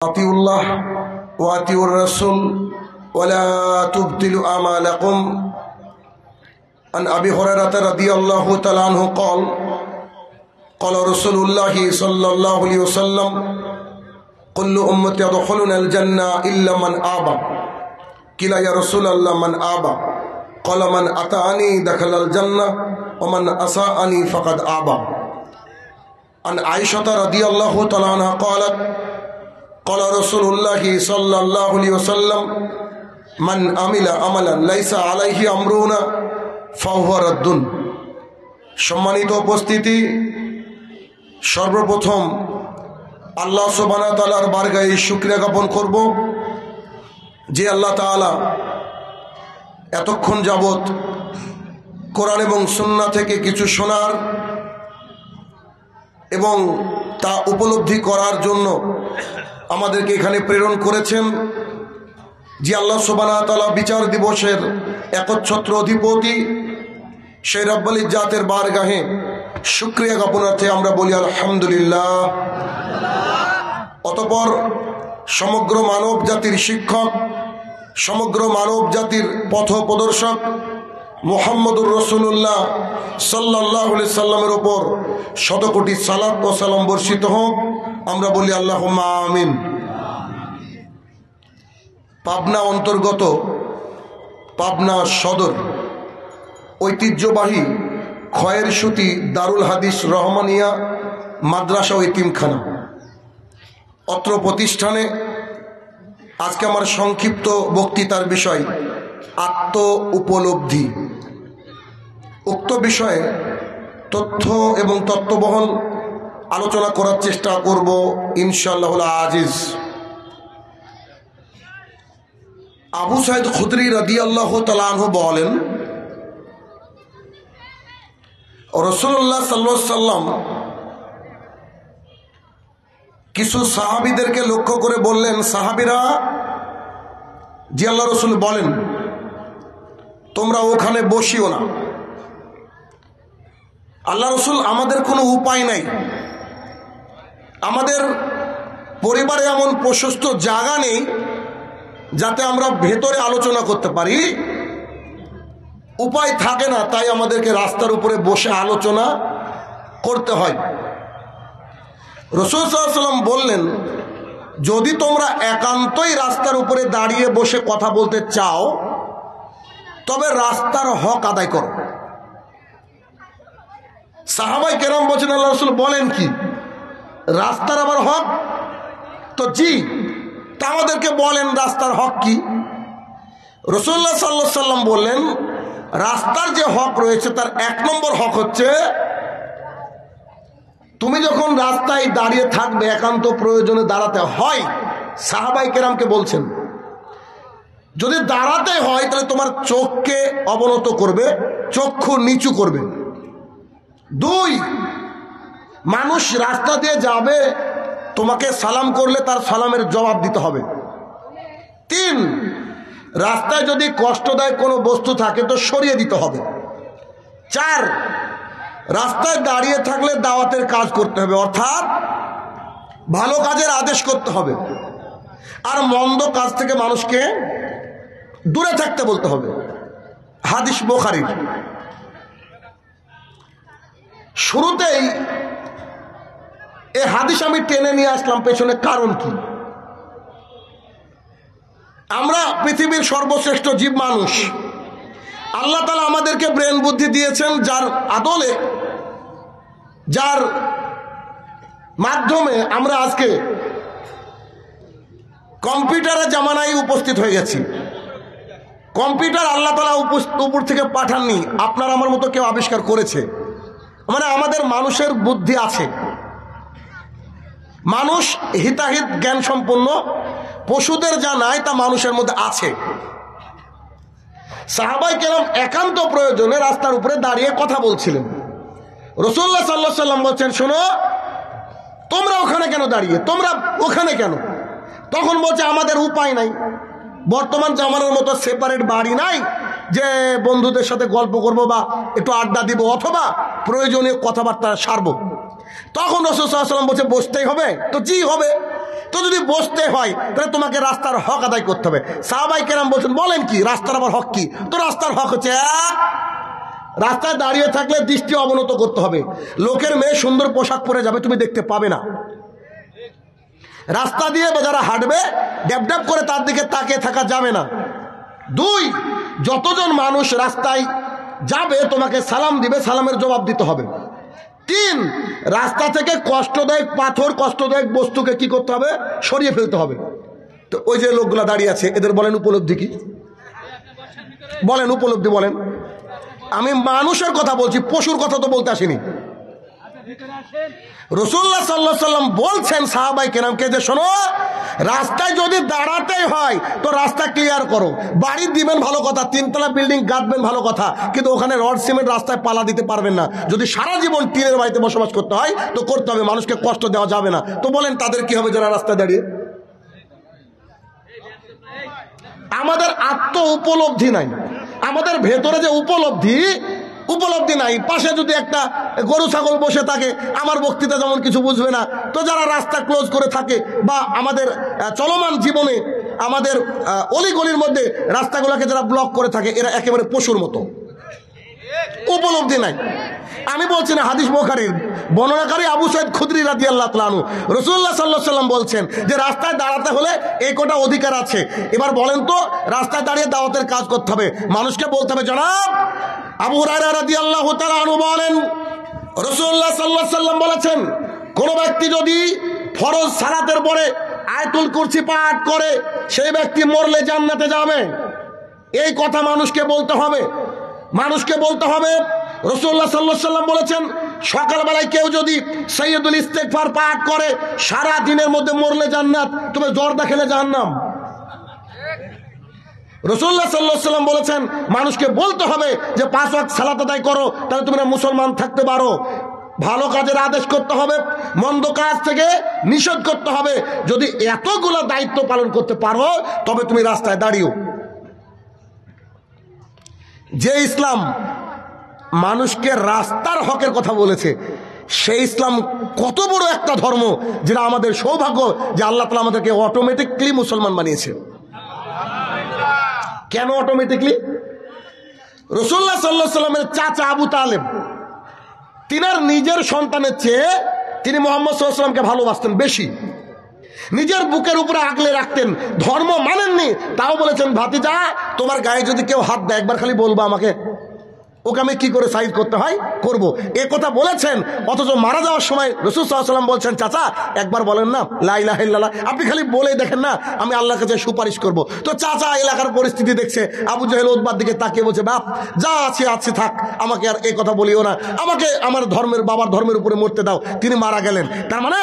আতিউল্লাহ ওয়া আতিউর রাসূল ওয়া লা তুবতিলু আমালাকুম। আন আবি হুরায়রা রাদিয়াল্লাহু তাআলা আনহু قال قال رسول الله صلى الله عليه وسلم كل امتي يدخلون الجنه الا من ابى قيل يا رسول الله من ابى قال من اتاني دخل الجنه ومن اساءني فقد ابى। عن عائشه رضي الله تعالى عنها قالت قال رسول الله صلى الله عليه وسلم من عمل عملا ليس عليه امرنا فهو رد। সম্মানিত উপস্থিতি, সর্বপ্রথম আল্লাহ সুবহানাহু ওয়া তাআলার বারগাহে শুকরিয়া জ্ঞাপন করব যে আল্লাহ তাআলা এতক্ষণ যাবত কোরআন এবং সুন্নাহ থেকে কিছু শোনার এবং তা উপলব্ধি করার জন্য আমাদেরকে এখানে প্রেরণ করেছেন। যে আল্লাহ সুবহানাহু ওয়া তাআলা বিচার দিবসের একচ্ছত্র অধিপতি, সেই রব্বুল ইজ্জাতের বারগাহে শুকরিয়া জ্ঞাপনার্থে আমরা বলি আলহামদুলিল্লাহ। অতঃপর সমগ্র মানব জাতির শিক্ষক, সমগ্র মানব জাতির পথ প্রদর্শক মুহাম্মদুর রাসূলুল্লাহ সাল্লাল্লাহু আলাইহি সাল্লামের উপর শতকোটি সালাত ও সালাম বর্ষিত হোক, আমরা বলি আল্লাহুম্মা আমিন। পাবনা অন্তর্গত পাবনা সদর ঐতিহ্যবাহী খয়েরসুতি দারুল হাদিস রহমানিয়া মাদ্রাসা ও এতিমখানা, অত্র প্রতিষ্ঠানে আজকে আমার সংক্ষিপ্ত বক্তৃতার বিষয় আত্ম উপলব্ধি। উক্ত বিষয়ে তথ্য এবং তত্ত্ববহল আলোচনা করার চেষ্টা করব ইনশাআল্লাহুল আজিজ। আবু সাঈদ খুদরি রাদিয়াল্লাহু তাআলা আনহু বলেন, রাসূলুল্লাহ সাল্লাল্লাহু আলাইহি সাল্লাম কিছু সাহাবীদেরকে লক্ষ্য করে বললেন, সাহাবীরা, জি আল্লাহ রাসূল বলেন তোমরা ওখানে বসিও না। আল্লাহ রাসূল, আমাদের কোনো উপায় নাই, আমাদের পরিবারে এমন প্রশস্ত জায়গা নেই যাতে আমরা ভেতরে আলোচনা করতে পারি, উপায় থাকে না, তাই আমাদেরকে রাস্তার উপরে বসে আলোচনা করতে হয়। রাসূল সাল্লাল্লাহু আলাইহি ওয়াসাল্লাম বললেন, যদি তোমরা একান্তই রাস্তার উপরে দাঁড়িয়ে বসে কথা বলতে চাও তবে রাস্তার হক আদায় করো। সাহাবায়ে কেরাম বলেন, আল্লাহ রাসূল বলেন কি, রাস্তার আবার হক? তো জি, তা আমাদেরকে বলেন রাস্তার হক কি? রাসূলুল্লাহ সাল্লাল্লাহু আলাইহি ওয়াসাল্লাম বললেন, রাস্তার যে হক রয়েছে তার এক নম্বর হক হচ্ছে, তুমি যখন রাস্তায় দাঁড়িয়ে থাকবে, একান্ত প্রয়োজনে দাঁড়াতে হয়, সাহাবায়ে কেরামকে বলছেন, যদি দাঁড়াতে হয় তাহলে তোমার চোখকে অবনত করবে, চক্ষু নিচু করবে। 2, মানুষ রাস্তা দিয়ে যাবে, তোমাকে সালাম করলে তার সালামের জবাব দিতে হবে। 3, রাস্তায় যদি কষ্টদায়ক কোনো বস্তু থাকে তো সরিয়ে দিতে হবে। 4, রাস্তায় দাঁড়িয়ে থাকলে দাওয়াতের কাজ করতে হবে, অর্থাৎ ভালো কাজের আদেশ করতে হবে, আর মন্দ কাজ থেকে মানুষকে দূরে থাকতে বলতে হবে। হাদিস বুখারীর। শুরুতেই এই হাদিস আমি টেনে নিয়ে আসলাম, পেছনে কারণ কি? আমরা পৃথিবীর সর্বশ্রেষ্ঠ জীব মানুষ। আল্লাহ তাআলা আমাদেরকে ব্রেন বুদ্ধি দিয়েছেন, যার আদলে, যার মাধ্যমে আমরা আজকে কম্পিউটারের জামানায় উপস্থিত হয়ে গেছি। কম্পিউটার আল্লাহ তাআলা উপর থেকে পাঠাননি, আপনার আমার মতো কেউ আবিষ্কার করেছে। মানে আমাদের মানুষের বুদ্ধি আছে, মানুষ হিতাহিত জ্ঞান সম্পন্ন, পশুদের যা নাই তা মানুষের মধ্যে আছে। সাহাবায়ে কেরাম একান্ত প্রয়োজনে রাস্তার উপরে দাঁড়িয়ে কথা বলছিলেন। রাসূলুল্লাহ সাল্লাল্লাহু আলাইহি সাল্লাম বলছেন, শোনো, তোমরা ওখানে কেন দাঁড়িয়ে, তোমরা ওখানে কেন? তখন বলছে, আমাদের উপায় নাই, বর্তমান জামানার মতো সেপারেট বাড়ি নাই যে বন্ধুদের সাথে গল্প করব বা একটু আড্ডা দিব অথবা প্রয়োজনীয় কথাবার্তা সারবো। তখন রাসূল সাল্লাল্লাহু আলাইহি ওয়াসাল্লাম বলছে, বসতেই হবে। তো জি হবে। তো যদি বসতে হয় তাহলে তোমাকে রাস্তার হক আদায় করতে হবে। সাহাবায়ে কেরাম বলছেন, বলেন কি রাস্তার আবার হক কি? তো রাস্তার হক হচ্ছে এক, রাস্তায় দাঁড়িয়ে থাকলে দৃষ্টি অবনত করতে হবে। লোকের মেয়ে সুন্দর পোশাক পরে যাবে, তুমি দেখতে পাবে না। রাস্তা দিয়ে যারা হাঁটবে ড্যাব ড্যাব করে তার দিকে তাকিয়ে থাকা যাবে না। দুই, যতজন মানুষ রাস্তায় যাবে তোমাকে সালাম দিবে, সালামের জবাব দিতে হবে। তিন, রাস্তা থেকে কষ্টদায়ক পাথর, কষ্টদায়ক বস্তুকে কি করতে হবে? সরিয়ে ফেলতে হবে। তো ওই যে লোকগুলা দাঁড়িয়ে আছে, এদের বলেন উপলব্ধি কি? বলেন উপলব্ধি বলেন। আমি মানুষের কথা বলছি, পশুর কথা তো বলতে আসিনি। রাসূলুল্লাহ সাল্লাল্লাহু আলাইহি ওয়াসাল্লাম বলছেন সাহাবায়ে কেরামকে যে শোনো, রাস্তায় যদি দাঁড়াতেই হয় তো রাস্তা ক্লিয়ার করো। বাড়ি দিবেন ভালো কথা, তিনতলা বিল্ডিং গাঁথবেন ভালো কথা, কিন্তু ওখানে রড সিমেন্ট রাস্তায় পালা দিতে পারবেন না। যদি সারা জীবন টিনের বাড়িতে বসবাস করতে হয় তো করতে হবে, মানুষকে কষ্ট দেওয়া যাবে না। তো বলেন তাদের কি হবে যারা রাস্তায় দাঁড়িয়ে? আমাদের আত্ম উপলব্ধি নাই, আমাদের ভেতরে যে উপলব্ধি নাই। পাশে যদি একটা গরু ছাগল বসে থাকে, আমার বক্তৃতা যেমন কিছু বুঝবে না। তো যারা রাস্তা ক্লোজ করে থাকে বা আমাদের চলমান জীবনে আমাদের অলিগলির মধ্যে রাস্তাগুলোকে যারা ব্লক করে থাকে, এরা একেবারে পশুর মতো, উপলব্ধি নাই। আমি বলছি না, হাদিস বুখারীর বর্ণনাকারী আবু সাঈদ খুদরি রাদিয়াল্লাহু তাআলা আনহু, রাসূলুল্লাহ সাল্লাল্লাহু আলাইহি ওয়াসাল্লাম বলছেন যে রাস্তায় দাঁড়াতে হলে এই কটা অধিকার আছে। এবার বলেন তো, রাস্তায় দাঁড়িয়ে দাওয়াতের কাজ করতে হবে, মানুষকে বলতে হবে জনাব। আবু হুরায়রা রাদিয়াল্লাহু তাআলা আনহু বলেন, রাসূলুল্লাহ সাল্লাল্লাহু আলাইহি ওয়াসাল্লাম বলেছেন, কোন ব্যক্তি যদি ফরজ সালাতের পরে আয়াতুল কুরসি পাঠ করে সেই ব্যক্তি মরলে জান্নাতে যাবে। এই কথা মানুষকে বলতে হবে, মানুষকে বলতে হবে। রাসূলুল্লাহ সাল্লাল্লাহু আলাইহি ওয়াসাল্লাম বলেছেন, সকালবেলায় কেউ যদি সাইয়্যিদুল ইস্তিগফার পাঠ করে সারা দিনের মধ্যে মরলে জান্নাত, তবে জর্দা খেলে জাহান্নাম। রাসূলুল্লাহ সাল্লাল্লাহু আলাইহি ওয়াসাল্লাম বলেছেন, মানুষকে বলতে হবে যে 5 ওয়াক্ত সালাত আদায় করো, তাহলে তুমি মুসলমান থাকতে পারো। ভালো কাজের আদেশ করতে হবে, মন্দ কাজ থেকে নিষেধ করতে হবে। যদি এতগুলো দায়িত্ব পালন করতে পারো তবে তুমি রাস্তায় দাঁড়িও। যে ইসলাম মানুষকে রাস্তার হকের কথা বলেছে, সেই ইসলাম কত বড় একটা ধর্ম, যেটা আমাদের সৌভাগ্য যে আল্লাহ তাআলা আমাদেরকে অটোমেটিকলি মুসলমান বানিয়েছে। কেন অটোমেটিকলি? রাসূলুল্লাহ সাল্লাল্লাহু আলাইহি ওয়াসাল্লামের চাচা আবু তালেব, তিনার নিজের সন্তানের চেয়ে তিনি মুহাম্মদ সাল্লাল্লাহু আলাইহি ওয়াসাল্লামকে ভালোবাসতেন বেশি, নিজের বুকের উপরে আগলে রাখতেন। ধর্ম মানেননি, তাও বলেছেন ভাতিজা তোমার গায়ে যদি কেউ হাত দেয় একবার খালি বলবো আমাকে, ওকে আমি কি করে সাইজ করতে হয় করব, এ কথা বলেছেন। অথচ মারা যাওয়ার সময় রাসূল সাল্লাল্লাহু আলাইহি ওয়াসাল্লাম বলছেন, চাচা একবার বলেন না লা ইলাহা ইল্লাল্লাহ, আপনি খালি বলেই দেখেন না আমি আল্লাহর কাছে সুপারিশ করব। তো চাচা এলাকার পরিস্থিতি দেখছে, আবু জাহেল উতবার দিকে তাকিয়ে বলছে, বাপ যা আছে আছে থাক, আমাকে আর এই কথা বলিও না, আমাকে আমার ধর্মের বাবার ধর্মের উপরে মরতে দাও। তিনি মারা গেলেন। তার মানে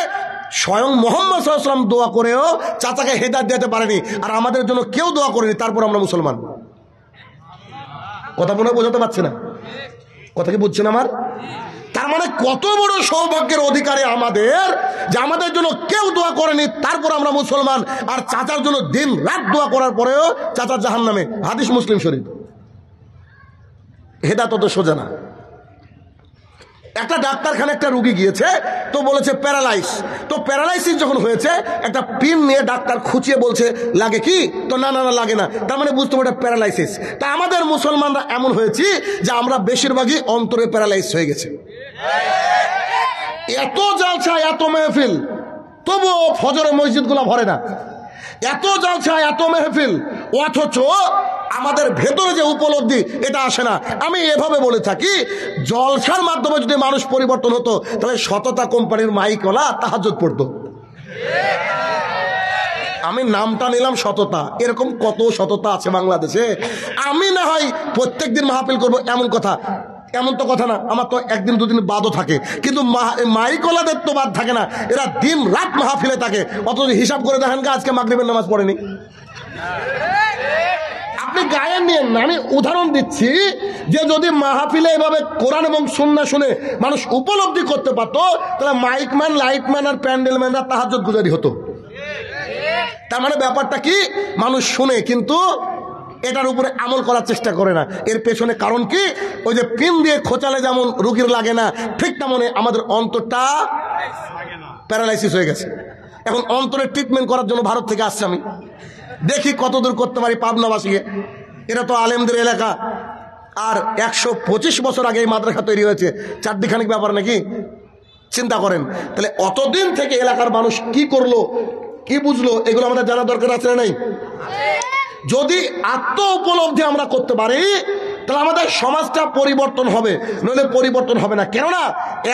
স্বয়ং মুহাম্মদ সাল্লাল্লাহু আলাইহি ওয়াসাল্লাম দোয়া করেও চাচাকে হেদায়েত দিতে পারেনি, আর আমাদের জন্য কেউ দোয়া করেনি, তারপর আমরা মুসলমান। কথা মনে বোঝাতে পারছি না? কথা কি বুঝছেন আমার? তার মানে কত বড় সৌভাগ্যের অধিকারী আমাদের, যে আমাদের জন্য কেউ দোয়া করেনি, তারপর আমরা মুসলমান। আর চাচার জন্য দিন রাত দোয়া করার পরেও চাচা জাহান্নামে। হাদিস মুসলিম শরীফ। হেদায়েত তো সোজা না। একটা ডাক্তারখানে একটা রোগী গিয়েছে, তো বলেছে প্যারালাইস। তো প্যারালাইসিস যখন হয়েছে একটা পিন নিয়ে ডাক্তার খুঁচিয়ে বলছে লাগে কি, তো না না না লাগে না, তার মানে বুঝতে পারবে প্যারালাইসিস। তা আমাদের মুসলমানরা এমন হয়েছি যে আমরা বেশিরভাগই অন্তরে প্যারালাইস হয়ে গেছে। এত জালসা এত মেহফিল, তবুও ফজরের মসজিদগুলো ভরে না। এত জালসা এত মেহফিল, অথচ আমাদের ভেতরে যে উপলব্ধি এটা আসে না। আমি এভাবে বলে থাকি, জলসার মাধ্যমে যদি মানুষ পরিবর্তন হতো তাহলে সততা কোম্পানির মাইকওয়ালা তাহাজ্জুদ পড়তো। আমি নামটা নিলাম সততা, এরকম কত সততা আছে বাংলাদেশে। আমি না হয় প্রত্যেকদিন মাহফিল করব এমন কথা, এমন তো কথা না, আমার তো একদিন দুদিন বাদও থাকে, কিন্তু মাইকওয়ালাদের তো বাদ থাকে না, এরা দিন রাত মাহফিলে থাকে। অথচ হিসাব করে দেখেন আজকে মাগরিবের নামাজ পড়েনি। আপনি গায়ে নিয়ে না, আমি উদাহরণ দিচ্ছি যে যদি মাহফিলে এভাবে কোরআন এবং সুন্নাহ শুনে মানুষ উপলব্ধি করতে পারতো, তাহলে মাইকম্যান, লাইটম্যান আর প্যান্ডেলম্যানরা তাহাজ্জুদ গুজারি হতো। তার মানে ব্যাপারটা কি, মানুষ শুনে কিন্তু এটার উপরে আমল করার চেষ্টা করে না। এর পেছনে কারণ কি, ওই যে পিন দিয়ে খোঁচালে যেমন রোগীর লাগে না, ঠিক তেমনি আমাদের অন্তরটা প্যারালাইসিস হয়ে গেছে। এখন অন্তরের ট্রিটমেন্ট করার জন্য ভারত থেকে আসছে। আমি দেখি কতদূর করতে পারি পাবনাবাসীকে। এটা তো আলেমদের এলাকা, আর 125 বছর আগে এই মাদ্রাসা তৈরি হয়েছে। চারদিখানিক ব্যাপার নাকি? চিন্তা করেন। তাহলে অতদিন থেকে এলাকার মানুষ কি করলো, কি বুঝলো, এগুলো আমাদের জানা দরকার আছে না নাই? যদি আত্ম উপলব্ধি আমরা করতে পারি তাহলে আমাদের সমাজটা পরিবর্তন হবে, নইলে পরিবর্তন হবে না। কেননা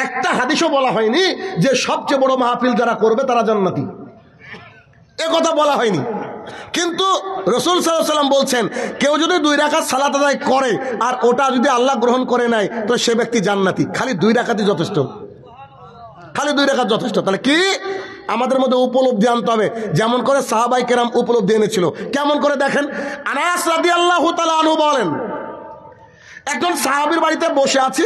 একটা হাদিসও বলা হয়নি যে সবচেয়ে বড় মাহফিল যারা করবে তারা জান্নাতি, এ কথা বলা হয়নি। কিন্তু রাসূল সাল্লাল্লাহু আলাইহি ওয়াসাল্লাম বলছেন কেউ যদি 2 রাকাত সালাত আদায় করে আর ওটা যদি আল্লাহ গ্রহণ করে নেয় তো সে ব্যক্তি জান্নাতি। খালি 2 রাকাতই যথেষ্ট, খালি 2 রাকাত যথেষ্ট। তাহলে কি আমাদের মধ্যে উপলব্ধি আনতে হবে, যেমন করে সাহাবায়ে কেরাম উপলব্ধি এনেছিল। কেমন করে দেখেন, আনাস রাদিয়াল্লাহু তাআলা আনহু বলেন, একজন সাহাবীর বাড়িতে বসে আছি,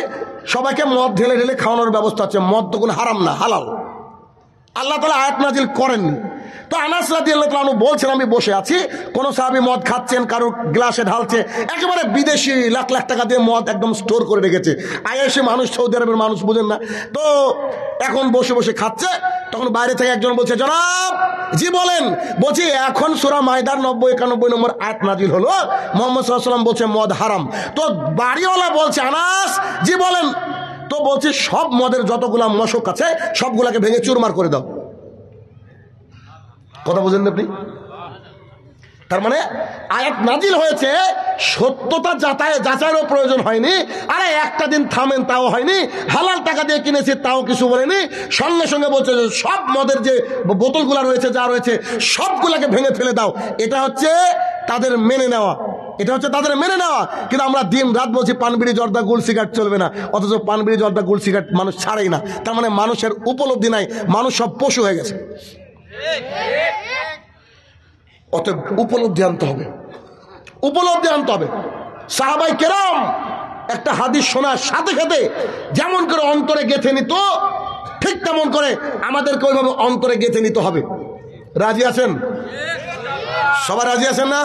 সবাইকে মদ ঢেলে ঢেলে খাওয়ানোর ব্যবস্থা আছে। মদ তো কোনো হারাম না, হালাল, আল্লাহ তাআলা আয়াত নাজিল করেননি। তো আনাস রাদিয়াল্লাহু তাআলা আনহু বলছেন আমি বসে আছি, কোন সাহাবী মদ খাচ্ছেন, কারো গ্লাসে ঢালছে, একেবারে বিদেশি লাখ লাখ টাকা দিয়ে মদ একদম স্টোর করে রেখেছে। আয়েশে মানুষ, সৌদি আরবের মানুষ, বুঝেন না তো, এখন বসে বসে খাচ্ছে। তখন বাইরে থেকে একজন বলছে, জনাব। জি বলেন। বলছি এখন সূরা মাইদার 90-91 নম্বর আয়াত নাজিল হলো, মুহাম্মদ সাল্লাল্লাহু আলাইহি ওয়াসাল্লাম বলছে মদ হারাম। তো বাড়িওয়ালা বলছে, আনাস জি বলেন। তো বলছে সব মদের যতগুলা মশক আছে সবগুলাকে ভেঙে চুরমার করে দাও। কথা বুঝেন আপনি? তার মানে আয়াত নাজিল হয়েছে, সত্যতা যাচাইয়েরও প্রয়োজন হয়নি। আরে একটা দিন থামেন, তাও হয়নি। হালাল টাকা দিয়ে কিনেছি, তাও কিছু বলেনি। সঙ্গে সঙ্গে বলছে সব মদের যে বোতলগুলা রয়েছে, যা রয়েছে সবগুলাকে ভেঙে ফেলে দাও। এটা হচ্ছে তাদের মেনে নেওয়া, এটা হচ্ছে তাদের মেনে নেওয়া। কিন্তু আমরা দিন রাত বলছি পানবিড়ি জর্দা গুল সিগারেট চলবে না, অথচ পানবিড়ি জর্দা গুল সিগারেট মানুষ ছাড়েই না। তার মানে মানুষের উপলব্ধি নাই, মানুষ সব পশু হয়ে গেছে। অতএব উপলব্ধি আনতে হবে, উপলব্ধি আনতে হবে। সাহাবায়ে কেরাম একটা হাদিস শোনার সাথে সাথে যেমন করে অন্তরে গেঁথে নিত, ঠিক তেমন করে আমাদেরকে ওইভাবে অন্তরে গেঁথে নিতে হবে। রাজি আছেন? সবাই রাজি আছেন না?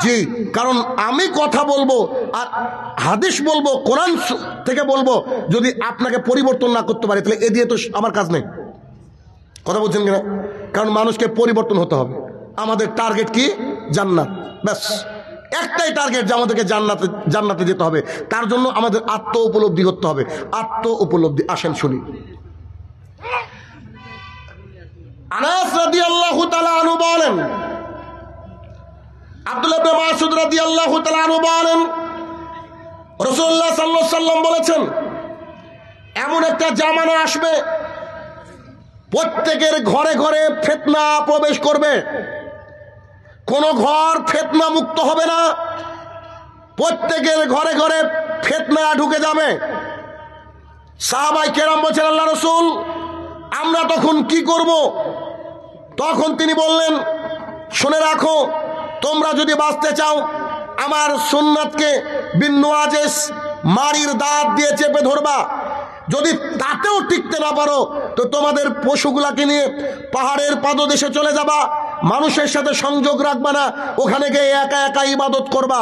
জি। কারণ আমি কথা বলবো আর হাদিস বলবো, কোরআন থেকে বলবো, যদি আপনাকে পরিবর্তন না করতে পারে তাহলে এ দিয়ে তো আমার কাজ নেই। কথা বলছেন কিনা? কারণ মানুষকে পরিবর্তন হতে হবে। আমাদের টার্গেট কি? জান্নাত। ব্যাস একটাই টার্গেট, যে আমাদেরকে জান্নাতে যেতে হবে। তার জন্য আমাদের আত্ম উপলব্ধি করতে হবে। আত্ম উপলব্ধি, আসেন শুনি। আনাস রাদিয়াল্লাহু তাআলা আনহু বলেন, আব্দুল্লাহ ইবনে মাসউদ রাদিয়াল্লাহু তাআলা আনহু বলেন, রাসূলুল্লাহ সাল্লাল্লাহু আলাইহি ওয়াসাল্লাম বলেছেন এমন একটা জামানা আসবে প্রত্যেকের ঘরে ঘরে ফিতনা প্রবেশ করবে, কোন ঘর ফিতনা মুক্ত হবে না, প্রত্যেকের ঘরে ঘরে ফিতনা ঢুকে যাবে। সাহাবায়ে কেরাম বলেন, আল্লাহ রাসূল আমরা তখন কি করব? তখন তিনি বললেন, শুনে রাখো, তোমরা যদি বাঁচতে চাও আমার সুন্নাতকে বিন্নুয়াজেস মারির দাঁত দিয়ে চেপে ধরবা। যদি তাতেও টিকতে না পারো তো তোমাদের পশুগুলাকে নিয়ে পাহাড়ের পাদদেশে চলে যাবা, মানুষের সাথে সংযোগ রাখবা না, ওখানে গিয়ে একা একা ইবাদত করবা।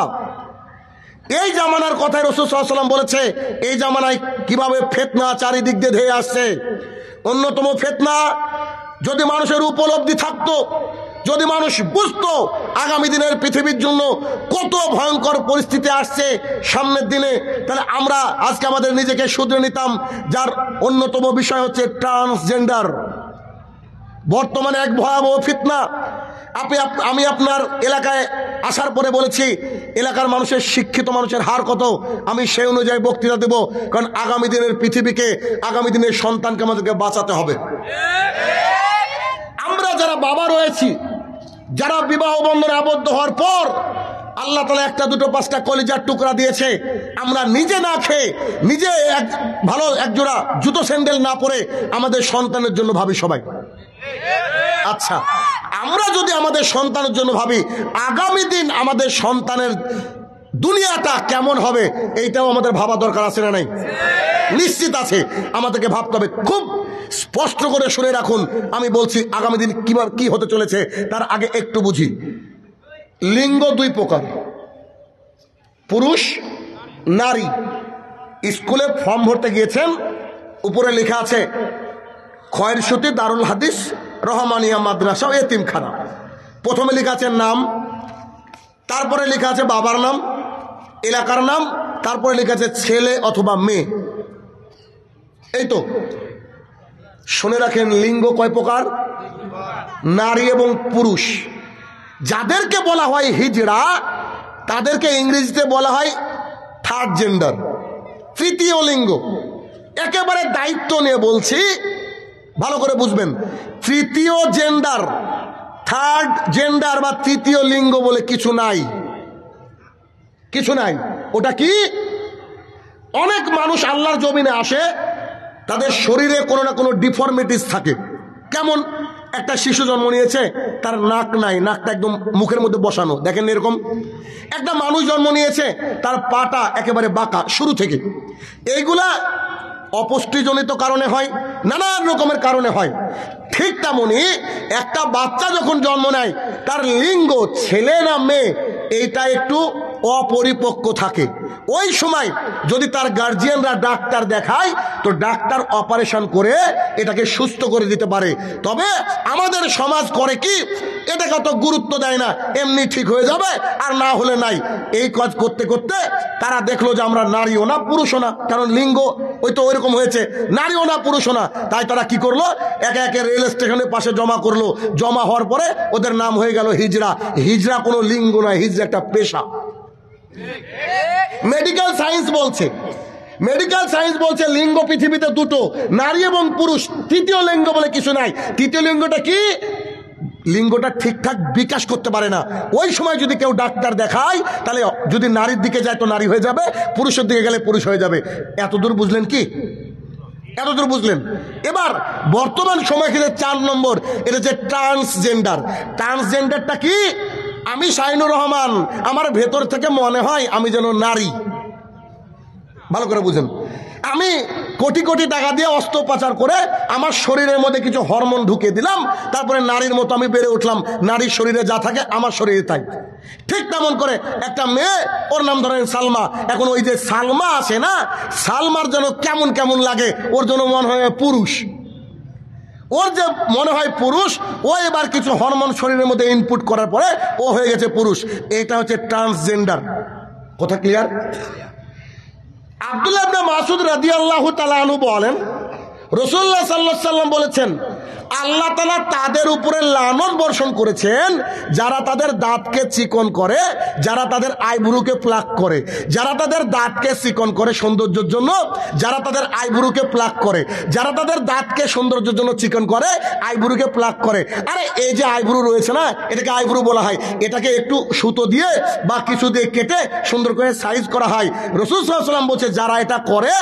এই জামানার কথাই রাসূল সাল্লাল্লাহু আলাইহি ওয়াসাল্লাম বলেছে। এই জামানায় কিভাবে ফিতনা চারিদিক দিয়ে ধেয়ে আসছে। অন্যতম ফিতনা, যদি মানুষের উপলব্ধি থাকতো, যদি মানুষ বুঝতো আগামী দিনের পৃথিবীর জন্য কত ভয়ঙ্কর পরিস্থিতি আসছে সামনের দিনে, তাহলে আমরা আজকে আমাদের নিজেকে শুধরে নিতাম। যার অন্যতম বিষয় হচ্ছে ট্রান্সজেন্ডার। বর্তমানে এক ভয়াবহ ফিতনা। আমি আপনার এলাকায় আসার পরে বলেছি এলাকার মানুষের, শিক্ষিত মানুষের হার কত, আমি সেই অনুযায়ী বক্তৃতা দেব। কারণ আগামী দিনের পৃথিবীকে, আগামী দিনের সন্তানকে আমাদেরকে বাঁচাতে হবে। আমরা যারা বাবা রয়েছি, যারা বিবাহ বন্ধনে আবদ্ধ হওয়ার পর আল্লাহ তাআলা একটা দুটো পাঁচটা কলিজার টুকরা দিয়েছে, আমরা নিজে না খেয়ে, নিজে ভালো একজোড়া জুতো স্যান্ডেল না পরে আমাদের সন্তানের জন্য ভাবি সবাই। আচ্ছা, আমরা যদি আমাদের সন্তানের জন্য ভাবি, আগামী দিন আমাদের সন্তানের দুনিয়াটা কেমন হবে এইটাও আমাদের ভাবা দরকার আছে না নাই? নিশ্চিত আছে, আমাদেরকে ভাবতে হবে। খুব স্পষ্ট করে শুনে রাখুন, আমি বলছি আগামী দিন কি হতে চলেছে তার আগে একটু বুঝি। লিঙ্গ 2 প্রকার, পুরুষ নারী। স্কুলে ফর্ম ভরতে গিয়েছেন, উপরে লেখা আছে খয়রসুতি দারুল হাদিস রহমানিয়া মাদ্রাসা এতিমখানা। প্রথমে লেখা আছে নাম, তারপরে লেখা আছে বাবার নাম, এলাকার নাম, তারপরে লেখা আছে ছেলে অথবা মেয়ে। এই তো শুনে রাখেন, লিঙ্গ কয় প্রকার? নারী এবং পুরুষ। যাদেরকে বলা হয় হিজড়া তাদেরকে ইংরেজিতে বলা হয় থার্ড জেন্ডার, তৃতীয় লিঙ্গ। একেবারে দায়িত্ব নিয়ে বলছি, ভালো করে বুঝবেন। তৃতীয় জেন্ডার, থার্ড জেন্ডার বা তৃতীয় লিঙ্গ বলে কিছু নাই, কিছু নাই। ওটা কি? অনেক মানুষ আল্লাহর জমিনে আসে, তাদের শরীরে কোনো না কোনো ডিফরমিটিস থাকে। কেমন? একটা শিশু জন্ম নিয়েছে, তার নাক নাই, নাকটা একদম মুখের মধ্যে বসানো, দেখেন এরকম। একটা মানুষ জন্ম নিয়েছে, তার পাটা একেবারে বাঁকা শুরু থেকে। এইগুলা অপুষ্টিজনিত কারণে হয়, নানান রকমের কারণে হয়। ঠিক তেমনি একটা বাচ্চা যখন জন্ম নেয়, তার লিঙ্গ ছেলে না মেয়ে এইটা একটু অপরিপক্ক থাকে। ওই সময় যদি তার গার্জিয়ানরা ডাক্তার দেখায়, তো ডাক্তার অপারেশন করে এটাকে সুস্থ করে দিতে পারে। তবে আমাদের সমাজ করে কি, এটাকে অত গুরুত্ব দেয় না, এমনি ঠিক হয়ে যাবে আর না হলে নাই। এই কাজ করতে করতে তারা দেখলো যে আমরা নারীও না পুরুষও না, কারণ লিঙ্গ ওই তো ওইরকম হয়েছে, নারীও না পুরুষও না। তাই তারা কি করলো, একে একে রেল স্টেশনের পাশে জমা করলো। জমা হওয়ার পরে ওদের নাম হয়ে গেল হিজড়া। হিজড়া কোনো লিঙ্গ নয়, হিজড়া একটা পেশা। মেডিকেল সায়েন্স বলছে, মেডিকেল সায়েন্স বলছে লিঙ্গ পৃথিবীতে দুটো, নারী এবং পুরুষ, তৃতীয় লিঙ্গ বলে কিছু নাই। তৃতীয় লিঙ্গটা কি? লিঙ্গটা ঠিকঠাক বিকাশ করতে পারে না। ওই সময় যদি কেউ ডাক্তার দেখায়, তাহলে যদি নারীর দিকে যায় তো নারী হয়ে যাবে, পুরুষের দিকে গেলে পুরুষ হয়ে যাবে। এতদূর বুঝলেন কি? এতদূর বুঝলেন? এবার বর্তমান সময় কিন্তু 4 নম্বর, এটা হচ্ছে ট্রান্সজেন্ডার। ট্রান্সজেন্ডারটা কি? আমি শাহিনুর রহমান, আমার ভেতর থেকে মনে হয় আমি যেন নারী। ভালো করে বুঝেন। আমি কোটি কোটি টাকা দিয়ে অস্ত্রোপচার করে আমার শরীরের মধ্যে কিছু হরমোন ঢুকিয়ে দিলাম, তারপরে নারীর মতো আমি বেড়ে উঠলাম। নারীর শরীরে যা থাকে আমার শরীরে তাই। ঠিক তেমন করে একটা মেয়ে, ওর নাম ধরেন সালমা। এখন ওই যে সালমা আছে না, সালমার যেন কেমন কেমন লাগে, ওর জন্য মনে হয় পুরুষ। ওর যে মনে হয় পুরুষ, ও এবার কিছু হরমোন শরীরের মধ্যে ইনপুট করার পরে ও হয়ে গেছে পুরুষ। এটা হচ্ছে ট্রান্সজেন্ডার। কথা ক্লিয়ার? আব্দুল্লাহ ইবনে মাসউদ রাদিয়াল্লাহু তাআলা আনহু বলেন, রাসূলুল্লাহ সাল্লাল্লাহু আলাইহি ওয়াসাল্লাম বলেছেন, আল্লাহ তাআলা তাদের উপরে লানত বর্ষণ করেছেন যারা তাদের দাঁতকে চিকন করে, যারা তাদের আইব্রুকে প্লাক করে। যারা তাদের দাঁতকে চিকন করে সৌন্দর্যের জন্য, যারা তাদের আইব্রুকে প্লাক করে, যারা তাদের দাঁতকে সৌন্দর্যের জন্য চিকন করে, আইব্রুকে প্লাক করে। আরে এই যে আইব্রু রয়েছে না, এটাকে আইব্রু বলা হয়। এটাকে একটু সুতো দিয়ে বা কিছু দিয়ে কেটে সুন্দর করে সাইজ করা হয়। রাসূল সাল্লাল্লাহু আলাইহি ওয়াসাল্লাম বলছে, যারা এটা করে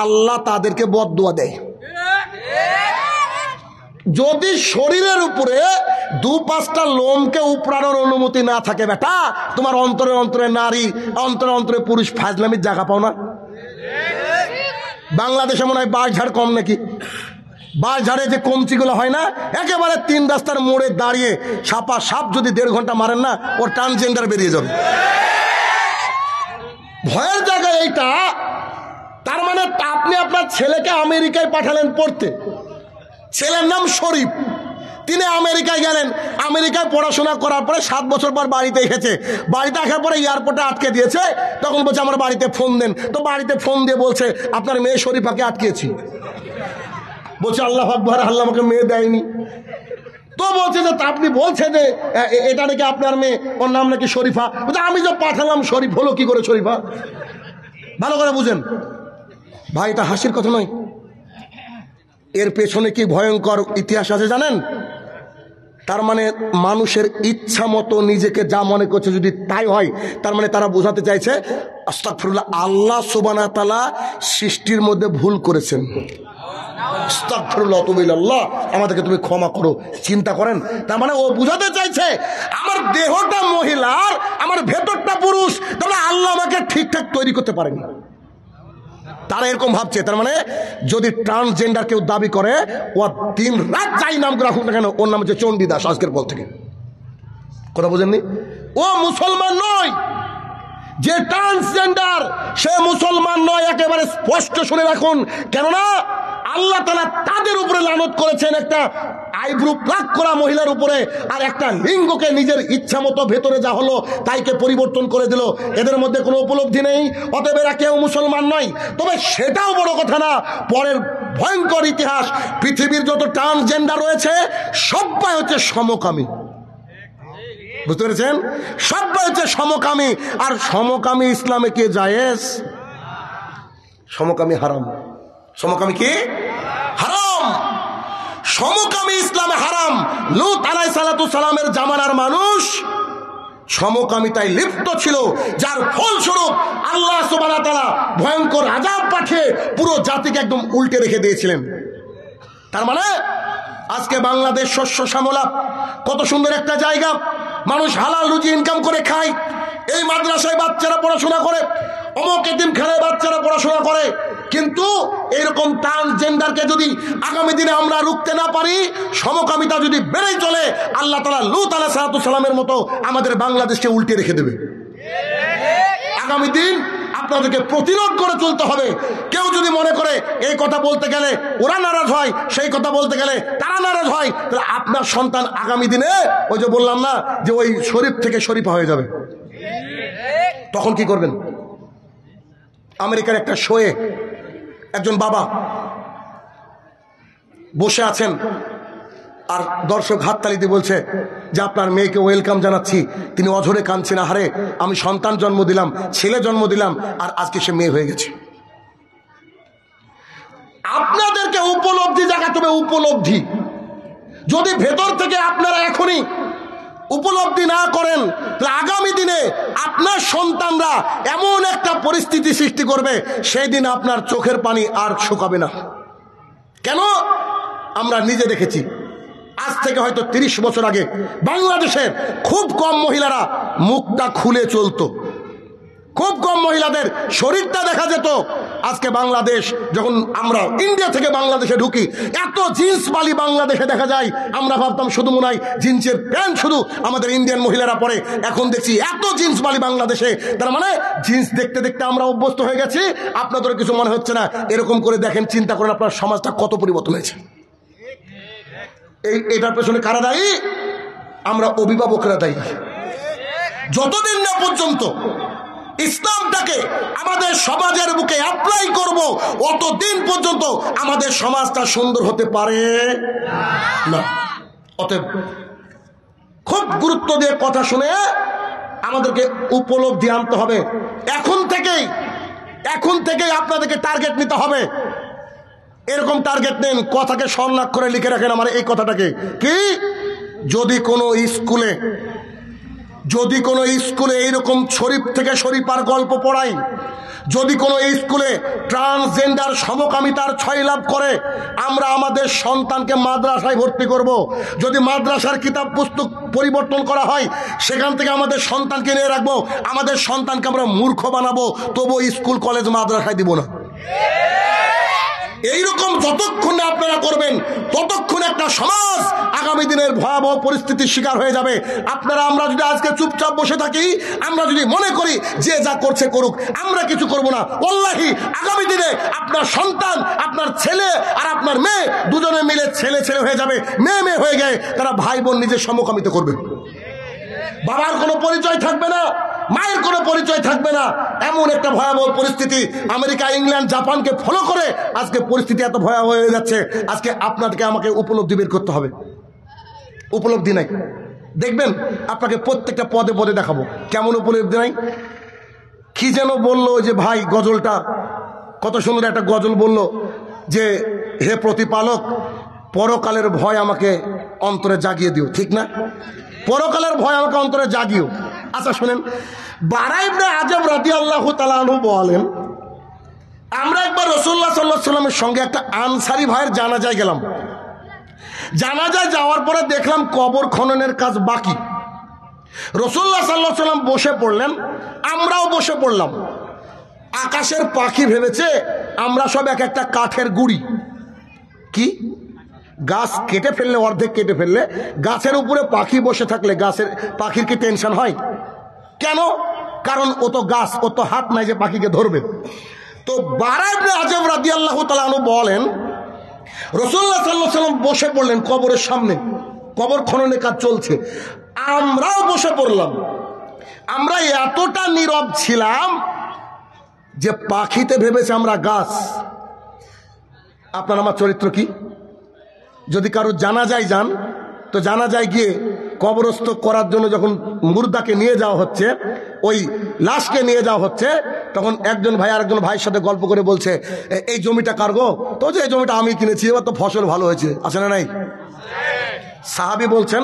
আল্লাহ তাদেরকে বদদুয়া দেয়। যদি শরীরের উপরে 2-5টা লোমকে উপড়ানোর অনুমতি না থাকে, বেটা তোমার অন্তরে অন্তরে নারী, অন্তরে অন্তরে পুরুষ, ফাজলামির জায়গা পাও না। বাংলাদেশে মনে হয় বাঁশঝাড় কম নাকি? বাঁশঝাড়ে যে কমচিগুলো হয় না, একেবারে 3 রাস্তার মোড়ে দাঁড়িয়ে সাপা সাপ যদি 1.5 ঘন্টা মারেন না, ওর ট্রান্সজেন্ডার বেরিয়ে যাবে। ভয়ের জায়গায় এইটা। তার মানে আপনি আপনার ছেলেকে আমেরিকায় পাঠালেন পড়তে, ছেলের নাম শরীফ, তিনি আমেরিকায় গেলেন। আমেরিকায় পড়াশোনা করার পরে 7 বছর পর বাড়িতে এসেছে। বাড়িতে আসার পরে এয়ারপোর্টে আটকে দিয়েছে। তখন বলছে আমার বাড়িতে ফোন দেন। তো বাড়িতে ফোন দিয়ে বলছে আপনার মেয়ে শরীফাকে আটকেছি। বলছে আল্লাহ আকবার, আল্লাহ আমাকে মেয়ে দেয়নি। তো বলছে যে আপনি বলছেন যে এটা নাকি আপনার মেয়ে, ওর নাম নাকি শরীফা। বলছে আমি যে পাঠালাম শরীফ হলো কি করে শরীফা? ভালো করে বুঝেন ভাই, এটা হাসির কথা নয়। এর পেছনে কি ভয়ঙ্কর ইতিহাস আছে জানেন? তার মানে মানুষের ইচ্ছা মতো নিজেকে যা মনে করছে যদি তাই হয়, তার মানে তারা বোঝাতে চাইছে আস্তাগফিরুল্লাহ, আল্লাহ সুবহানাহু ওয়া তাআলা সৃষ্টির মধ্যে ভুল করেছেন। আস্তাগফিরুল্লাহ, আল্লাহ আমাদেরকে তুমি ক্ষমা করো। চিন্তা করেন, তার মানে ও বোঝাতে চাইছে আমার দেহটা মহিলার, আমার ভেতরটা পুরুষ, তাহলে আল্লাহ আমাকে ঠিকঠাক তৈরি করতে পারেনি। তারা এরকম ভাবছে। তার মানে যদি ট্রান্সজেন্ডার কেউ দাবি করে, ও দিন রাত যাই নাম রাখুক না কেন, ওর নাম হচ্ছে চণ্ডীদাস আজকের পর থেকে। কথা বুঝেননি? ও মুসলমান নয়। যে ট্রান্সজেন্ডার সে মুসলমান নয়, একেবারে স্পষ্ট শুনে রাখুন। কেননা আল্লাহ তাআলা তাদের উপরে লানত করেছেন একটা আইব্রু প্লাক করা মহিলার উপরে, আর একটা লিঙ্গকে নিজের ইচ্ছা মতো ভেতরে যা হলো তাইকে পরিবর্তন করে দিল। এদের মধ্যে কোনো উপলব্ধি নেই, অতএব এরা কেউ মুসলমান নয়। তবে সেটাও বড় কথা না, পরের ভয়ঙ্কর ইতিহাস, পৃথিবীর যত ট্রান্সজেন্ডার রয়েছে সবাই হচ্ছে সমকামী। বুঝতে পেরেছেন? সবাই হচ্ছে সমকামী। আর সমকামী ইসলামে কি জায়েজ? সমকামী হারাম। সমকামী কি হারাম? সমকামী ইসলামে হারাম। লূত আলাইহিস সালামের জামানার মানুষ সমকামিতায় লিপ্ত ছিল, যার ফলস্বরূপ আল্লাহ সুবহানাহু ওয়া তাআলা ভয়ঙ্কর আযাব পাঠিয়ে পুরো জাতিকে একদম উল্টে রেখে দিয়েছিলেন। তার মানে আজকে বাংলাদেশ শস্য শ্যামলা, কত সুন্দর একটা জায়গা, মানুষ হালাল রুজি ইনকাম করে খায়, এই মাদ্রাসায় বাচ্চারা পড়াশোনা করে, অমুক এতিমখানায় বাচ্চারা পড়াশোনা করে। কিন্তু এরকম ট্রান্সজেন্ডারকে যদি আগামী দিনে আমরা রুখতে না পারি, সমকামিতা যদি বেড়ে চলে, আল্লাহ তাআলা লূত আলাইহিস সালামের মতো আমাদের বাংলাদেশকে উল্টে রেখে দেবে। আগামী দিন আপনাদেরকে প্রতিরোধ করে চলতে হবে। কেউ যদি মনে করে এই কথা বলতে গেলে ওরা নারাজ হয়, সেই কথা বলতে গেলে তারা নারাজ হয়, তাহলে আপনার সন্তান আগামী দিনে ওই যে বললাম না যে ওই শরীফ থেকে শরীফা হয়ে যাবে। তখন কি করবেন? আমেরিকার একটা শোয়ে একজন বাবা বসে আছেন, আর দর্শক হাততালি দিয়ে বলছে যে আপনার মেয়েকে ওয়েলকাম জানাচ্ছি। তিনি অঝরে কাঁদছেন, আহারে আমি সন্তান জন্ম দিলাম, ছেলে জন্ম দিলাম, আর আজকে সে মেয়ে হয়ে গেছে। আপনাদেরকে উপলব্ধি জাগাতে হবে, উপলব্ধি। যদি ভেতর থেকে আপনারা এখনই উপলব্ধি না করেন, তাহলে আগামী দিনে আপনার সন্তানরা এমন একটা পরিস্থিতি সৃষ্টি করবে, সেই দিন আপনার চোখের পানি আর শুকাবে না। কেন? আমরা নিজে দেখেছি। আজ থেকে হয়তো 30 বছর আগে বাংলাদেশের খুব কম মহিলারা মুখটা খুলে চলতো, খুব কম মহিলাদের শরীরটা দেখা যেত। আজকে বাংলাদেশ, যখন আমরা ইন্ডিয়া থেকে বাংলাদেশে ঢুকি, এত জিন্স বালি বাংলাদেশে দেখা যায়। আমরা ভাবতাম শুধু মনে হয় জিন্সের প্যান্ট শুধু আমাদের ইন্ডিয়ান মহিলারা পরে, এখন দেখছি এত জিন্স বালি বাংলাদেশে। তার মানে জিন্স দেখতে দেখতে আমরা অভ্যস্ত হয়ে গেছি। আপনাদের কিছু মনে হচ্ছে না? এরকম করে দেখেন, চিন্তা করেন আপনার সমাজটা কত পরিবর্তন হয়েছে। এটার পেছনে কারা দায়ী? আমরা অভিভাবকরা দায়ী। যতদিন না পর্যন্ত ইসলামটাকে আমাদের সমাজের বুকে অ্যাপ্লাই করব, অতদিন পর্যন্ত আমাদের সমাজটা সুন্দর হতে পারে না। অতএব খুব গুরুত্ব দিয়ে কথা শুনে আমাদেরকে উপলব্ধি আনতে হবে। এখন থেকেই আপনাদেরকে টার্গেট নিতে হবে। এরকম টার্গেট নেন, কথাকে স্বর্ণাক্ষরে করে লিখে রাখেন আমার এই কথাটাকে, কি যদি কোনো স্কুলে এইরকম শরীফ থেকে শরীফার গল্প পড়াই, যদি কোনো স্কুলে ট্রান্সজেন্ডার সমকামিতার ছয় লাভ করে, আমরা আমাদের সন্তানকে মাদ্রাসায় ভর্তি করব। যদি মাদ্রাসার কিতাব পুস্তক পরিবর্তন করা হয়, সেখান থেকে আমাদের সন্তানকে নিয়ে রাখবো। আমাদের সন্তানকে আমরা মূর্খ বানাবো, তবু স্কুল কলেজ মাদ্রাসায় দিব না। এইরকম যতক্ষণ আপনারা করবেন, ততক্ষণ একটা সমাজ আগামী দিনের ভয়াবহ পরিস্থিতির শিকার হয়ে যাবে। আমরা যদি আজকে চুপচাপ বসে থাকি, আমরা যদি মনে করি যে যা করছে করুক, আমরা কিছু করব না, ওয়াল্লাহি আগামী দিনে আপনার সন্তান, আপনার ছেলে আর আপনার মেয়ে দুজনে মিলে ছেলে ছেলে হয়ে যাবে, মেয়ে মেয়ে হয়ে গেলে তারা ভাই বোন নিজের সমকামিত করবে। বাবার কোনো পরিচয় থাকবে না, মায়ের কোনো পরিচয় থাকবে না। এমন একটা ভয়াবহ পরিস্থিতি, আমেরিকা, ইংল্যান্ড, জাপানকে ফলো করে আজকে পরিস্থিতি এত ভয়াবহ হয়ে যাচ্ছে। আজকে আপনাদেরকে আমাকে উপলব্ধি বের করতে হবে। উপলব্ধি নাই, দেখবেন আপনাকে প্রত্যেকটা পদে পদে দেখাবো কেমন উপলব্ধি নাই। কি যেন বললো যে ভাই, গজলটা কত সুন্দর একটা গজল বললো যে হে প্রতিপালক, পরকালের ভয় আমাকে অন্তরে জাগিয়ে দিও। ঠিক না? পরকালের ভয় আমাকে অন্তরে জাগিও। আচ্ছা শুনেন, বারা ইবনে আযব রাদিয়াল্লাহু তাআলা আনহু বলেন, আমরা একবার রাসূলুল্লাহ সাল্লাল্লাহু আলাইহি ওয়াসাল্লামের সঙ্গে একটা আনসারী ভাইয়ের জানাজায় গেলাম। জানাজায় যাওয়ার পরে দেখলাম কবর খননের কাজ বাকি। রাসূলুল্লাহ সাল্লাল্লাহু আলাইহি ওয়াসাল্লাম বসে পড়লেন, আমরাও বসে পড়লাম। আকাশের পাখি ভেবেছে আমরা সব এক একটা কাঠের গুড়ি। কি গাছ কেটে ফেললে, অর্ধেক কেটে ফেললে, গাছের উপরে পাখি বসে থাকলে পাখির কি টেনশন হয়? কেন? কারণ ও তো গাছ, ও তো হাত নাই যে পাখিকে ধরবে। তো বারা ইবনে আযব রাদিয়াল্লাহু তাআলা আনহু বলেন, রাসূলুল্লাহ সাল্লাল্লাহু আলাইহি ওয়াসাল্লাম বসে পড়লেন কবরের সামনে, কবর খননের কাজ চলছে, আমরাও বসে পড়লাম। আমরা এতটা নীরব ছিলাম যে পাখিতে ভেবেছে আমরা গাছ। আপনার আমার চরিত্র কি? যদি কারো জানাজায় যান তো জানাজায় গিয়ে কবরস্থ করার জন্য যখন মুর্দাকে নিয়ে যাওয়া হচ্ছে, ওই লাশকে নিয়ে যাওয়া হচ্ছে, তখন একজন ভাই আরেকজন ভাইয়ের সাথে গল্প করে বলছে, এই জমিটা কার গো? তো যে এই জমিটা আমি কিনেছি, এবার তো ফসল ভালো হয়েছে, আছে না নাই? সাহাবী বলছেন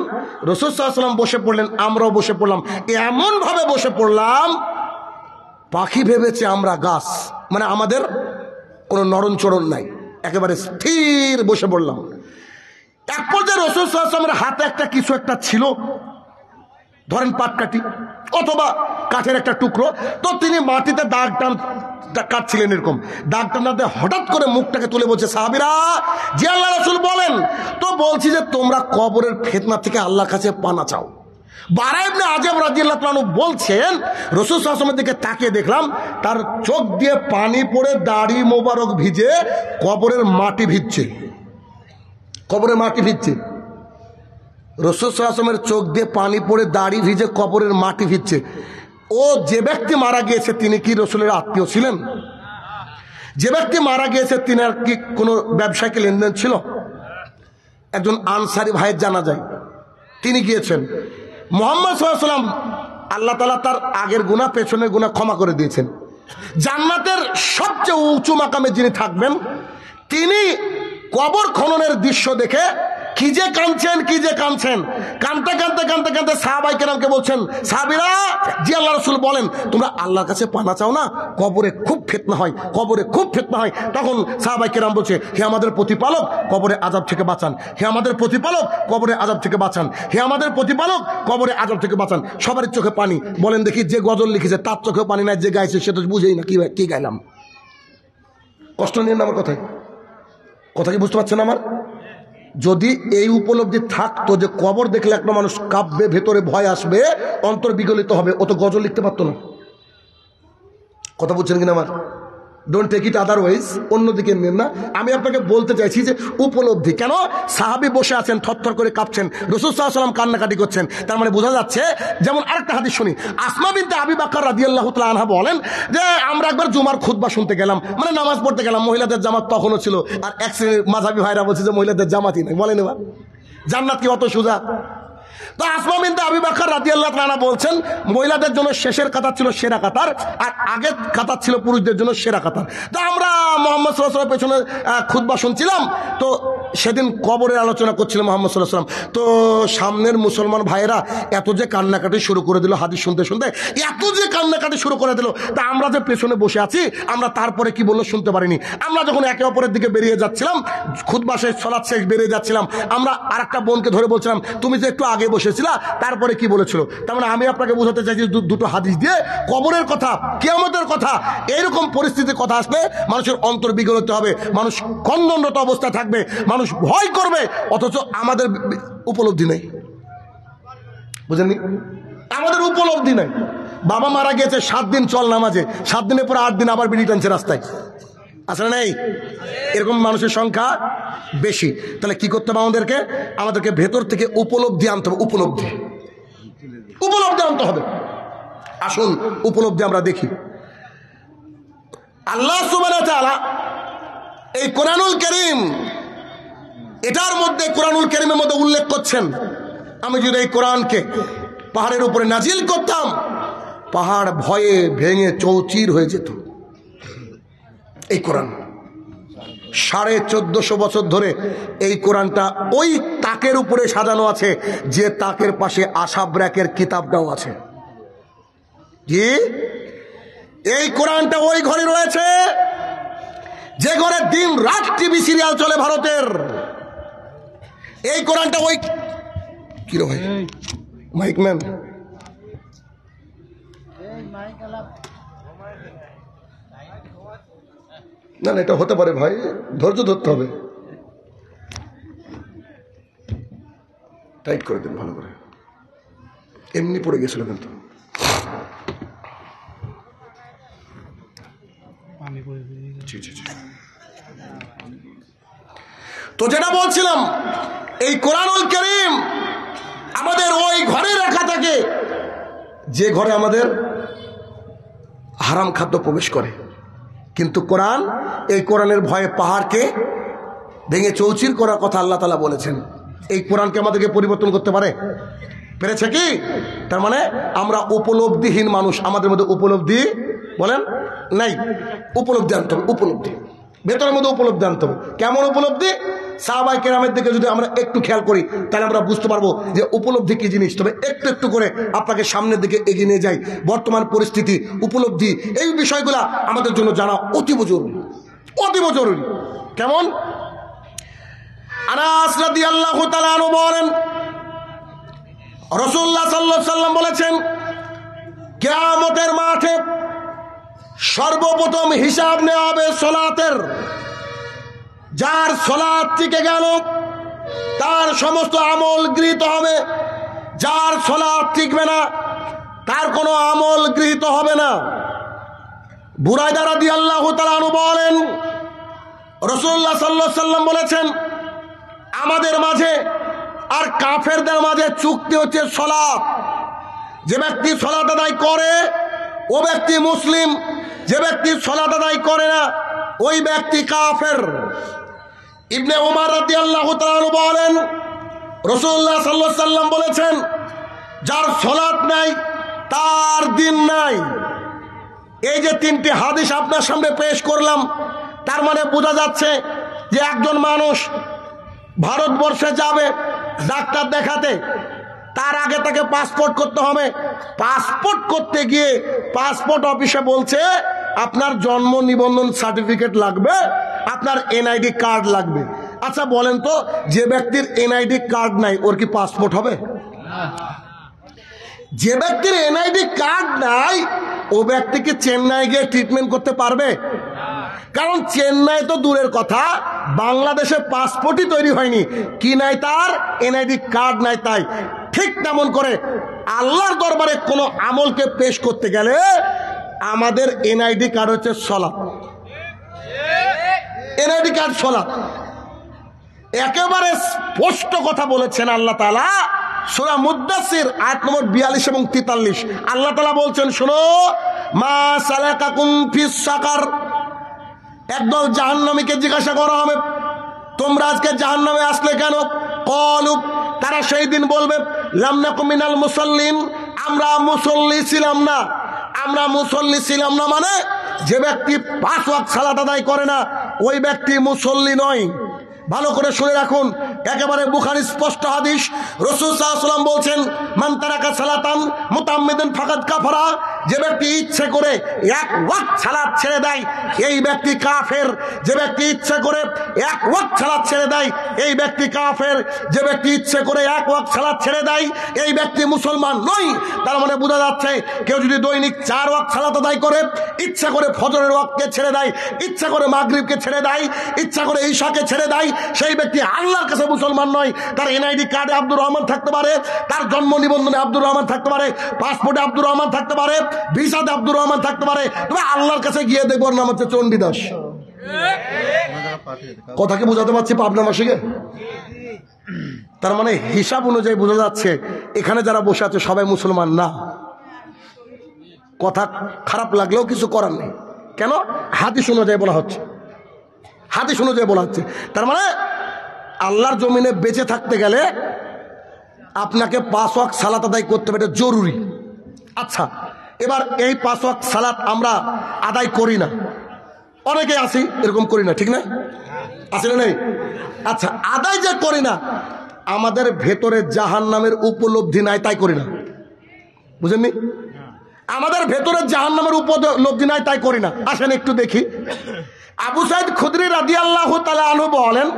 রাসূল সাল্লাল্লাহু আলাইহি ওয়াসাল্লাম বসে পড়লেন, আমরাও বসে পড়লাম, এমন ভাবে বসে পড়লাম পাখি ভেবেছে আমরা গাছ, মানে আমাদের কোনো নড়নচড়ন নাই, একেবারে স্থির বসে পড়লাম। এক পর্যায়ে রাসূল সাল্লাল্লাহু আলাইহি ওয়াসাল্লামের হাতে একটা কিছু একটা ছিল, ধরেন পাটকাঠি অথবা কাঠের একটা টুকরো, তো তিনি মাটিতে দাগ টান কাটছিলেন, এরকম দাগ টানাতে হঠাৎ করে মুখটাকে তুলে বলছে, সাহাবীরা জি আল্লাহ রাসূল বলেন। তো বলছি যে তোমরা কবরের ফিতনা থেকে আল্লাহর কাছে পানা চাও। বারা ইবনে আযিব রাদিয়াল্লাহু তাআলা বলছেন রাসূল সাল্লাল্লাহু আলাইহি ওয়াসাল্লামের দিকে তাকিয়ে দেখলাম তার চোখ দিয়ে পানি পড়ে দাড়ি মোবারক ভিজে কবরের মাটি ভিজছে, কবরের মাটি ভিজছে। রাসূল সাল্লাল্লাহু আলাইহি ওয়াসাল্লামের চোখ দিয়ে পানি পড়ে দাড়ি ভিজে কবরের মাটি ভিজছে। ও যে ব্যক্তি মারা গিয়েছে তিনি কি রাসূলের আত্মীয় ছিলেন? যে ব্যক্তি মারা গিয়েছে তিনি আর কি কোনো ব্যবসায়িক লেনদেন ছিল? একজন আনসারী ভাইয়ের জানা যায়, তিনি গিয়েছেন। মুহাম্মদ সাল্লাল্লাহু আলাইহি ওয়াসাল্লাম আল্লাহ তাআলা তার আগের গুনাহ পেছনের গুনাহ ক্ষমা করে দিয়েছেন। জান্নাতের সবচেয়ে উঁচু মাকামে যিনি থাকবেন তিনি কবর খননের দৃশ্য দেখে কি যে কাঁদছেন, কি যে কাঁদছেন, কাঁদতে কাঁদতে কাঁদতে কাঁদতে সাহাবায়ে কেরামকে বলছেন, সাহাবীরা জি আল্লাহ রাসূল বলেন তোমরা আল্লাহর কাছে পানা চাও না, কবরে খুব ফিতনা হয়, কবরে খুব ফিতনা হয়। তখন সাহাবায়ে কেরাম বলছে, হে আমাদের প্রতিপালক কবরে আযাব থেকে বাঁচান, হে আমাদের প্রতিপালক কবরে আযাব থেকে বাঁচান, হে আমাদের প্রতিপালক কবরে আযাব থেকে বাঁচান। সবার চোখে পানি। বলেন দেখি যে গজল লিখেছে তার চোখেও পানি নাই, যে গাইছে সে তো বুঝেই না কি গাইলাম। কষ্ট নিয়ে না আমার কথায়, কথা কি বুঝতে পারছেন আমার? যদি এই উপলব্ধি থাকতো যে কবর দেখলে একটা মানুষ কাঁপবে, ভেতরে ভয় আসবে, অন্তর বিগলিত হবে, ও তো গজল লিখতে পারতো না। কথা বুঝছেন কিনা আমার? ডোন্ট টেক ইট আদারওয়াইজ, অন্যদিকে নেন না। আমি আপনাকে বলতে চাইছি যে উপলব্ধি। কেন সাহাবী বসে আছেন থরথর করে কাঁপছেন, রাসূল সাল্লাল্লাহু আলাইহি ওয়াসাল্লাম কান্নাকাটি করছেন, তার মানে বোঝা যাচ্ছে। যেমন আরেকটা হাদিস শুনি, আসমা বিনতে আবি বকর রাদিয়াল্লাহু তাআলা আনহা বলেন যে আমরা একবার জুমার খুতবা শুনতে গেলাম, মানে নামাজ পড়তে গেলাম, মহিলাদের জামাত তখনও ছিল, আর এক শ্রেণীর মাযহাবী ভাইরা বলছে যে মহিলাদের জামাতই নাই। বলেন এবার জান্নাত কি অত সোজা? তো আসমা বিনতে আবি বকর রাদিয়াল্লাহু তাআলা বলছেন মহিলাদের জন্য শেষের কাতার ছিল সেরা কাতার, আর আগের কাতার ছিল পুরুষদের জন্য সেরা কাতার। তো আমরা মুহাম্মদ সাল্লাল্লাহু আলাইহি ওয়াসাল্লামের পেছনে খুতবা শুনছিলাম, তো সেদিন কবরের আলোচনা করছিল মুহাম্মদ সাল্লাল্লাহু আলাইহি ওয়াসাল্লাম। তো সামনের মুসলমান ভাইয়েরা এত যে কান্নাকাটি শুরু করে দিল, হাদিস শুনতে শুনতে এত যে কান্নাকাটি শুরু করে দিল, তা আমরা যে পেছনে বসে আছি আমরা তারপরে কি বললো শুনতে পারিনি। আমরা যখন একে অপরের দিকে বেরিয়ে যাচ্ছিলাম, খুতবা শেষ সালাত শেষ বেরিয়ে যাচ্ছিলাম, আমরা আরেকটা বোনকে ধরে বলছিলাম তুমি যে একটু আগে বসেছিলা তারপরে কি বলেছিল। তার মানে আমি আপনাকে বোঝাতে চাইছি দুটো হাদিস দিয়ে কবরের কথা, কিয়ামতের কথা, এইরকম পরিস্থিতির কথা আসলে মানুষের অন্তর বিগলিত হবে, মানুষ কন্দনরত অবস্থায় থাকবে, মানুষ ভয় করবে, অথচ আমাদের উপলব্ধি নেই। বুঝেননি? আমাদের উপলব্ধি নেই। বাবা মারা গেছে 7 দিন চল নামাজে, 7 দিনের পর 8 দিন আবার বিড়ি টানছে রাস্তায়, আসলে নেই? এরকম মানুষের সংখ্যা বেশি। তাহলে কি করতে হবে আমাদেরকে ভেতর থেকে উপলব্ধি আনতে হবে, উপলব্ধি আনতে হবে। আসুন উপলব্ধি আমরা দেখি। আল্লাহ সুবহানাহু ওয়া তাআলা এই কোরআনুল কারীম, এটার মধ্যে কোরআনুল কারীমের মধ্যে উল্লেখ করছেন আমি যদি এই কোরআনকে পাহাড়ের উপরে নাজিল করতাম পাহাড় ভয়ে ভেঙে চৌচির হয়ে যেত। এই কোরআন 1450 বছর ধরে এই কোরআনটা ওই তাকের উপরে সাজানো আছে, যে তাকের পাশে আশাব রাকের কিতাবটাও আছে। জি, এই কোরআনটা ওই ঘরে রয়েছে যে ঘরে দিন রাত টিভি সিরিয়াল চলে ভারতের। এই কোরআনটা ওই কি রে ভাই মাইকম্যান, না না এটা হতে পারে ভাই, ধৈর্য ধরতে হবে। টাইট করে দিন ভালো করে, এমনি পড়ে গেছিল কিন্তু। তো যেটা বলছিলাম, এই কোরআনুল কারীম আমাদের ওই ঘরে রাখা থাকে যে ঘরে আমাদের হারাম খাদ্য প্রবেশ করে। কিন্তু কোরআন, এই কোরআনের ভয়ে পাহাড়কে ভেঙে চৌচির করার কথা আল্লাহ তাআলা বলেছেন। এই কোরআনকে আমাদেরকে পরিবর্তন করতে পেরেছে কি? তার মানে আমরা উপলব্ধিহীন মানুষ, আমাদের মধ্যে উপলব্ধি বলেন নাই। উপলব্ধি আনতে হবে, উপলব্ধি ভেতরের মধ্যে উপলব্ধি আনতে হবে। কেমন উপলব্ধি? সাহাবায়ে কেরামের দিকে যদি আমরা একটু খেয়াল করি তাহলে আমরা বুঝতে পারবো যে উপলব্ধি কি জিনিস। তবে একটু একটু করে আপনাকে সামনের দিকে এগিয়ে নিয়ে যাই। বর্তমান পরিস্থিতি, উপলব্ধি, এই বিষয়গুলো আমাদের জন্য জানা অতীব জরুরি, অতীব জরুরি। কেমন? আনাস রাদিয়াল্লাহু তাআলা আনহু বলেন, রাসূলুল্লাহ সাল্লাল্লাহু আলাইহি ওয়াসাল্লাম বলেছেন, কিয়ামতের মাঠে সর্বপ্রথম হিসাব নেওয়া হবে সালাতের। যার সালাত টিকে গেল তার সমস্ত আমল গৃহীত হবে, যার সালাত টিকবে না তার কোনো আমল গৃহীত হবে না। বুরায়দা রাদিয়াল্লাহু তাআলা আনহু বলেন, রাসূলুল্লাহ সাল্লাল্লাহু আলাইহি ওয়াসাল্লাম বলেছেন, আমাদের মাঝে আর কাফেরদের মাঝে চুক্তি হচ্ছে সালাত। যে ব্যক্তি সালাত আদায় করে ও ব্যক্তি মুসলিম, যে ব্যক্তি সালাত আদায় করে না ওই ব্যক্তি কাফের। ইবনে উমর রাদিয়াল্লাহু তাআলা বলেন, রাসূলুল্লাহ সাল্লাল্লাহু আলাইহি ওয়াসাল্লাম বলেছেন, যার সালাত নাই তার দিন নাই। এই যে তিনটি হাদিস আপনার সামনে পেশ করলাম, তার মানে বোঝা যাচ্ছে যে একজন মানুষ ভারতবর্ষে যাবে ডাক্তার দেখাতে, তার আগে তাকে পাসপোর্ট করতে হবে। পাসপোর্ট করতে গিয়ে পাসপোর্ট অফিসে বলছে আপনার জন্ম নিবন্ধন সার্টিফিকেট লাগবে, আপনার এনআইডি কার্ড লাগবে। আচ্ছা বলেন তো, যে ব্যক্তির এনআইডি কার্ড নাই ওর কি পাসপোর্ট হবে? যে ব্যক্তির এনআইডি কার্ড নাই ও ব্যক্তিকে চেন্নাই গিয়ে ট্রিটমেন্ট করতে পারবে? কারণ চেন্নাই তো দূরের কথা, বাংলাদেশে পাসপোর্টই তৈরি হয়নি, কি নাই তার? এনআইডি কার্ড নাই। তাই ঠিক তেমন করে আল্লাহর দরবারে কোনো আমলকে পেশ করতে গেলে আমাদের এনআইডি কার্ড হচ্ছে সালাত। এনআইডি কার্ড সালাত। একেবারে স্পষ্ট কথা বলেছেন আল্লাহ তাআলা সূরা মুদ্দাসসির আয়াত নম্বর 42 এবং 43। আল্লাহ তাআলা বলছেন, শোনো, মা সালাকাকুম ফিস সাকার। একদল জাহান্নামীকে জিজ্ঞাসা করা হবে, তোমরা আজকে জাহান্নামে আসলে কেন? ক্বালু, তারা সেই দিন বলবে, লাম নাকু মিনাল মুসাল্লিন, আমরা মুসল্লি ছিলাম না। আমরা মুসল্লি ছিলাম না মানে যে ব্যক্তি 5 ওয়াক্ত সালাত আদায় করে না ওই ব্যক্তি মুসল্লি নয়। ভালো করে শুনে রাখুন, একেবারে বুখারী স্পষ্ট হাদিস। রাসূল সাল্লাল্লাহু আলাইহি ওয়াসাল্লাম বলছেন, মান তারাকা সালাতান মুতাআম্মিদান ফাকাদ কাফারা। যে ব্যক্তি ইচ্ছে করে 1 ওয়াক্ত সালাত ছেড়ে দেয় এই ব্যক্তি কাফের। যে ব্যক্তি ইচ্ছে করে 1 ওয়াক্ত সালাত ছেড়ে দেয় এই ব্যক্তি কাফের। যে ব্যক্তি ইচ্ছে করে 1 ওয়াক্ত সালাত ছেড়ে দেয় এই ব্যক্তি মুসলমান নয়। তার মানে বোঝা যাচ্ছে কেউ যদি দৈনিক 4 ওয়াক্ত সালাত আদায় করে, ইচ্ছা করে ফজরের ওয়াক্তকে ছেড়ে দেয়, ইচ্ছা করে মাগরিবকে ছেড়ে দেয়, ইচ্ছা করে ঈশাকে ছেড়ে দেয়, সেই ব্যক্তি আল্লাহর কাছে মুসলমান নয়। তার এনআইডি কার্ডে আব্দুর রহমান থাকতে পারে, তার জন্ম নিবন্ধনে আব্দুর রহমান থাকতে পারে, পাসপোর্টে আব্দুর রহমান থাকতে পারে, ভিসাতে আব্দুর রহমান থাকতে পারে, তবে আল্লাহর কাছে গিয়ে দেখবো নাম হচ্ছে চণ্ডীদাস। কথা কি বোঝাতে পারছি পাবনা মাসিকে? তার মানে হিসাব অনুযায়ী বোঝা যাচ্ছে এখানে যারা বসে আছে সবাই মুসলমান না। কথা খারাপ লাগলেও কিছু করার নেই। কেন? হাদিস অনুযায়ী বলা হচ্ছে, হাদিস অনুযায়ী বলা হচ্ছে। তার মানে আল্লাহর জমিনে বেঁচে থাকতে গেলে আপনাকে 5 ওয়াক্ত সালাত আদায় করতে হবে, এটা জরুরি। আচ্ছা, এবার এই 5 ওয়াক্ত সালাত আমরা আদায় করি না, অনেকে আছি এরকম করি না, ঠিক না? আছে না নেই? আচ্ছা, আদায় যে করি না, আমাদের ভেতরে জাহান্নামের উপলব্ধি নাই তাই করি না, বুঝেননি? আমাদের ভেতরে জাহান্নামের উপলব্ধি নাই তাই করি না। আসেন একটু দেখি। আবু সাঈদ খুদরি রাদিয়াল্লাহু তাআলা আনহু বলেন,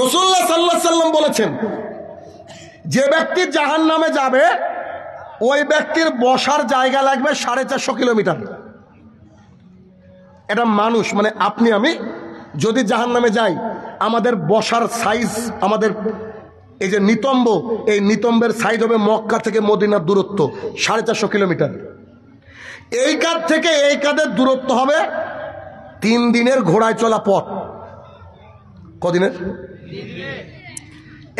রাসূলুল্লাহ সাল্লাল্লাহু আলাইহি ওয়াসাল্লাম বলেছেন, যে ব্যক্তি জাহান্নামে যাবে ওই ব্যক্তির বসার জায়গা লাগবে 450 কিলোমিটার। এটা মানুষ মানে আপনি আমি যদি জাহান্নামে যাই, আমাদের বসার সাইজ, আমাদের এই যে নিতম্ব, এই নিতম্বের সাইজ হবে মক্কা থেকে মদিনার দূরত্ব 450 কিলোমিটার। এই কাঁধ থেকে এই কাঁধের দূরত্ব হবে 3 দিনের ঘোড়ায় চলা পথ। কদিনের?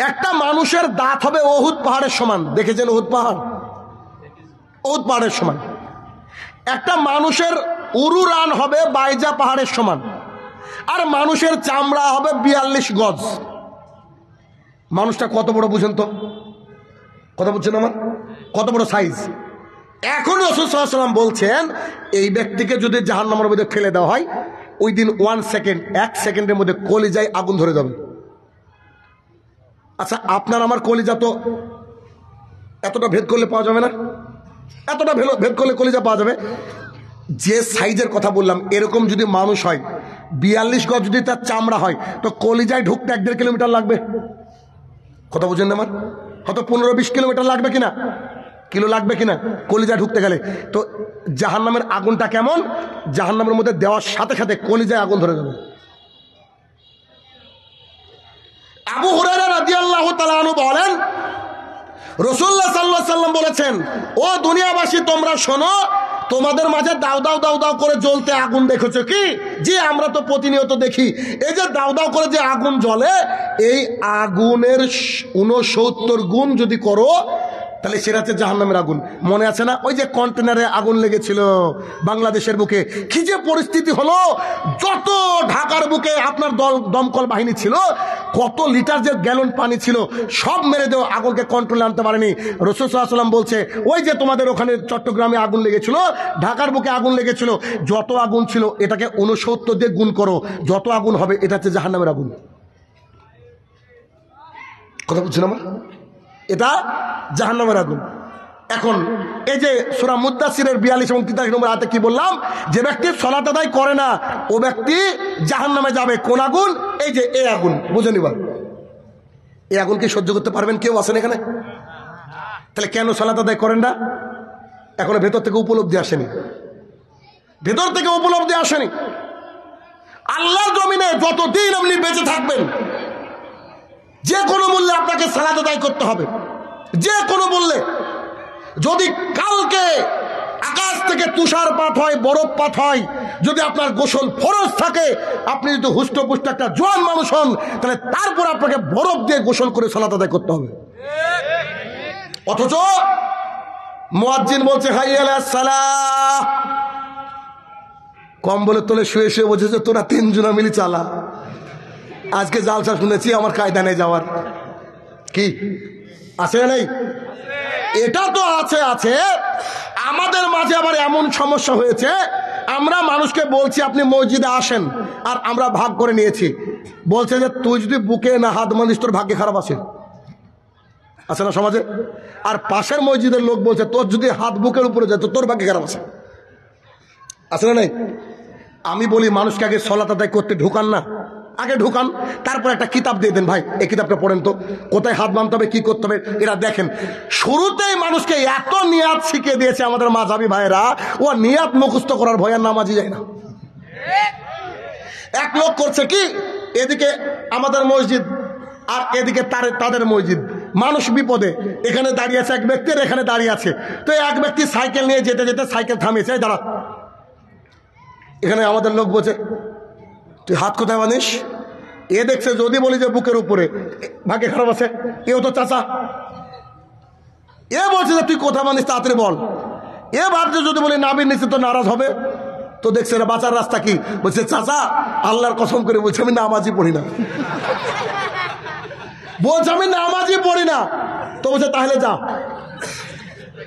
একটা মানুষের দাঁত হবে উহুদ পাহাড়ের সমান। দেখেছেন উহুদ পাহাড়? উহুদ পাহাড়ের সমান। একটা মানুষের উরু রান হবে বাইজা পাহাড়ের সমান। আর মানুষের চামড়া হবে 42 গজ। মানুষটা কত বড় বুঝেন তো? কথা বুঝছেন আমার? কত বড় সাইজ? এখন রাসূল সাল্লাল্লাহু আলাইহি ওয়াসাল্লাম বলছেন এই ব্যক্তিকে যদি জাহান্নামের মধ্যে ফেলে দেওয়া হয়, ওই দিন 1 সেকেন্ডের মধ্যে কলিজায় আগুন ধরে যাবে। আচ্ছা, আপনার আমার কলিজা তো এতটা ভেদ করলে পাওয়া যাবে না? এতটা ভেদ করলে কলিজা পাওয়া যাবে? যে সাইজের কথা বললাম, এরকম যদি মানুষ হয়, 42 গজ যদি তার চামড়া হয়, তো কলিজায় ঢুকতে 1.5 কিলোমিটার লাগবে। কথা বুঝেন না আমার? হয়তো 15-20 কিলোমিটার লাগবে কিনা, কিলো লাগবে কিনা কলিজা ঢুকতে গেলে। তো জাহান্নামের আগুনটা কেমন? জাহান্নামের মধ্যে দেওয়ার সাথে সাথে কলিজায় আগুন ধরে যাবে। আবু হুরায়রা রাদিয়াল্লাহু তাআলা আনহু বলেন, রাসূলুল্লাহ সাল্লাল্লাহু আলাইহি ওয়াসাল্লাম বলেছেন, ও দুনিয়াবাসী তোমরা শোনো, তোমাদের মাঝে দাও দাও দাও দাও করে জ্বলতে আগুন দেখেছো কি? যে আমরা তো প্রতিনিয়ত দেখি। এই যে দাও দাও করে যে আগুন জ্বলে, এই আগুনের 69 গুণ যদি করো, তাহলে সেটা হচ্ছে জাহান্নামের আগুন। মনে আছে না ওই যে কন্টেনারে আগুন লেগেছিল বাংলাদেশের বুকে? কি যে পরিস্থিতি হলো! যত ঢাকার বুকে আপনার দমকল বাহিনী ছিল, কত লিটার যে গ্যালন পানি ছিল, সব মেরে দেও, আগুনকে কন্ট্রোলে আনতে পারেনি। রাসূল সাল্লাল্লাহু আলাইহি ওয়াসাল্লাম বলছে, ওই যে তোমাদের ওখানে চট্টগ্রামে আগুন লেগেছিল, ঢাকার বুকে আগুন লেগেছিল, যত আগুন ছিল এটাকে 69 দিয়ে গুণ করো, যত আগুন হবে এটা হচ্ছে জাহান্নামের আগুন। কথা বুঝছেন আমার? এটা জাহান্নামের আগুন। এখন এই যে সূরা মুদ্দাসিরের 42 এবং 43 নম্বর আয়াতে কি বললাম? যে ব্যক্তি সালাত আদায় করে না, ও ব্যক্তি জাহান্নামে যাবে। কোন আগুন? এই যে এই আগুন। বুঝে নিবা, এই আগুন কি সহ্য করতে পারবেন কেউ আছেন এখানে? তাহলে কেন সালাত আদায় করেন না? এখনো ভেতর থেকে উপলব্ধি আসেনি, ভেতর থেকে উপলব্ধি আসেনি। আল্লাহর জমিনে যতদিন আপনি বেঁচে থাকবেন, যে কোনো মূল্যে আপনাকে সালাত আদায় করতে হবে, যে কোনো মূল্যে। যদি কালকে আকাশ থেকে তুষারপাত হয়, বরফপাত হয়, যদি আপনার গোসল ফরজ থাকে, আপনি যদি হুষ্টপুষ্ট একটা জোয়ান মানুষ হন, তাহলে তারপর আপনাকে বরফ দিয়ে গোসল করে সালাত আদায় করতে হবে। অথচ মুয়াজ্জিন বলছে হাইয়া আলাস সালাহ, কম্বলের তলে শুয়ে শুয়ে বলছে যে তোরা 3 জনা মিলি চালা। আজকে জালসা শুনেছি, আমার কায়দা নেই যাওয়ার। কি আছে না নেই? এটা তো আছে, আছে। আমাদের মাঝে আবার এমন সমস্যা হয়েছে, আমরা মানুষকে বলছি আপনি মসজিদে আসেন, আর আমরা ভাগ করে নিয়েছি। বলছে যে তুই যদি বুকে না হাত মানিস তোর ভাগ্যে খারাপ আছে না সমাজে। আর পাশের মসজিদের লোক বলছে তোর যদি হাত বুকের উপরে যায় তো তোর ভাগ্যে খারাপ আছে না নাই? আমি বলি মানুষকে আগে সালাত আদায় করতে ঢুকান না, আগে ঢুকান, তারপর একটা কিতাব দিয়ে দেন, ভাই এই কিতাবটা পড়েন তো, কোথায় হাত বাঁধতে হবে, কি করতে হবে এরা দেখেন। শুরুতেই মানুষকে এত নিয়াত শিখিয়ে দিয়েছে আমাদের মাযহাবী ভাইয়েরা, ও নিয়াত মুখস্থ করার ভয় আর নামাজি যায় না। এক লোক করছে কি, এদিকে আমাদের মসজিদ আর এদিকে তাদের মসজিদ, মানুষ বিপদে, এখানে দাঁড়িয়ে আছে এক ব্যক্তির, এখানে দাঁড়িয়ে আছে। তো এক ব্যক্তি সাইকেল নিয়ে যেতে যেতে সাইকেল থামিয়েছে, দাঁড়া। এখানে আমাদের লোক বলছে তুই হাত কোথায় বানিস? এ দেখছে যদি বলি যে বুকের উপরে, ভাগ্যে খারাপ আছে। এও তো চাচা, এ বলছে যে তুই কোথায় বানিস তাড়াতাড়ি বল। এ ভাবছে যদি বলি নাবির নিচে তো নারাজ হবে। তো দেখছে না বাঁচার রাস্তা কি, বলছে চাচা আল্লাহর কসম করে বলছে আমি নামাজই পড়ি না, বলছে আমি নামাজই পড়ি না। তো বলছে তাহলে যা,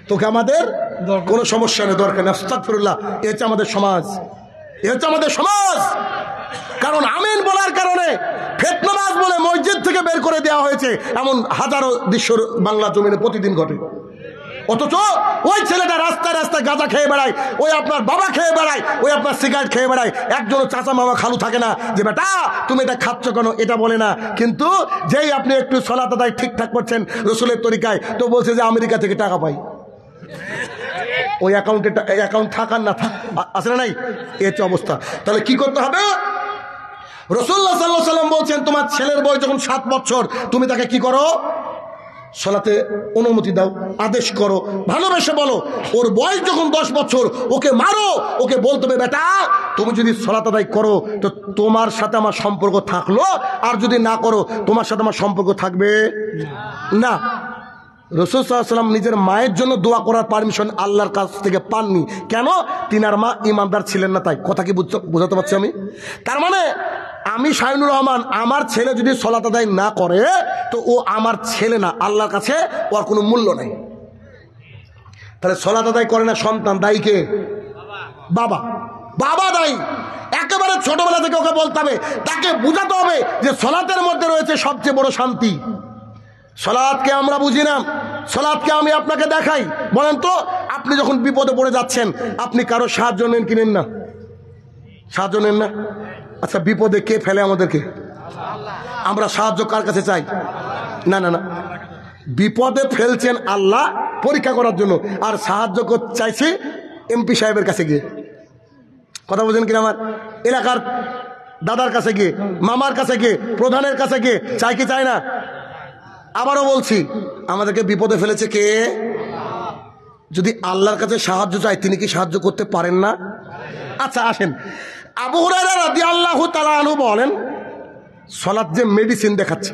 তোকে আমাদের কোনো সমস্যা নেই, দরকার নেই। আস্তাগফিরুল্লাহ। এ হচ্ছে আমাদের সমাজ, এ হচ্ছে আমাদের সমাজ। কারণ আমিন বলার কারণে ফিতনাবাজ বলে মসজিদ থেকে বের করে দেওয়া হয়েছে, এমন হাজারো দৃশ্য বাংলা জমিনে প্রতিদিন ঘটে। অথচ ওই ছেলেটা রাস্তায় রাস্তায় গাঁজা খেয়ে বেড়ায়, ওই আপনার বাবা খেয়ে বেড়ায়, ওই আপনার সিগারেট খেয়ে বেড়ায়। একজনও চাচা মামা খালু থাকে না যে বেটা তুমি এটা খাচ্ছ কেন, এটা বলে না। কিন্তু যেই আপনি একটু সালাত আদায় ঠিকঠাক করছেন রসুলের তরিকায়, তো বলছে যে আমেরিকা থেকে টাকা পাই। ওই অ্যাকাউন্ট থাকার না থাক আছে না নাই, এ হচ্ছে অবস্থা। তাহলে কি করতে হবে? রাসূলুল্লাহ সাল্লাল্লাহু আলাইহি ওয়াসাল্লাম বলছেন তোমার ছেলের বয়স যখন 7 বছর, তুমি তাকে কি করো? সলাতে অনুমতি দাও, আদেশ করো, ভালোবেসে বলো। ওর বয়স যখন 10 বছর, ওকে মারো, ওকে বলতে হবে বেটা তুমি যদি সলাত আদায় করো তো তোমার সাথে আমার সম্পর্ক থাকলো, আর যদি না করো তোমার সাথে আমার সম্পর্ক থাকবে না। রাসূল সাল্লাল্লাহু আলাইহি ওয়াসাল্লাম নিজের মায়ের জন্য দোয়া করার পারমিশন আল্লাহর কাছ থেকে পাননি। কেন? তিনার মা ইমানদার ছিলেন না, তাই। কথা কি বোঝাতে পারছি আমি? তার মানে আমি শাহিনুর রহমান, আমার ছেলে যদি সলাত আদায় না করে তো ও আমার ছেলে না, আল্লাহর কাছে ওর কোনো মূল্য নাই। তাহলে সলাত আদায় করে না সন্তান, দায়ী কে? বাবা। বাবা দায়ী। একেবারে ছোটবেলা থেকে ওকে বলতে হবে, তাকে বুঝাতে হবে যে সলাতের মধ্যে রয়েছে সবচেয়ে বড় শান্তি। সলাতকে আমরা বুঝি না, সলাতকে আমি আপনাকে দেখাই। বলেন তো, আপনি যখন বিপদে পড়ে যাচ্ছেন, আপনি কারো সাহায্য নেন কি নেন না? সাহায্য নেন না? আচ্ছা, বিপদে কে ফেলে আমাদেরকে? আমরা সাহায্য কার কাছে চাই? না না না, বিপদে ফেলছেন আল্লাহ পরীক্ষা করার জন্য, আর সাহায্য চাইছি এমপি সাহেবের কাছে গিয়ে। কথা বলছেন কিনা? আমার এলাকার দাদার কাছে গিয়ে, মামার কাছে গিয়ে, প্রধানের কাছে গিয়ে চাই কি চাই না? আবারও বলছি, আমাদেরকে বিপদে ফেলেছে কে? যদি আল্লাহর কাছে সাহায্য চাই, তিনি কি সাহায্য করতে পারেন না? আচ্ছা আসেন, আবু হুরায়রা রাদিয়াল্লাহু তাআলা আনহু বলেন, সালাত যে মেডিসিন দেখাচ্ছে।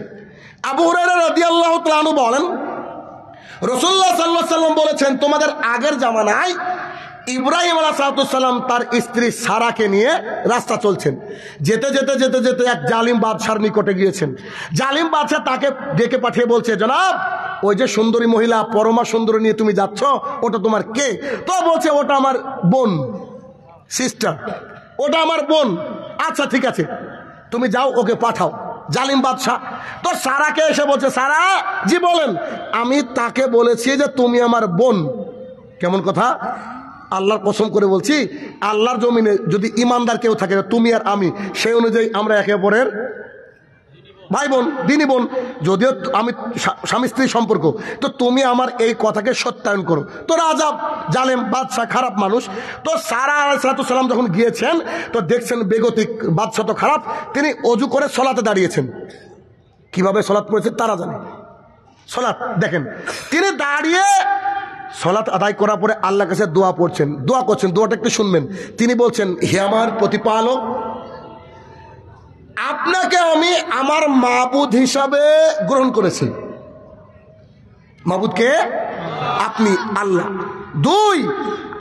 আবু হুরায়রা রাদিয়াল্লাহু তাআলা আনহু বলেন, রাসূলুল্লাহ সাল্লাল্লাহু আলাইহি ওয়াসাল্লাম বলেছেন, তোমাদের আগের জামানায় ইব্রাহিম আলাইহিস সালাম তার স্ত্রী সারাকে নিয়ে রাস্তা চলছেন। যেতে যেতে যেতে যেতে এক জালিম বাদশার নিকটে গিয়েছেন। জালিম বাদশা তাকে ডেকে পাঠিয়ে বলছে, জনাব, ওই যে সুন্দরী মহিলা, পরমা সুন্দরী নিয়ে তুমি যাচ্ছ, ওটা তোমার কে? তো বলছে, ওটা আমার বোন, সিস্টার, ওটা আমার বোন। আচ্ছা ঠিক আছে, তুমি যাও, ওকে পাঠাও। জালিম বাদশা তো সারাকে এসে বলছে, সারা জি বলেন, আমি তাকে বলেছি যে তুমি আমার বোন। কেমন কথা? আল্লাহর কসম করে বলছি, আল্লাহর জমিনে যদি ইমানদার কেউ থাকে, তুমি আর আমি, সেই অনুযায়ী আমরা একে অপরের ভাই বোন, দিনী বোন। যদিও আমি স্বামী স্ত্রী সম্পর্ক, তো তুমি আমার এই কথাকে সত্যায়ন করো। তো রাজা জালেম বাদশাহ খারাপ মানুষ। তো সারা আলাইহিস সালাম যখন গিয়েছেন, তো দেখছেন বেগতিক, বাদশাহ তো খারাপ, তিনি অজু করে সলাতে দাঁড়িয়েছেন। কিভাবে সলাত পড়েছেন তারা জানে। সলাত দেখেন, তিনি দাঁড়িয়ে সলাত আদায় করার পরে আল্লাহর কাছে দোয়া পড়ছেন, দোয়া করছেন। দোয়াটা একটু শুনবেন। তিনি বলছেন, হে আমার প্রতিপালক, আপনাকে আমি আমার মাবুদ হিসাবে গ্রহণ করেছি। মাবুদ কে? আপনি, আল্লাহ। 2,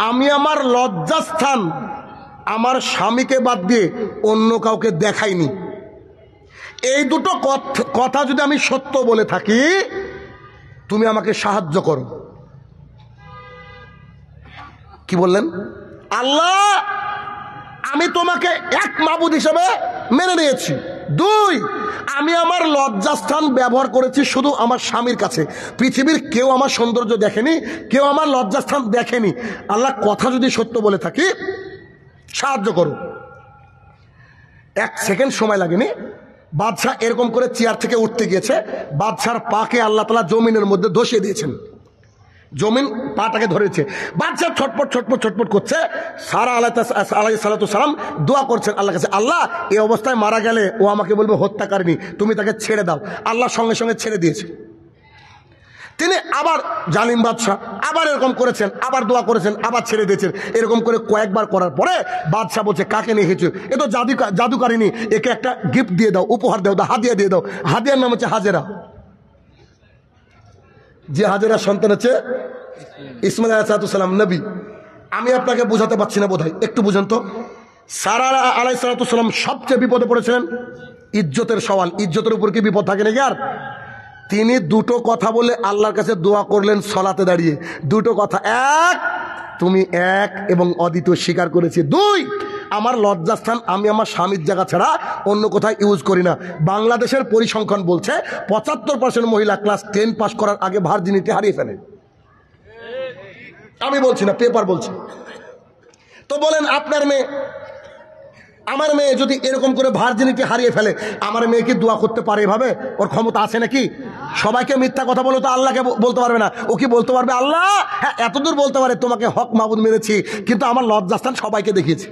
আমি আমার লজ্জাস্থান আমার স্বামীকে বাদ দিয়ে অন্য কাউকে দেখাইনি। এই দুটো কথা যদি আমি সত্য বলে থাকি, তুমি আমাকে সাহায্য করো। কি বললেন? আল্লাহ, আমি তোমাকে এক মাবুদ হিসেবে মেনে নিয়েছি। 2, আমি আমার লজ্জাস্থান ব্যবহার করেছি শুধু আমার স্বামীর কাছে। পৃথিবীর কেউ আমার সৌন্দর্য দেখেনি, কেউ আমার লজ্জাস্থান দেখেনি। আল্লাহ, কথা যদি সত্য বলে থাকি, সাহায্য করো। 1 সেকেন্ড সময় লাগেনি। বাদশাহ এরকম করে চেয়ার থেকে উঠতে গিয়েছে, বাদশার পাকে আল্লাহ তাআলা জমিনের মধ্যে ধসিয়ে দিয়েছেন। জমিন পাটাকে ধরেছে, বাদশাহ ছটপট ছটপট ছটপট করছে। সারা আলাইহিস সালাম দোয়া করছেন আল্লাহর কাছে, আল্লাহ, এই অবস্থায় মারা গেলে ও আমাকে বলবে হত্যাকারিনী, তুমি তাকে ছেড়ে দাও। আল্লাহ সঙ্গে সঙ্গে ছেড়ে দিয়েছে। তিনি আবার জালিম বাদশাহ আবার এরকম করেছেন, আবার দোয়া করেছেন, আবার ছেড়ে দিয়েছেন। এরকম করে কয়েকবার করার পরে বাদশাহ বলছে, কাকে নিয়ে এসেছো? এ তো জাদুকারিনী, একে একটা গিফট দিয়ে দাও, উপহার দাও, হাদিয়া দিয়ে দাও। হাদিয়ার নাম হচ্ছে হাজেরা। যে হাজেরা সন্তান হচ্ছে ইসমাইল আলাইহিস সালাম, নবী। আমি আপনাকে বোঝাতে পারছি না বোধহয়, একটু বুঝেন তো। সারা আলাইহিস সালাম সবচেয়ে বিপদে পড়েছিলেন, ইজ্জতের সওয়াল। ইজ্জতের উপর কি বিপদ থাকে নাকি? আর তিনি দুটো কথা বলে আল্লাহর কাছে দোয়া করলেন সলাতে দাঁড়িয়ে। দুটো কথা, 1, তুমি এক এবং অদ্বিতীয় স্বীকার করেছি। 2, আমার লজ্জাস্থান আমি আমার স্বামীর জায়গা ছাড়া অন্য কোথায় ইউজ করি না। বাংলাদেশের পরিসংখ্যান বলছে 75% মহিলা ক্লাস 10 পাস করার আগে ভার্জিনিটি হারিয়ে ফেলে। আমি বলছি না, পেপার বলছে। তো বলেন, আপনার মেয়ে, আমার মেয়ে যদি এরকম করে ভার্জিনিটি হারিয়ে ফেলে, আমার মেয়ে কি দোয়া করতে পারে এভাবে? ওর ক্ষমতা আছে নাকি? সবাইকে মিথ্যা কথা বলো তো আল্লাহকে বলতে পারবে না। ও কি বলতে পারবে, আল্লাহ হ্যাঁ এতদূর বলতে পারে, তোমাকে হক মাবুদ মেরেছি, কিন্তু আমার লজ্জাস্থান সবাইকে দেখিয়েছি।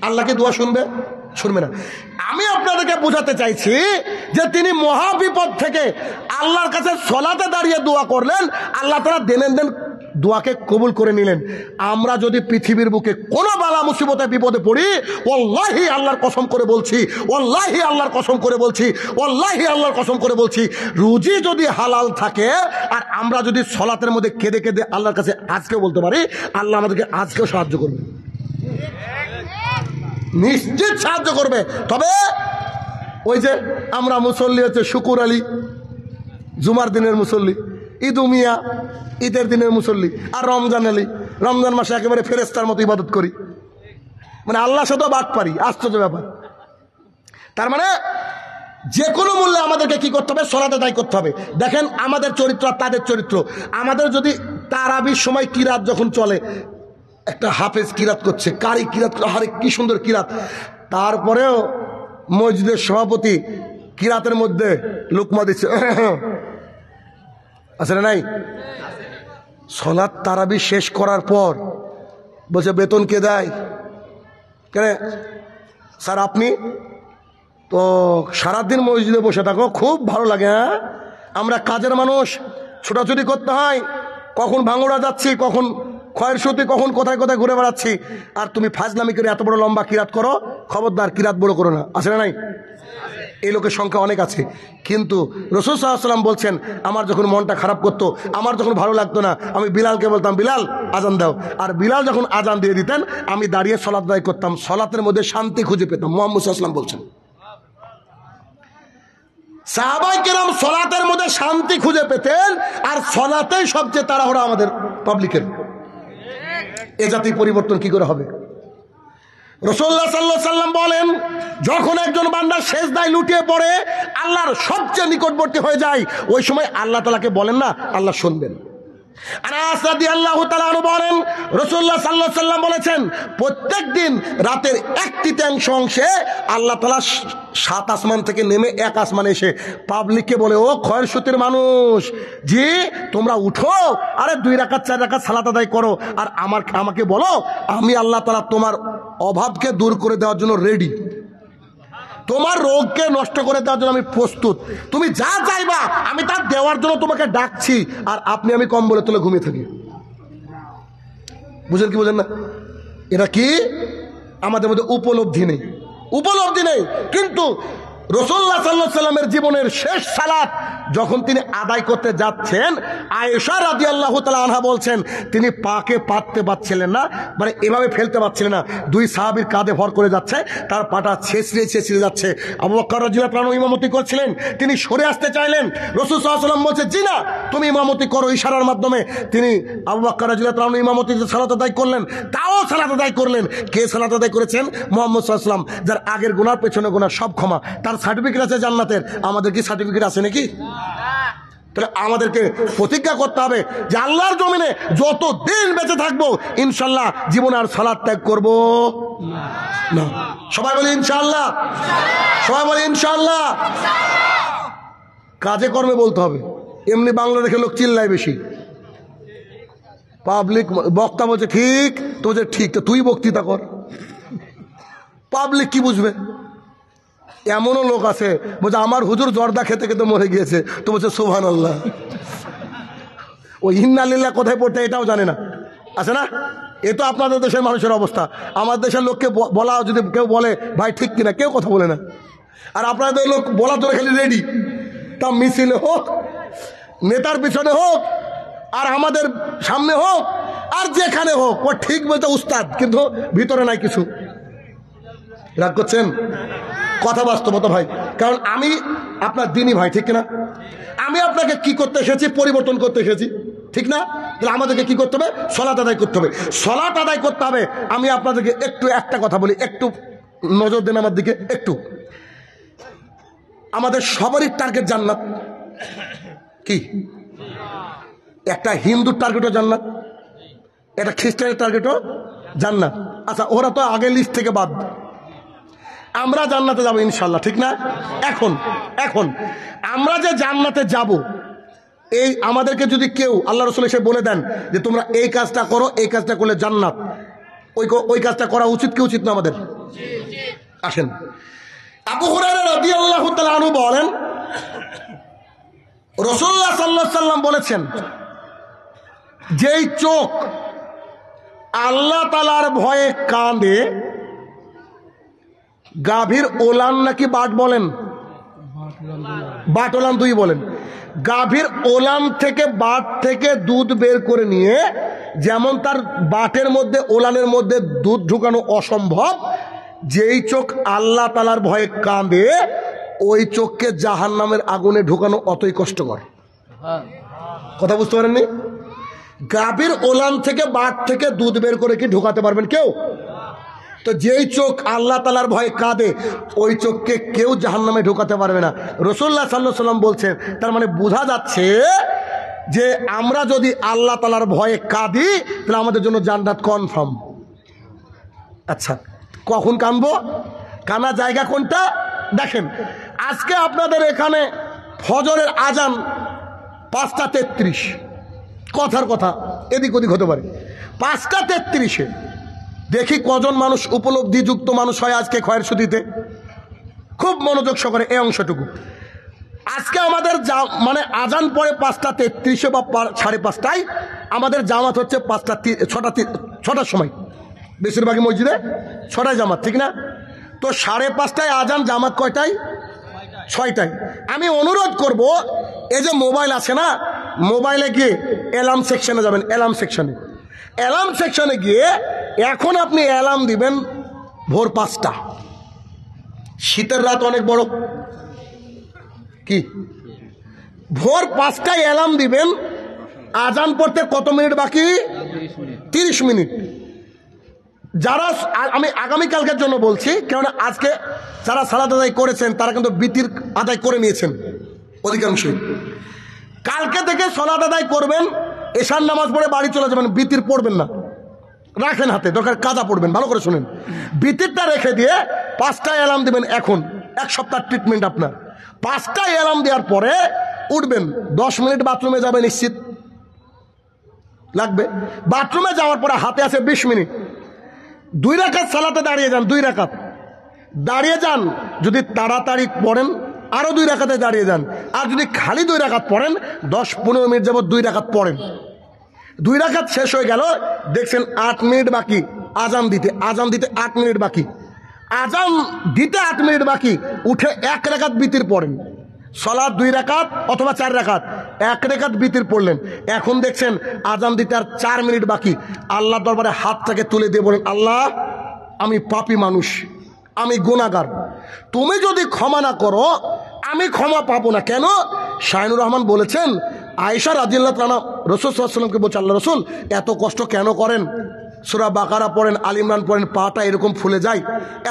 আল্লাহকে দোয়া শুনবে? শুনবে না। আমি আপনাদেরকে বোঝাতে চাইছি যে তিনি মহাবিপদ থেকে আল্লাহর কাছে সলাতে দাঁড়িয়ে দোয়া করলেন, আল্লাহ তাআলা দেন দোয়াকে কবুল করে নিলেন। আমরা যদি পৃথিবীর বুকে কোনো বালা মুসিবতে বিপদে পড়ি, ওয়াল্লাহি আল্লাহর কসম করে বলছি, ওয়াল্লাহি আল্লাহর কসম করে বলছি, ওয়াল্লাহি আল্লাহর কসম করে বলছি, রুজি যদি হালাল থাকে আর আমরা যদি সলাতের মধ্যে কেঁদে কেঁদে আল্লাহর কাছে আজকেও বলতে পারি, আল্লাহ আমাদেরকে আজকেও সাহায্য করবে, নিশ্চিত সাহায্য করবে। তবে ওই যে আমরা মুসল্লি হচ্ছে শুকুর আলী, জুমার দিনের মুসল্লি, ঈদ উমিয়া ঈদের দিনের মুসল্লি, আর রমজান আলী, রমজান মাসে একেবারে ফেরেস্তার মতো ইবাদত করি, মানে আল্লাহর সাথেও বাদ পারি। আশ্চর্য ব্যাপার। তার মানে যে কোনো মূল্যে আমাদেরকে কি করতে হবে? সলাত আদায় করতে হবে। দেখেন আমাদের চরিত্র আর তাদের চরিত্র। আমাদের যদি তারাবির সময় কিরাত যখন চলে, একটা হাফেজ কিরাত করছে, কারি কিরাত, আরে কি সুন্দর কিরাত, তারপরেও মসজিদের সভাপতি কিরাতের মধ্যে লুকমা দিচ্ছে, আছে না নাই? সলাত তারাবি শেষ করার পর বলছে বেতন কে দেয়? কেন স্যার আপনি তো সারাদিন মসজিদে বসে থাকো, খুব ভালো লাগে। হ্যাঁ, আমরা কাজের মানুষ, ছোটাছুটি করতে হয়, কখন ভাঙড়া যাচ্ছি, কখন খয়েরসুতি, কখন কোথায় কোথায় ঘুরে বেড়াচ্ছি, আর তুমি ফাজলামি করে এত বড় লম্বা কিরাত করো, খবরদার কিরাত বড় করো না। আছে না নাই? এই লোকের সংখ্যা অনেক আছে। কিন্তু রাসূল সাল্লাল্লাহু আলাইহি ওয়াসাল্লাম বলছেন, আমার যখন মনটা খারাপ করতো, আমার যখন ভালো লাগতো না, আমি বিলালকে বলতাম বিলাল আজান দাও, আর বিলাল যখন আজান দিয়ে দিতেন আমি দাঁড়িয়ে সলাত আদায় করতাম, সলাতের মধ্যে শান্তি খুঁজে পেতাম। মুহাম্মদ সাল্লাল্লাহু আলাইহি ওয়াসাল্লাম বলছেন, সাহাবায়ে কেরাম সলাতের মধ্যে শান্তি খুঁজে পেতেন, আর সলাতেই সবচেয়ে তাড়াহুড়া আমাদের পাবলিকের। এ জাতি পরিবর্তন কি করে হবে? রাসূলুল্লাহ সাল্লাল্লাহু আলাইহি ওয়াসাল্লাম বলেন, যখন একজন বান্দা সেজদায় লুটিয়ে পড়ে আল্লাহর সবচেয়ে নিকটবর্তী হয়ে যায়, ওই সময় আল্লাহ তাআলাকে বলেন না, আল্লাহ শুনবেন। আনাস রাদিয়াল্লাহু তাআলা আনহু বলেন, রাসূলুল্লাহ সাল্লাল্লাহু আলাইহি ওয়াসাল্লাম বলেছেন, প্রত্যেকদিন রাতের 1/3 অংশে আল্লাহ তাআলা 7 আসমান থেকে নেমে 1 আসমানে এসে পাবলিককে বলে, ও খয়েরসুতির মানুষ, জি তোমরা উঠো, আরে 2 রাকাত 4 রাকাত সালাত আদায় করো, আর আমাকে বলো, আমি আল্লাহ তাআলা তোমার অভাবকে দূর করে দেওয়ার জন্য রেডি, তোমার রোগকে নষ্ট করে দেওয়ার জন্য আমি প্রস্তুত, তুমি যা চাইবা আমি তা দেওয়ার জন্য তোমাকে ডাকছি, আর আমি কম্বলে তুলে ঘুমিয়ে থাকি। বুঝেন কি বুঝেন না? এটা কি আমাদের মধ্যে উপলব্ধি নেই, উপলব্ধি নেই। কিন্তু রাসূলুল্লাহ সাল্লাল্লাহু আলাইহি ওয়াসাল্লামের জীবনের শেষ সালাত যখন তিনি আদায় করতে যাচ্ছেন, আয়েশা রাদিয়াল্লাহু তাআলা আনহা বলছেন, তিনি পাকে পাততে পারছিলেন না, মানে এভাবে ফেলতে পারছিলেন না, 2 সাহাবীর কাঁধে ভর করে যাচ্ছে, তার পাটা ছেঁচড়ে যাচ্ছে। আবু বকর রাদিয়াল্লাহু আনহু ইমামতি করছিলেন, তিনি সরে আসতে চাইলেন, রাসূল সাল্লাল্লাহু আলাইহি ওয়াসাল্লাম বলছে, জি না, তুমি ইমামতি করো, ইশারার মাধ্যমে তিনি আবু বকর রাদিয়াল্লাহু আনহু ইমামতিতে সালাত আদায় করলেন, তাও সালাত আদায় করলেন। কে সালাত আদায় করেছেন? মুহাম্মদ সাল্লাল্লাহু আলাইহি ওয়াসাল্লাম, যার আগের গুনাহ পেছনের গুনাহ সব ক্ষমা, তার সার্টিফিকেট আছে জান্নাতের। আমাদের কি সার্টিফিকেট আছে নাকি? তাহলে আমাদেরকে প্রতিজ্ঞা করতে হবে যে আল্লাহর জমিনে যত দিন বেঁচে থাকবো ইনশাআল্লাহ জীবনে আর সালাত ত্যাগ করব না। সবাই বলে ইনশাআল্লাহ, সবাই বলে ইনশাআল্লাহ। কাজে কর্মে বলতে হবে, এমনি বাংলা দেখে লোক চিল্লায় বেশি। পাবলিক বক্তা বলছে ঠিক, তো বলছে ঠিক, তো তুই বক্তৃতা কর, পাবলিক কি বুঝবে? এমনও লোক আছে বলছে আমার হুজুর জর্দা খেতে খেতে মরে গিয়েছে, তো বলছে সুবহানাল্লাহ। ও ইন্না লিল্লাহ কোথায় পড়তে এটাও জানে না, আছে না? এ তো আপনাদের দেশের মানুষের অবস্থা। আমার দেশের লোককে বলা, যদি কেউ বলে ভাই ঠিক কিনা, কেউ কথা বলে না। আর আপনাদের লোক বলার জন্য খালি রেডি, তা মিছিলে হোক, নেতার পিছনে হোক, আর আমাদের সামনে হোক, আর যেখানে হোক, ও ঠিক বলতে উস্তাদ, কিন্তু ভিতরে নাই কিছু। রাগ করছেন? কথা বাস্তবতা ভাই, কারণ আমি আপনার দিনই ভাই, ঠিক না? আমি আপনাকে কি করতে এসেছি? পরিবর্তন করতে এসেছি, ঠিক না? তাহলে আমাদেরকে কি করতে হবে? সালাত আদায় করতে হবে, সালাত আদায় করতে হবে। আমি আপনাদেরকে একটা কথা বলি, একটু নজর দেন আমার দিকে একটু। আমাদের সবারই টার্গেট জান্নাত, কি? একটা হিন্দুর টার্গেটও জান্নাত, একটা খ্রিস্টানের টার্গেটও জান্নাত। আচ্ছা, ওরা তো আগের লিস্ট থেকে বাদ, আমরা জান্নাতে যাবো ইনশাল্লাহ, ঠিক না? এখন আমরা যে জান্নাতে যাব, এই আমাদেরকে যদি কেউ আল্লাহ রাসূল এসে বলে দেন যে তোমরা এই কাজটা করো, এই কাজটা করলে জান্নাত, ওই কাজটা করা উচিত কি উচিত না? আমাদের আসেন, আবু হুরায়রা রাদিয়াল্লাহু তাআলা আনহু বলেন, রাসূলুল্লাহ সাল্লাল্লাহু আলাইহি ওয়াসাল্লাম বলেছেন, যেই চোখ আল্লাহ তাআলার ভয়ে কাঁদে, গাভীর ওলান নাকি বাট বলেন, বাট ওলান দুই বলেন, গাভীর ওলান থেকে বাট থেকে দুধ বের করে নিয়ে, যেমন তার বাটের মধ্যে ওলানের মধ্যে দুধ ঢুকানো অসম্ভব, যেই চোখ আল্লাহ তাআলার ভয়ে কাঁদে ওই চোখকে জাহান্নামের আগুনে ঢুকানো অতই কষ্টকর। কথা বুঝতে পারেননি? গাভীর ওলান থেকে বাট থেকে দুধ বের করে কি ঢুকাতে পারবেন কেউ? তো যেই চোখ আল্লাহ তাআলার ভয়ে কাঁদে ওই চোখকে কেউ জাহান্নামে ঢোকাতে পারবে না। রাসূলুল্লাহ সাল্লাল্লাহু আলাইহি ওয়াসাল্লাম বলছেন, তার মানে বোঝা যাচ্ছে যে আমরা যদি আল্লাহ তাআলার ভয়ে কাঁদি তাহলে আমাদের জন্য জান্নাত কনফার্ম। আচ্ছা, কখন কাঁদবো? কানা জায়গা কোনটা? দেখেন, আজকে আপনাদের এখানে ফজরের আজান 5:33, কথার কথা এদিক ওদিক হতে পারে, 5:33-এ দেখি কজন মানুষ উপলব্ধিযুক্ত মানুষ হয় আজকে খয়েরশুদিতে। খুব মনোযোগ সহকারে এই অংশটুকু। আজকে আমাদের মানে আজান পড়ে 5:33-এ বা 5:30টায়, আমাদের জামাত হচ্ছে 6টার সময়, বেশিরভাগই মসজিদে 6টায় জামাত, ঠিক না? তো 5:30টায় আজান, জামাত কয়টায়? 6টায়। আমি অনুরোধ করব, এই যে মোবাইল আছে না, মোবাইলে গিয়ে অ্যালার্ম সেকশনে যাবেন, অ্যালার্ম সেকশনে গিয়ে এখন আপনি অ্যালার্ম দিবেন ভোর 5টা। শীতের রাত অনেক বড়, কি ভোর 5টায় অ্যালার্ম দিবেন, আজান পড়তে কত মিনিট বাকি? 30 মিনিট। যারা, আমি আগামীকালকের জন্য বলছি, কেননা আজকে যারা সালাত আদায় করেছেন তারা কিন্তু বিতির আদায় করে নিয়েছেন অধিকাংশই। কালকে থেকে সালাত আদায় করবেন, এশার নামাজ পড়ে বাড়ি চলে যাবেন, বিতির পড়বেন না, রাখেন হাতে, দরকার কাজা পড়বেন। ভালো করে শুনেন, বিতিরটা রেখে দিয়ে 5টায় অ্যালার্ম দিবেন। এখন 1 সপ্তাহ ট্রিটমেন্ট আপনার। 5টায় অ্যালার্ম দেওয়ার পরে উঠবেন, 10 মিনিট বাথরুমে যাবে, নিশ্চিত লাগবে। বাথরুমে যাওয়ার পরে হাতে আছে 20 মিনিট, 2 রাকাত সালাতে দাঁড়িয়ে যান, 2 রাকাত দাঁড়িয়ে যান। যদি তাড়াতাড়ি পড়েন আরো 2 রাকাতে দাঁড়িয়ে যান, আর যদি খালি 2 রাকাত পড়েন 10-15 মিনিট যাবত 2 রাকাত পড়েন। 2 রাকাত শেষ হয়ে গেল, দেখছেন 8 মিনিট বাকি আজান দিতে, 8 মিনিট বাকি, আজান দিতে 8 মিনিট বাকি, উঠে 1 রাকাত বিতির পড়েন। সালাত 2 রাকাত অথবা 4 রাকাত, 1 রাকাত বিতির পড়লেন। এখন দেখছেন আজান দিতে আর 4 মিনিট বাকি, আল্লাহ দরবারে হাতটাকে তুলে দিয়ে বলেন, আল্লাহ আমি পাপী মানুষ, আমি গুনাহগার, তুমি যদি ক্ষমা না করো আমি ক্ষমা পাবো না। কেন? শাহিনুর রহমান বলেছেন, আয়েশা রাদিয়াল্লাহু তাআলা রাসূল সাল্লাল্লাহু আলাইহি ওয়াসাল্লামকে বলছে, আল্লাহ রাসূল এত কষ্ট কেন করেন? সূরা বাকারা পড়েন, আল ইমরান পড়েন, পাটা এরকম ফুলে যায়,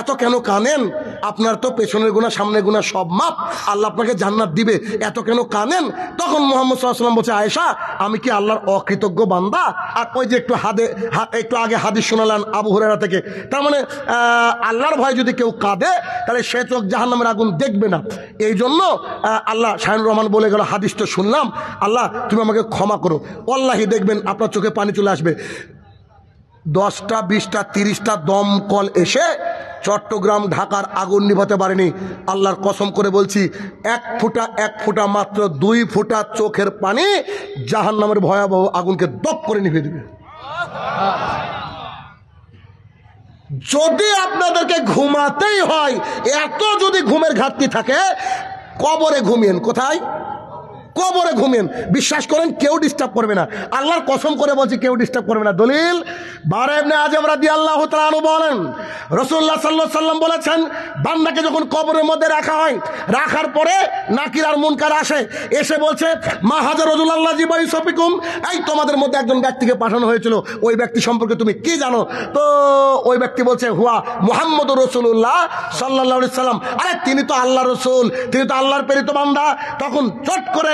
এত কেন কানেন? আপনার তো পেছনের গুনাহ সামনের গুনাহ সব মাপ, আল্লাহ আপনাকে জান্নাত দিবে, এত কেন কানেন? তখন মুহাম্মদ সাল্লাল্লাহু আলাইহি ওয়াসাল্লাম বলছে, আয়েশা আমি কি আল্লাহর অকৃতজ্ঞ বান্দা? আর ওই যে একটু আগে হাদিস শোনালেন আবু হুরায়রা থেকে, তার মানে আল্লাহর ভয় যদি কেউ কাঁদে তাহলে সে চোখ জাহান্নামের আগুন দেখবে না। এই জন্য আল্লাহ, শাহিনুর রহমান বলে গেল, হাদিস তো শুনলাম, আল্লাহ তুমি আমাকে ক্ষমা করো। ওয়াল্লাহি দেখবেন আপনার চোখে পানি চলে আসবে। 10টা 20টা 30টা দমকল এসে চট্টগ্রাম ঢাকার আগুন নিভাতে পারেনি। আল্লাহর কসম করে বলছি, 1 ফোঁটা মাত্র 2 ফোঁটা চোখের পানি জাহান্নামের ভয়াবহ আগুনকে দপ করে নিভে দেবে। যদি আপনাদেরকে ঘুমাতেই হয়, এত যদি ঘুমের ঘাটতি থাকে, কবরে ঘুমিয়েন। কোথায়? কবরে ঘুমিয়েন। বিশ্বাস করেন কেউ ডিস্টার্ব করবে না, আল্লাহর কসম করে বলছি কেউ ডিস্টার্ব করবে না। দলিল, বারা ইবনে আযম রাদিয়াল্লাহু তাআলা আনহু বলেন, রাসূলুল্লাহ সাল্লাল্লাহু আলাইহি ওয়াসাল্লাম বলেছেন, বান্দাকে যখন কবরের মধ্যে রাখা হয়, রাখার পরে নাকির আর মুনকার আসে, এসে বলছে, মা হাজার রাজুলাল্লাহ জিবাই সফিকুম, এই তোমাদের মধ্যে একজন ব্যক্তিকে পাঠানো হয়েছিল, ওই ব্যক্তি সম্পর্কে তুমি কি জানো? তো ওই ব্যক্তি বলছে, হুয়া মুহাম্মদুর রাসূলুল্লাহ সাল্লাল্লাহু আলাইহি সাল্লাম। আরে তিনি তো আল্লাহর রাসূল, তিনি তো আল্লাহর প্রেরিত বান্দা। তখন চট করে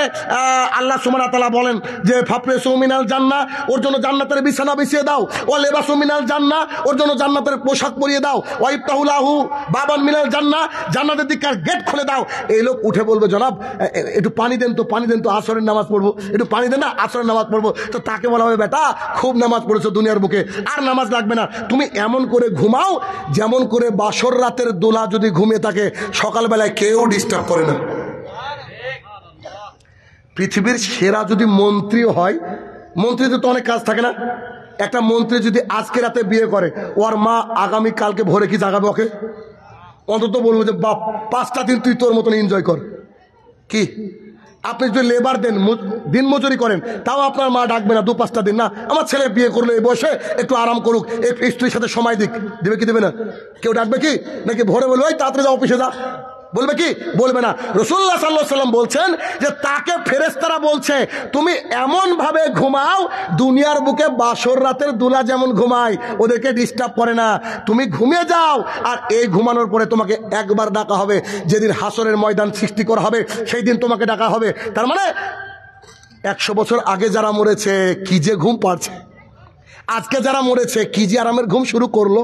আল্লাহ সুবহানাহু ওয়া তাআলা বলেন যে ফাফরিসু মিনাল জান্নাহ, ওর জন্য জান্নাতের বিছানা বিছিয়ে দাও। ওয়া লিবাসু মিনাল জান্নাহ, ওর জন্য জান্নাতের পোশাক পরিয়ে দাও। ওয়া ইফতাহু লাহু বাবান মিনাল জান্নাহ, জান্নাতের দিককার গেট খুলে দাও। এই লোক উঠে বলবে জনাব একটু পানি দেন তো, পানি দেন তো, আসরের নামাজ পড়বো, একটু পানি দেন না, আসরের নামাজ পড়বো। তো তাকে বলা হবে বেটা খুব নামাজ পড়েছো দুনিয়ার বুকে, আর নামাজ লাগবে না, তুমি এমন করে ঘুমাও যেমন করে বাসর রাতের দোলা যদি ঘুমিয়ে থাকে সকালবেলায় কেউ ডিস্টার্ব করে না। পৃথিবীর সেরা যদি মন্ত্রী হয়, মন্ত্রীদের তো অনেক কাজ থাকে না, একটা মন্ত্রী যদি আজকে রাতে বিয়ে করে, ওর মা আগামী কালকে ভোরে কি জাগাবে ওকে? অন্তত বলবো যে বাপ 5টা দিন তুই তোর মতন এনজয় কর। কি আপনি যদি লেবার দেন, দিন মজুরি করেন, তাও আপনার মা ডাকবে না 2-5টা দিন, না আমার ছেলে বিয়ে করলো এই বসে একটু আরাম করুক, একটু স্ত্রীর সাথে সময় দিক, দেবে কি দেবে না? কেউ ডাকবে কি? নাকি ভোরে বলবে ওই তাড়াতাড়ি যা অফিসে যা, বলবে কি? বলবে না। রাসূলুল্লাহ সাল্লাল্লাহু আলাইহি ওয়াসাল্লাম বলছেন যে তাকে ফেরেশতারা বলছে তুমি এমন ভাবে ঘুমাও দুনিয়ার বুকে বাসর রাতের দুলা যেমন ঘুমায়, ওদেরকে ডিস্টার্ব করে না, তুমি ঘুমিয়ে যাও। আর এই ঘুমানোর পরে তোমাকে একবার ডাকা হবে, যেদিন হাসরের ময়দান সৃষ্টি করা হবে সেই দিন তোমাকে ডাকা হবে। তার মানে 100 বছর আগে যারা মরেছে কি যে ঘুম পাচ্ছে, আজকে যারা মরেছে কি যে আরামের ঘুম শুরু করলো,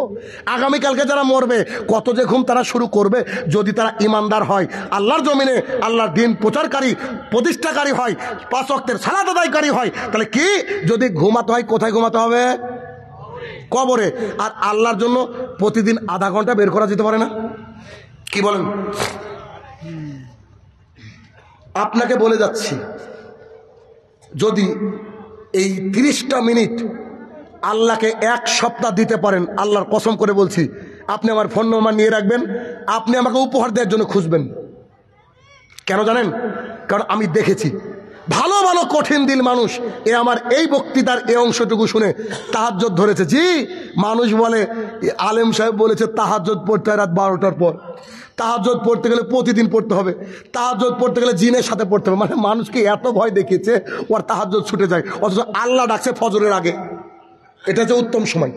আগামীকালকে যারা মরবে কত যে ঘুম তারা শুরু করবে, যদি তারা ইমানদার হয়, আল্লাহর জমিনে আল্লাহর দিন প্রচারকারী প্রতিষ্ঠাকারী হয়, 5 ওয়াক্তের সালাত আদায়কারী হয়, তাহলে কি যদি ঘুমাতে হয় কোথায় ঘুমাতে হবে? কবরে। আর আল্লাহর জন্য প্রতিদিন আধা ঘন্টা বের করা যেতে পারে না? কি বলেন? আপনাকে বলে যাচ্ছি যদি এই 30টা মিনিট আল্লাহকে 1 সপ্তাহ দিতে পারেন, আল্লাহর কসম করে বলছি আপনি আমার ফোন নম্বর নিয়ে রাখবেন, আপনি আমাকে উপহার দেওয়ার জন্য খুঁজবেন। কেন জানেন? কারণ আমি দেখেছি ভালো ভালো কঠিন দিল মানুষ এ আমার এই বক্তৃতার এই অংশটুকু শুনে তাহাজ্জুদ ধরেছে। জি, মানুষ বলে আলেম সাহেব বলেছে তাহাজ্জুদ পড়তে হয় রাত 12টার পর, তাহাজ্জুদ পড়তে গেলে প্রতিদিন পড়তে হবে, তাহাজ্জুদ পড়তে গেলে জিনের সাথে পড়তে হবে। মানে মানুষকে এত ভয় দেখিয়েছে ওর তাহাজ্জুদ ছুটে যায়, অথচ আল্লাহ ডাকছে ফজরের আগে। এটা হচ্ছে উত্তম সময়,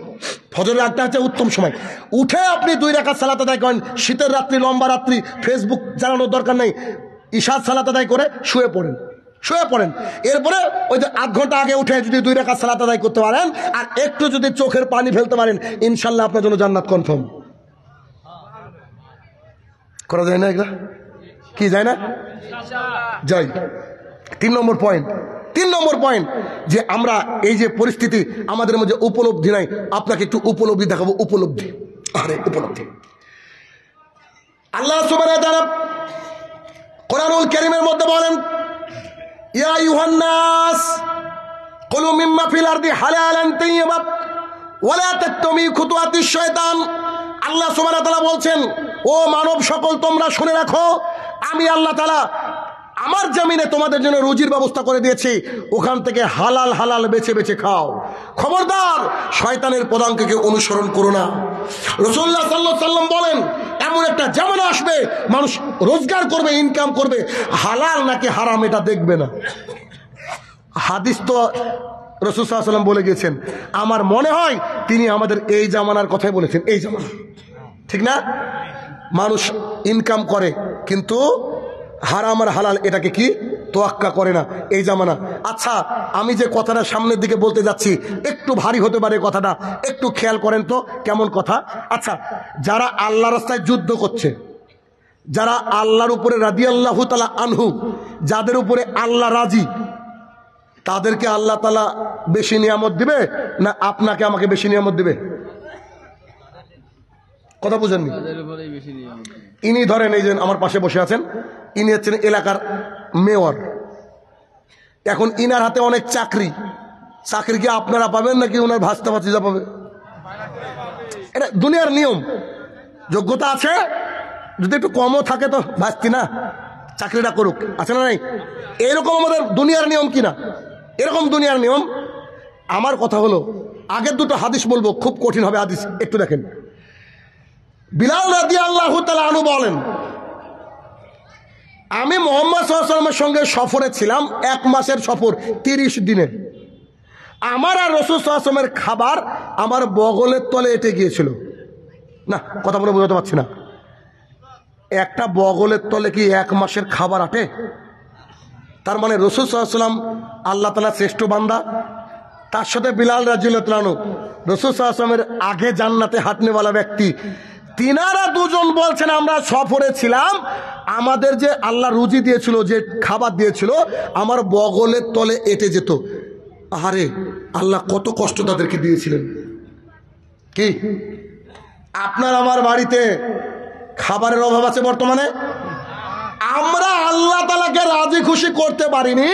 ফজরের আগটা হচ্ছে উত্তম সময়। উঠে আপনি 2 রাকাত সালাত আদায় করেন, শীতের রাত্রি লম্বা রাত্রি ফেসবুক চালানোর দরকার নেই, ইশার সালাত আদায় করে শুয়ে পড়েন, শুয়ে পড়েন। এরপরে ওই যে 8 ঘন্টা আগে উঠে যদি 2 রাকাত সালাত আদায় করতে পারেন আর একটু যদি চোখের পানি ফেলতে পারেন, ইনশাল্লাহ আপনার জন্য জান্নাত কনফার্ম। করা যায় না এগুলা? কি যায় না? যাই। 3 নম্বর পয়েন্ট, 3 নম্বর পয়েন্ট যে আমরা এই যে পরিস্থিতি আমাদের মধ্যে উপলব্ধি নাই, আপনাকে একটু উপলব্ধি দেখাবো। উপলব্ধি, আরে উপলব্ধি। আল্লাহ সুবহানাহু ওয়া তাআলা কোরআনুল কারীমের মধ্যে বলেন ইয়া আইয়ুহান নাস কুলু মিম্মা ফিল আরদি হালালান তাইয়্যিবান ওয়া লা তাত্তাবিউ খুতুওয়াতিশ শয়তান। আল্লাহ সুবহানাহু ওয়া তাআলা বলছেন ও মানব সকল তোমরা শুনে রাখো, আমি আল্লাহ তাআলা আমার জমিনে তোমাদের জন্য রুজির ব্যবস্থা করে দিয়েছি, ওখান থেকে হালাল হালাল বেছে বেছে খাও। খবরদার শয়তানের পদাঙ্ককে অনুসরণ করো না। রাসূলুল্লাহ সাল্লাল্লাহু আলাইহি ওয়াসাল্লাম বলেন এমন একটা জামানা আসবে মানুষ রোজগার করবে, ইনকাম করবে, হালাল নাকি হারাম এটা দেখবে না। হাদিস তো রাসূল সাল্লাল্লাহু আলাইহি ওয়াসাল্লাম বলে গেছেন, আমার মনে হয় তিনি আমাদের এই জামানার কথাই বলেছেন। এই জামানা ঠিক না? মানুষ ইনকাম করে কিন্তু হারাম আর হালাল এটাকে কি তোয়াক্কা করে না, এই জামানা। আচ্ছা, আমি যে কথাটা সামনের দিকে বলতে যাচ্ছি একটু ভারী হতে পারে কথাটা, একটু খেয়াল করেন তো কেমন কথা। আচ্ছা, যারা আল্লাহর রাস্তায় যুদ্ধ করছে, যারা আল্লাহর উপরে রাদিয়াল্লাহু তাআলা আনহু, যাদের উপরে আল্লাহ রাজি, তাদেরকে আল্লাহ তাআলা বেশি নিয়ামত দিবে না আপনাকে আমাকে বেশি নিয়ামত দিবে? কথা বুঝেননি? ইনি ধরেন এই যে আমার পাশে বসে আছেন, ইনি হচ্ছেন এলাকার মেয়র। এখন ইনার হাতে অনেক চাকরি, চাকরি কি আপনারা পাবেন নাকি ওনার ভাস্তা ভাতিজা পাবে? এটা দুনিয়ার নিয়ম। যোগ্যতা আছে, যদি একটু কমও থাকে তো ভাস্তি না চাকরিটা করুক, আছে না নাই? এরকম আমাদের দুনিয়ার নিয়ম কিনা, এরকম দুনিয়ার নিয়ম। আমার কথা হলো আগের দুটো হাদিস বলবো, খুব কঠিন হবে হাদিস, একটু দেখেন। বিলাল রাদিয়াল্লাহু তাআলা আনহু বলেন আমি মুহাম্মদ সাল্লাল্লাহু আলাইহি ওয়াসাল্লামের সঙ্গে সফরে ছিলাম, 1 মাসের সফর, 30 দিনের। আমার আর রাসূল সাল্লাল্লাহু আলাইহি ওয়াসাল্লামের খাবার আমার বগলের তলে এঁটে গিয়েছিল। না, কথা বলে বোঝাতে পারছি না। একটা বগলের তলে কি 1 মাসের খাবার আটে? তার মানে রাসূল সাল্লাল্লাহু আলাইহি ওয়াসাল্লাম আল্লাহ তাআলার শ্রেষ্ঠ বান্দা। তার সাথে বিলাল রাদিয়াল্লাহু তাআলা রাসূল সাল্লাল্লাহু আলাইহি ওয়াসাল্লামের আগে জান্নাতে হাঁটনেওয়ালা ব্যক্তি। তিনারা দুজন বলছেন আমরা সফরে ছিলাম, আমাদের যে আল্লাহ রুজি দিয়েছিল, যে খাবার দিয়েছিল, আমার বগলের তলে এঁটে যেত। আরে আল্লাহ কত কষ্ট তাদেরকে দিয়েছিলেন। কি আপনার আমার বাড়িতে খাবারের অভাব আছে বর্তমানে? আমরা আল্লাহ তাআলাকে রাজি খুশি করতে পারিনি,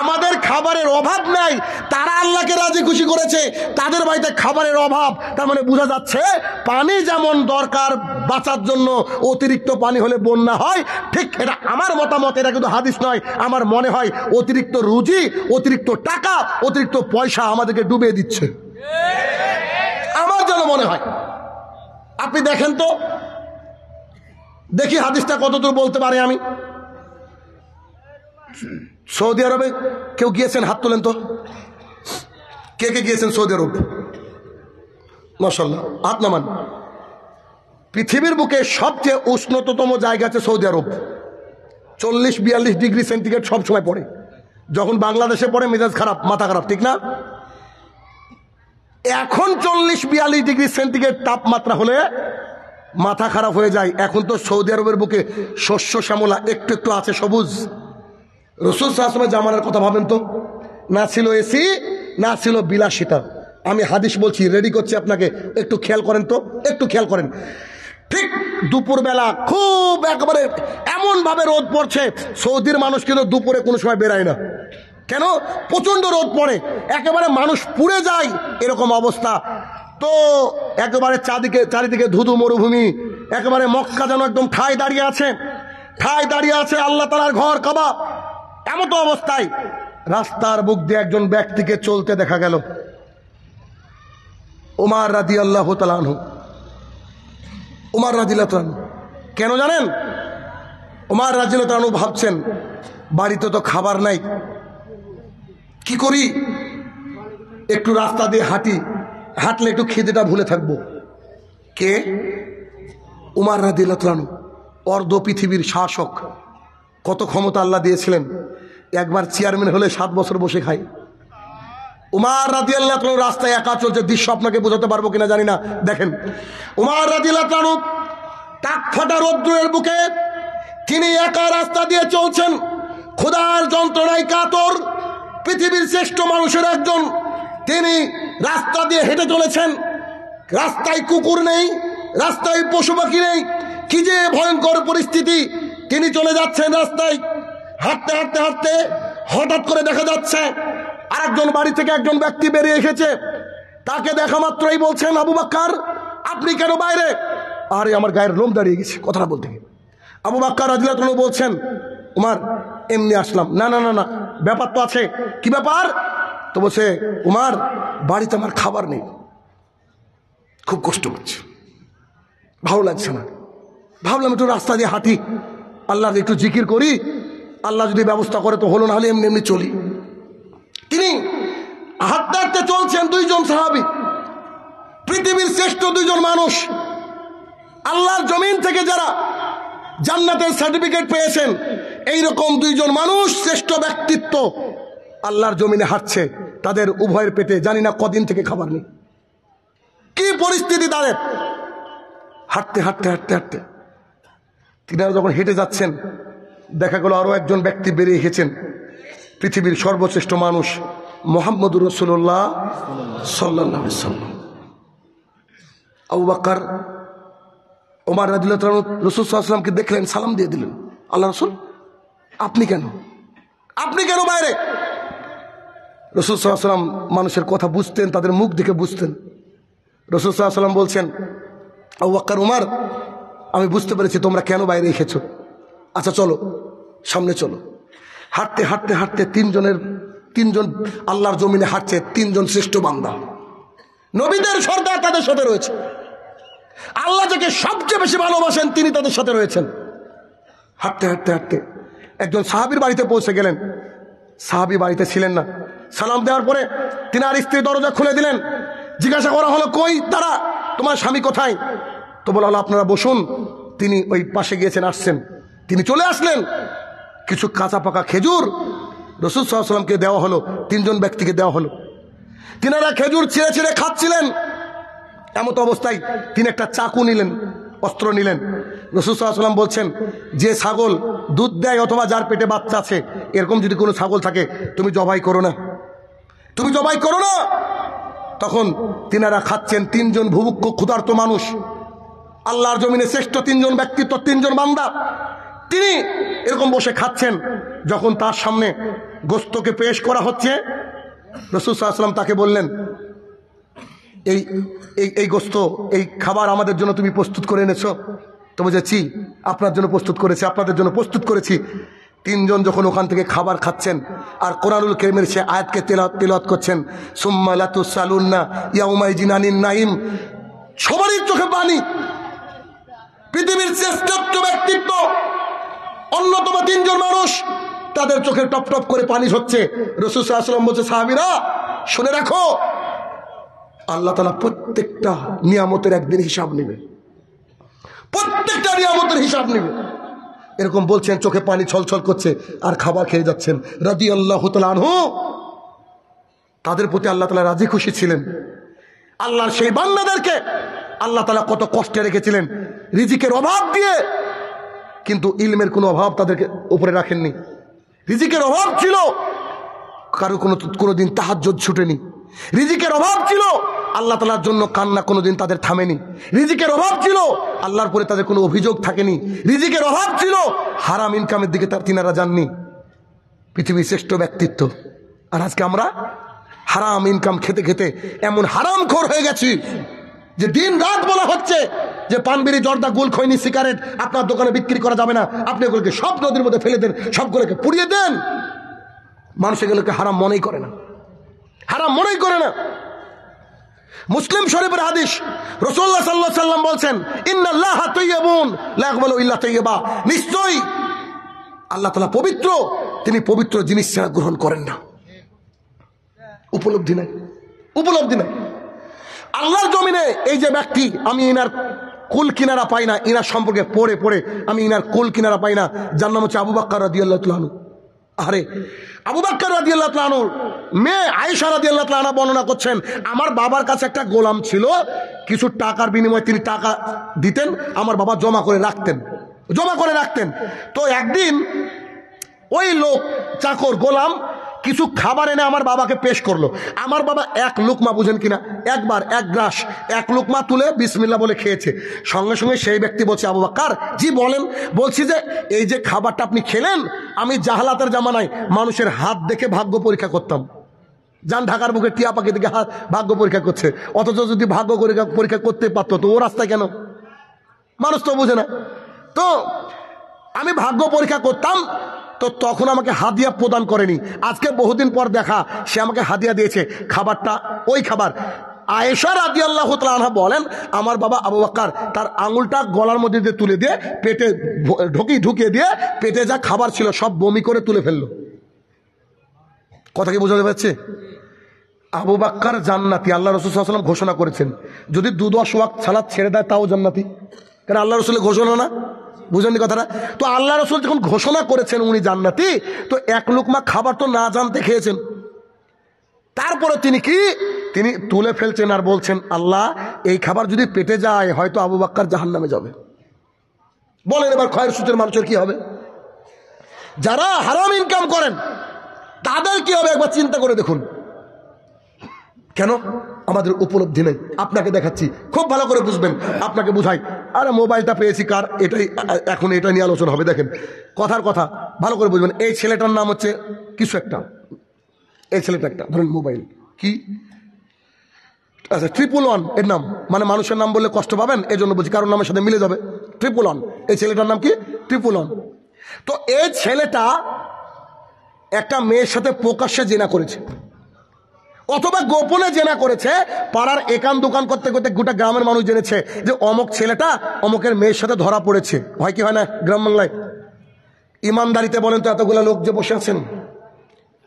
আমাদের খাবারের অভাব নাই, তারা আল্লাহকে রাজি খুশি করেছে, তাদের বাড়িতে খাবারের অভাব। তার মানে বোঝা যাচ্ছে পানি যেমন দরকার বাঁচার জন্য, অতিরিক্ত পানি হলে বন্যা হয়, ঠিক এটা আমার মতামত, এটা কিন্তু হাদিস নয়। আমার মনে হয় অতিরিক্ত রুজি, অতিরিক্ত টাকা, অতিরিক্ত পয়সা আমাদেরকে ডুবিয়ে দিচ্ছে, আমার যেন মনে হয়। আপনি দেখেন তো, দেখি হাদিসটা কতদূর বলতে পারে। আমি সৌদি আরবে কেউ গিয়েছেন? হাত তোলেন তো, কে কে গিয়েছেন সৌদি আরব? মাশাআল্লাহ, হাত নামান। পৃথিবীর বুকে সবচেয়ে উষ্ণতম জায়গা আছে সৌদি আরব। 40-42 ডিগ্রি সেন্টিগ্রেড সব সময় পড়ে। যখন বাংলাদেশে পড়ে মেজাজ খারাপ, মাথা খারাপ, ঠিক না? এখন 40-42 ডিগ্রি সেন্টিগ্রেড তাপমাত্রা হলে মাথা খারাপ হয়ে যায়। এখন তো সৌদি আরবের বুকে শস্য শ্যামলা, একটু একটু আছে সবুজ। রাসূল সাল্লাল্লাহু আলাইহি ওয়াসাল্লামের জামানার কথা ভাবেন তো, না ছিল এসি, না ছিল বিলাসিতা। আমি হাদিস বলছি, রেডি করছি আপনাকে, একটু খেয়াল করেন তো, একটু খেয়াল করেন। ঠিক দুপুরবেলা খুব একেবারে এমনভাবে রোদ পড়ছে, সৌদির মানুষ কিন্তু দুপুরে কোনো সময় বেরায় না। কেন? প্রচণ্ড রোদ পড়ে, একেবারে মানুষ পুড়ে যায়, এরকম অবস্থা। তো একেবারে চারিদিকে ধুধু মরুভূমি, একেবারে মক্কা যেন একদম ঠায় দাঁড়িয়ে আছে, ঠায় দাঁড়িয়ে আছে আল্লাহ তাআলার ঘর কাবা। এমতো অবস্থায় রাস্তার বুক দিয়ে একজন ব্যক্তিকে চলতে দেখা গেল, ওমর রাদিয়াল্লাহু তাআলা আনহু। ওমর রাদিয়াল্লাহু তাআলা কেন জানেন? ওমর রাদিয়াল্লাহু তাআলা ভাবছেন বাড়িতে তো খাবার নাই, কি করি? একটু রাস্তা দিয়ে হাঁটলে একটু খিদেটা ভুলে থাকবো। কে? ওমর রাদিয়াল্লাহু তাআলা, অর্ধ পৃথিবীর শাসক। কত ক্ষমতা আল্লাহ দিয়েছিলেন, একবার চেয়ারম্যান হলে 7 বছর বসে খায়। ওমর রাদিয়াল্লাহু তাআলা রাস্তায় একা চলছে, দৃশ্য আপনাকে বোঝাতে পারবো কিনা জানি না। দেখেন, ওমর রাদিয়াল্লাহু তাআলা টাক ফাটা রৌদ্রের বুকে তিনি একা রাস্তা দিয়ে চলছেন, ক্ষুধার যন্ত্রণায় কাতর, পৃথিবীর শ্রেষ্ঠ মানুষের একজন, তিনি রাস্তা দিয়ে হেঁটে চলেছেন। রাস্তায় কুকুর নেই, রাস্তায় পশু পাখি নেই, কি যে ভয়ঙ্কর পরিস্থিতি। তিনি চলে যাচ্ছেন রাস্তায়, হাঁটতে হাঁটতে হাঁটতে হঠাৎ করে দেখা যাচ্ছে আরেকজন বাড়ি থেকে একজন ব্যক্তি বেরিয়ে এসেছে। তাকে দেখা মাত্রই বলছেন, আবু বকর আপনি কেন বাইরে? আরে আমার গায়ের লোম দাঁড়িয়ে গেছে কথাটা বলতে গিয়ে। আবু বকর রাদিয়াল্লাহু তাআলা বলছেন, ওমর এমনি আসলাম। না না না না, ব্যাপার তো আছে। কি ব্যাপার? তো বলছে, ওমর বাড়িতে আমার খাবার নেই, খুব কষ্ট হচ্ছে, ভালো লাগছে না। ভাবলাম একটু রাস্তা দিয়ে হাঁটি, আল্লাহর একটু জিকির করি, আল্লাহ যদি ব্যবস্থা করে তো হলো, না হলে এমনি এমনি চলি। তিনি হাঁটতে হাঁটতে চলছেন, দুইজন সাহাবী, পৃথিবীর শ্রেষ্ঠ দুইজন মানুষ, আল্লাহর জমিন থেকে যারা জান্নাতের সার্টিফিকেট পেয়েছেন, এইরকম দুইজন মানুষ, শ্রেষ্ঠ ব্যক্তিত্ব, আল্লাহর জমিনে হাঁটছে। তাদের উভয়ের পেটে জানি না কদিন থেকে খাবার নেই। কি পরিস্থিতি তাদের! হাঁটতে হাঁটতে হাঁটতে হাঁটতে তিনারা যখন হেঁটে যাচ্ছেন, দেখা গেল আরো একজন ব্যক্তি বেরিয়ে এসেছেন, পৃথিবীর সর্বশ্রেষ্ঠ মানুষ মুহাম্মদুর রাসূলুল্লাহ সাল্লাল্লাহু আলাইহি ওয়াসাল্লাম। আবু বকর ওমর রাদিয়াল্লাহু তাআলা রাসূল সাল্লাল্লাহু আলাইহি ওয়াসাল্লামকে দেখলেন, সালাম দিয়ে দিলেন, আল্লাহ রাসূল আপনি কেন বাইরে? রাসূল সাল্লাল্লাহু আলাইহি ওয়াসাল্লাম মানুষের কথা বুঝতেন, তাদের মুখ দেখে বুঝতেন। রাসূল সাল্লাল্লাহু আলাইহি ওয়াসাল্লাম বলছেন, আবু বকর, ওমর আমি বুঝতে পেরেছি তোমরা কেন বাইরে এসেছো। আচ্ছা চলো, সামনে চলো। হাঁটতে হাঁটতে হাঁটতে তিনজন আল্লাহর জমিনে হাঁটছে, 3 জন শ্রেষ্ঠ বান্দা, নবীদের সর্দার তাদের সাথে রয়েছে। আল্লাহ যাকে সবচেয়ে বেশি ভালোবাসেন তিনি তাদের সাথে রয়েছেন। হাঁটতে হাঁটতে হাঁটতে একজন সাহাবীর বাড়িতে পৌঁছে গেলেন। সাহাবী বাড়িতে ছিলেন না। সালাম দেওয়ার পরে তিনি আর স্ত্রী দরজা খুলে দিলেন। জিজ্ঞাসা করা হলো, কই তারা, তোমার স্বামী কোথায়? তো বলা হলো, আপনারা বসুন, তিনি ওই পাশে গিয়েছেন, আসছেন। তিনি চলে আসলেন, কিছু কাঁচা পাকা খেজুর রাসূল সাল্লাল্লাহু আলাইহি ওয়াসাল্লামকে দেওয়া হলো, 3 জন ব্যক্তিকে দেওয়া হলো। তিনারা খেজুর ছিঁড়ে ছিঁড়ে খাচ্ছিলেন। এমত অবস্থায় তিনি একটা চাকু নিলেন, অস্ত্র নিলেন। রাসূল সাল্লাল্লাহু আলাইহি ওয়াসাল্লাম বলছেন, যে ছাগল দুধ দেয় অথবা যার পেটে বাচ্চা আছে, এরকম যদি কোনো ছাগল থাকে তুমি জবাই করো না, তুমি জবাই করো না। তখন তিনারা খাচ্ছেন, 3 জন ভুভুক্ষ ক্ষুধার্ত মানুষ, আল্লাহর জমিনে শ্রেষ্ঠ 3 জন ব্যক্তিত্ব, 3 জন বান্দা, তিনি এরকম বসে খাচ্ছেন। যখন তার সামনে গোশতকে পেশ করা হচ্ছে, রাসূল সাল্লাল্লাহু আলাইহি ওয়াসাল্লাম তাকে বললেন, এই গোশত, এই খাবার আমাদের জন্য তুমি প্রস্তুত করে এনেছো? তো বলেছি, আপনার জন্য প্রস্তুত করেছি, আপনাদের জন্য প্রস্তুত করেছি। 3 জন যখন ওখান থেকে খাবার খাচ্ছেন আর কোরআনুল কারীমের সে আয়াতকে তেলাওয়াত করছেন, সুম্মা লাতুসালুন্না ইয়াউমাইযিন আনিন নাঈম, সবারই চোখে পানি। পৃথিবীর শ্রেষ্ঠ ব্যক্তিত্ব, অন্যতম 3 জন মানুষ, তাদের চোখে টপ টপ করে পানি হচ্ছে। রাসূল সাল্লাল্লাহু আলাইহি ওয়াসাল্লাম বলছে, সাহাবীরা শুনে রাখো, আল্লাহ তাআলা প্রত্যেকটা নিয়ামতের একদিন হিসাব নেবে, প্রত্যেকটা নিয়ামতের হিসাব নেবে। এরকম বলছেন, চোখে পানি ছলছল করছে আর খাবার খেয়ে যাচ্ছেন। রাদিয়াল্লাহু তাআলা আনহু, তাদের প্রতি আল্লাহ তাআলা রাজি খুশি ছিলেন। আল্লাহর সেই বান্দাদেরকে আল্লাহ তাআলা কত কষ্টে রেখেছিলেন, রিজিকের অভাব দিয়ে, কিন্তু ইলমের কোনো অভাব তাদেরকে উপরে রাখেননি। রিজিকের অভাব ছিল, কারো কোনোদিন তাহাজ্জুদ ছুটেনি। রিজিকের অভাব ছিল, আল্লাহ তাআলার জন্য কান্না কোনোদিন তাদের থামেনি। রিজিকের অভাব ছিল, আল্লাহর পরে তাদের কোনো অভিযোগ থাকেনি। রিজিকের অভাব ছিল, হারাম ইনকামের দিকে তিনারা যাননি। পৃথিবীর শ্রেষ্ঠ ব্যক্তিত্ব। আর আজকে আমরা হারাম ইনকাম খেতে খেতে এমন হারামখোর হয়ে গেছি যে দিন রাত বলা হচ্ছে যে পান বিড়ি জর্দা গুল খৈনি সিগারেট আপনার দোকানে বিক্রি করা যাবে না, আপনি এগুলোকে সব নদীর মধ্যে ফেলে দেন, সবগুলোকে পুড়িয়ে দেন। মানুষ এগুলোকে হারাম মনেই করে না, হারাম মনেই করে না। মুসলিম শরীফের হাদিস, রাসূলুল্লাহ সাল্লাল্লাহু আলাইহি ওয়াসাল্লাম বলছেন, ইন্নাল্লাহা তাইয়্যিবুন লা ইয়াকবালু ইল্লা তাইয়্যিবা, নিশ্চয়ই আল্লাহ তাআলা পবিত্র, তিনি পবিত্র জিনিস ছাড়া গ্রহণ করেন না। উপলব্ধি নাই, উপলব্ধি নাই। আল্লাহর জমিনে এই যে ব্যক্তি, আমি ইনার কুল কিনারা পাই না, ইনার সম্পর্কে পড়ে পড়ে আমি ইনার কুল কিনারা পাই না, যার নাম হচ্ছে আবু বকর রাদিয়াল্লাহু তাআলা আনহু। আরে আবু বকর রাদিয়াল্লাহু তাআলা আনহুর মেয়ে আয়েশা রাদিয়াল্লাহু তাআলা আনহা বর্ণনা করছেন, আমার বাবার কাছে একটা গোলাম ছিল, কিছু টাকার বিনিময়ে তিনি টাকা দিতেন, আমার বাবা জমা করে রাখতেন। তো একদিন ওই লোক, চাকর, গোলাম কিছু খাবার এনে আমার বাবাকে পেশ করলো। আমার বাবা 1 লুকমা, বুঝেন কিনা, একবার 1 গ্রাস 1 লুকমা তুলে বিসমিল্লাহ বলে খেয়েছে। সঙ্গে সঙ্গে সেই ব্যক্তি বলছে, আবু বকর জি বলেন। বলছি যে এই যে খাবারটা আপনি খেলেন, আমি জাহালাতের জামানায় মানুষের হাত দেখে ভাগ্য পরীক্ষা করতাম। যান ঢাকার বুকে টিয়া পাখি থেকে ভাগ্য পরীক্ষা করছে, অথচ যদি ভাগ্য পরীক্ষা করতে পারতো তো ও রাস্তায় কেন? মানুষ তো বুঝে না। তো আমি ভাগ্য পরীক্ষা করতাম, তো তখন আমাকে হাদিয়া প্রদান করেনি। আজকে বহুদিন পর দেখা, সে আমাকে হাদিয়া দিয়েছে। খাবারটা ওই খাবার। আয়েশা রাদিয়াল্লাহু তাআলা আনহা বলেন, আমার বাবা আবু বকর তার আঙুলটা গলার মধ্যে দিয়ে তুলে দিয়ে পেটে ঢুকিয়ে দিয়ে পেটে যা খাবার ছিল সব বমি করে তুলে ফেললো। কথা কি বোঝাতে পারছে? আবু বকর জান্নাতি, আল্লাহ রাসূল সাল্লাল্লাহু আলাইহি ওয়াসাল্লাম ঘোষণা করেছেন। যদি 2-10 ওয়াক্ত সালাত ছেড়ে দেয় তাও জান্নাতি, কারণ আল্লাহ রাসূলের ঘোষণা না, বুঝলেন কথাটা? তো আল্লাহ রাসূল যখন ঘোষণা করেছেন উনি জান্নাতি, তো 1 লুকমা খাবার তো না জানতে খেয়েছেন। তারপরে তিনি তুলে ফেলছেন আর বলছেন, আল্লাহ এই খাবার যদি পেটে যায় হয়তো আবু বকর জাহান্নামে যাবে। বলেন এবার খয়ের সুতের মানুষের কি হবে? যারা হারাম ইনকাম করেন তাদের কি হবে একবার চিন্তা করে দেখুন। কেন? আমাদের উপলব্ধি নেই। আপনাকে দেখাচ্ছি, খুব ভালো করে বুঝবেন, আপনাকে বুঝাই। আরে মোবাইলটা পেয়েছি কার, এটাই এখন এটা নিয়ে আলোচনা হবে। দেখেন কথার কথা ভালো করে বুঝবেন। এই ছেলেটার নাম হচ্ছে কিছু একটা, এই ছেলেটা একটা ধরেন মোবাইল কি, আচ্ছা 111 এর নাম, মানে মানুষের নাম বললে কষ্ট পাবেন এই জন্য বলছি, কারোর নামের সাথে মিলে যাবে। 111, এই ছেলেটার নাম কি 111। তো এই ছেলেটা একটা মেয়ের সাথে প্রকাশ্যে জেনা করেছে, অথবা গোপনে জেনা করেছে। পাড়ার একান দোকান করতে করতে গোটা গ্রামের মানুষ জেনেছে যে অমুক ছেলেটা অমুকের মেয়ের সাথে ধরা পড়েছে। হয় কি হয় না গ্রাম বাংলায়? ইমানদারিতে বলেন তো, এতগুলো লোক যে বসে আছেন,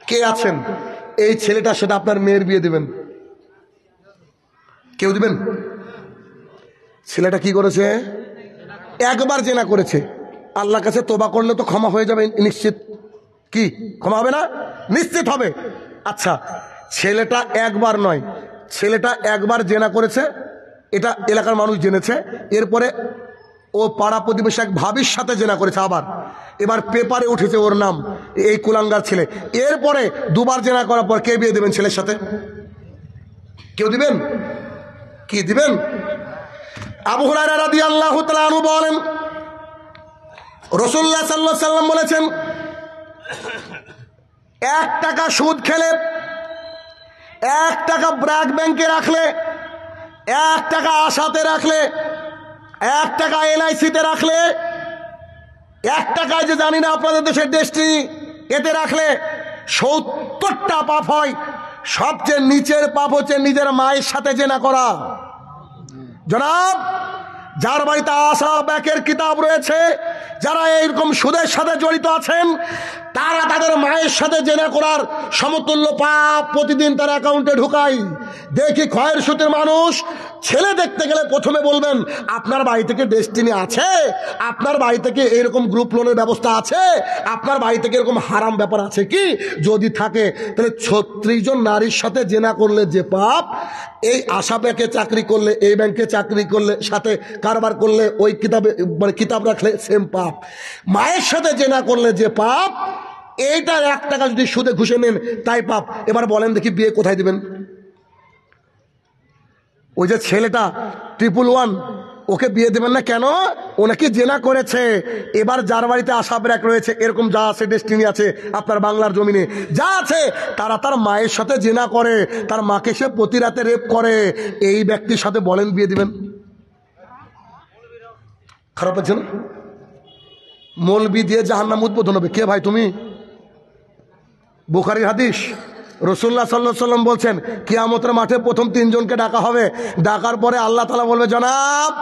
কে আছেন এই ছেলেটা সেটা আপনার মেয়ের বিয়ে দিবেন? কেউ দিবেন? ছেলেটা কি করেছে? একবার জেনা করেছে। আল্লাহর কাছে তোবা করলে তো ক্ষমা হয়ে যাবে নিশ্চিত। কি ক্ষমা হবে না? নিশ্চিত হবে। আচ্ছা, ছেলেটা একবার নয়, ছেলেটা একবার জেনা করেছে, এটা এলাকার মানুষ জেনেছে। এরপরে ও পাড়া প্রতিবেশী এক ভাবির সাথে জেনা করেছে, আবার এবার পেপারে উঠেছে ওর নাম, এই কুলাঙ্গার ছেলে। এরপরে দুবার জেনা করার পর কে বিয়ে দেবেন ছেলের সাথে? কেউ দিবেন? কি দিবেন? আবু হুরায়রা রাদিয়াল্লাহু তাআলা আনহু বলেন, রাসূলুল্লাহ সাল্লাল্লাহু আলাইহি সাল্লাম বলেছেন, 1 টাকা সুদ খেলে, 1 টাকা ব্র্যাক ব্যাংকে রাখলে, 1 টাকা আশাতে রাখলে, 1 টাকা LIC-তে রাখলে, 1 টাকায় যে জানি না আপনাদের দেশের ডেস্টিনি, এতে রাখলে 70টা পাপ হয়। সবচেয়ে নিচের পাপ হচ্ছে নিজের মায়ের সাথে জেনা করা। জনাব, যার বাড়িতে আশা ব্যাংকের কিতাব রয়েছে, যারা এইরকম সুদের সাথে জড়িত আছেন, তারা তাদের মায়ের সাথে জেনা করার সমতুল্য পাপ প্রতিদিন তার অ্যাকাউন্টে ঢুকায়। দেখি ক্ষয়ের সুতের মানুষ ছেলে দেখতে গেলে প্রথমে বলবেন, আপনার বাড়ি থেকে ডেস্টিনি আছে? আপনার বাড়ি থেকে এরকম গ্রুপ লোনের ব্যবস্থা আছে? আপনার বাড়ি থেকে এরকম হারাম ব্যাপার আছে কি? যদি থাকে তাহলে 36 জন নারীর সাথে জেনা করলে যে পাপ, এই আশা ব্যাংকে চাকরি করলে, এই ব্যাংকে চাকরি করলে, সাথে কারবার করলে, ওই কিতাবে মানে কিতাব রাখলে সেম পাপ। মায়ের সাথে জেনা করলে যে পাপ, এইটার 1 টাকা যদি সুদে ঘুষে নেন তাই পাপ। এবার বলেন দেখি বিয়ে কোথায় দিবেন? ওই যে ছেলেটা 111, ওকে বিয়ে দেবেন না কেন? ও নাকি জেনা করেছে। এবার যার বাড়িতে আশা ব্র্যাক রয়েছে, এরকম যা আছে ডেস্টিনি আছে আপনার বাংলার জমিনে যা আছে, তারা তার মায়ের সাথে জেনা করে, তার মাকে সে প্রতি রাতে রেপ করে। এই ব্যক্তির সাথে বলেন বিয়ে দিবেন? খারাপ হচ্ছে না? মৌলবি দিয়ে জাহান্নাম উদ্বোধন হবে। কে ভাই তুমি? বুখারীর হাদিস, রাসূলুল্লাহ সাল্লাল্লাহু আলাইহি সাল্লাম বলছেন, কিয়ামতের মাঠে প্রথম 3 জনকে ডাকা হবে। ডাকার পরে আল্লাহ তাআলা বলবে, জনাব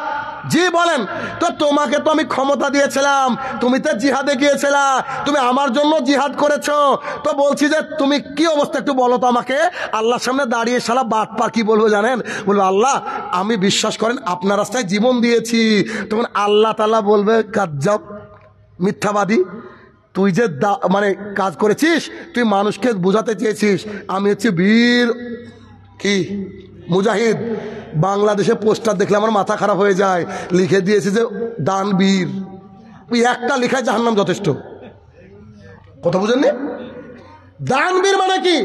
জি বলেন। তো তোমাকে তো আমি ক্ষমতা দিয়েছিলাম, তুমি তো জিহাদে গিয়েছিলা, তুমি আমার জন্য জিহাদ করেছো, তো বলছি যে তুমি কি অবস্থা একটু বলো তো আমাকে। আল্লাহর সামনে দাঁড়িয়ে শালা বাটপার কি বলবো জানেন? বলবো, আল্লাহ আমি বিশ্বাস করেন আপনার রাস্তায় জীবন দিয়েছি। তখন আল্লাহ তাআলা বলবে, কাজ্জাব, মিথ্যাবাদী, তুই যে মানে কাজ করেছিস, তুই মানুষকে বোঝাতে চেয়েছিস আমি হচ্ছে বীর কি মুজাহিদ। বাংলাদেশে পোস্টার দেখলে আমার মাথা খারাপ হয়ে যায়, লিখে দিয়েছে যে দানবীর। ওই একটা লেখায় জাহান্নাম যথেষ্ট। কথা বুঝেননি? দানবীর মানে কি?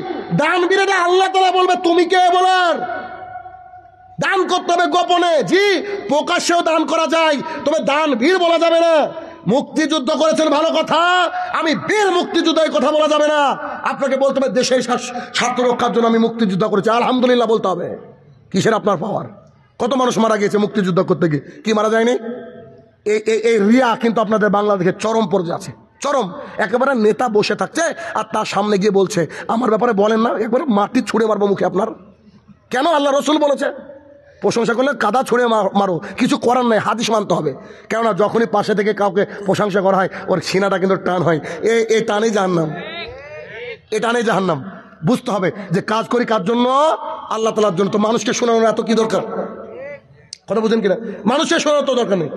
দানবীর এটা আল্লাহ তাআলা বলবে, তুমি কে বলার? দান করতে হবে গোপনে, জি প্রকাশ্যেও দান করা যায়, তবে দানবীর বলা যাবে না। মুক্তিযুদ্ধ করেছেন ভালো কথা, আমি বীর মুক্তিযুদ্ধ, এই কথা বলা যাবে না। আপনাকে বলতে হবে দেশের স্বার্থ রক্ষার জন্য আমি মুক্তিযুদ্ধ করেছি, আলহামদুলিল্লাহ বলতে হবে। কিসের আপনার পাওয়ার? কত মানুষ মারা গিয়েছে মুক্তিযুদ্ধ করতে গিয়ে, কি মারা যায়নি? এই রিয়া কিন্তু আপনাদের বাংলাদেশে চরম পর্যায়ে আছে, চরম। একেবারে নেতা বসে থাকছে আর তার সামনে গিয়ে বলছে আমার ব্যাপারে বলেন না, একবারে মাটি ছুঁড়ে মারবো মুখে আপনার। কেন? আল্লাহ রসুল বলেছে প্রশংসা করলে কাদা ছুঁড়ে মারো, কিছু করার নাই, হাদিস মানতে হবে। কেননা যখনই পাশে থেকে কাউকে প্রশংসা করা হয় ওর সিনাটা কিন্তু টান হয়, এই টানেই জাহান্নাম, এই টানেই জাহান্নাম। বুঝতে হবে যে কাজ করি কার জন্য? আল্লাহ তাআলার জন্য। তো মানুষকে শোনানোর এত কি দরকার? কথা বুঝেন কিনা? মানুষের শোনার তো দরকার নেই।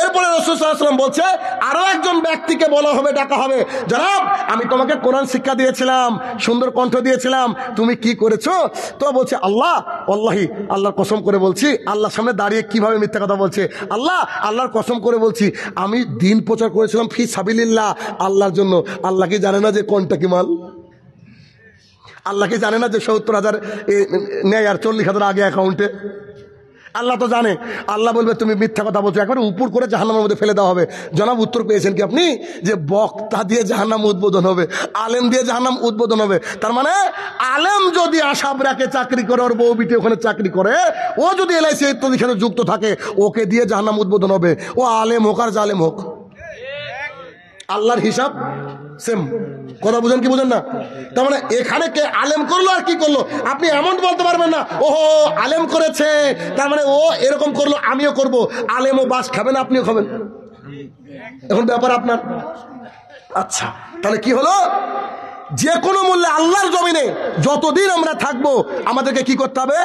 এরপরে রাসূল সাল্লাল্লাহু আলাইহি ওয়াসাল্লাম বলছে, আরো একজন ব্যক্তিকে বলা হবে, ডাকা হবে, জনাব আমি তোমাকে কোরআন শিক্ষা দিয়েছিলাম, সুন্দর কণ্ঠ দিয়েছিলাম, তুমি কি করেছো? তো বলছে, আল্লাহ ওয়াল্লাহি, আল্লাহর কসম করে বলছি, আল্লাহর সামনে দাঁড়িয়ে কিভাবে মিথ্যা কথা বলছে, আল্লাহর কসম করে বলছি, আমি দিন প্রচার করেছিলাম ফি সাবিলিল্লাহ, আল্লাহর জন্য। আল্লাহ কি জানে না যে কোনটা কি মাল? আল্লাহ কি জানে না যে 70,000 নেয় আর 40,000 আগে অ্যাকাউন্টে? আল্লাহ তো জানে। আল্লাহ বলবে তুমি মিথ্যা কথা বলছো, একবারে উপর করে জাহান্নামের মধ্যে ফেলে দেওয়া হবে। জনাব উত্তর পেয়েছেন কি আপনি? যে বক্তা দিয়ে জাহান্নাম উদ্বোধন হবে, আলেম দিয়ে জাহান্নাম উদ্বোধন হবে। তার মানে আলেম যদি আশা ব্র্যাকে চাকরি করে, ওর বউ বিটি ওখানে চাকরি করে, ও যদি LIC ইত্যাদি সাথে যুক্ত থাকে, ওকে দিয়ে জাহান্নাম উদ্বোধন হবে। ও আলেম হোক আর জালেম হোক, আল্লাহর হিসাব সেম। কথা বুঝেন কি বুঝেন না? তার মানে এখানে কে আলেম করলো আর কি করলো আপনি এমন বলতে পারবেন না, ওহো আলেম করেছে তার মানে ও এরকম করলো আমিও করব। আলেমও বাস খাবেন, আপনিও খাবেন, এখন ব্যাপার আপনার। আচ্ছা তাহলে কি হলো? যে কোনো মূল্যে আল্লাহর জমিনে যতদিন আমরা থাকবো আমাদেরকে কি করতে হবে?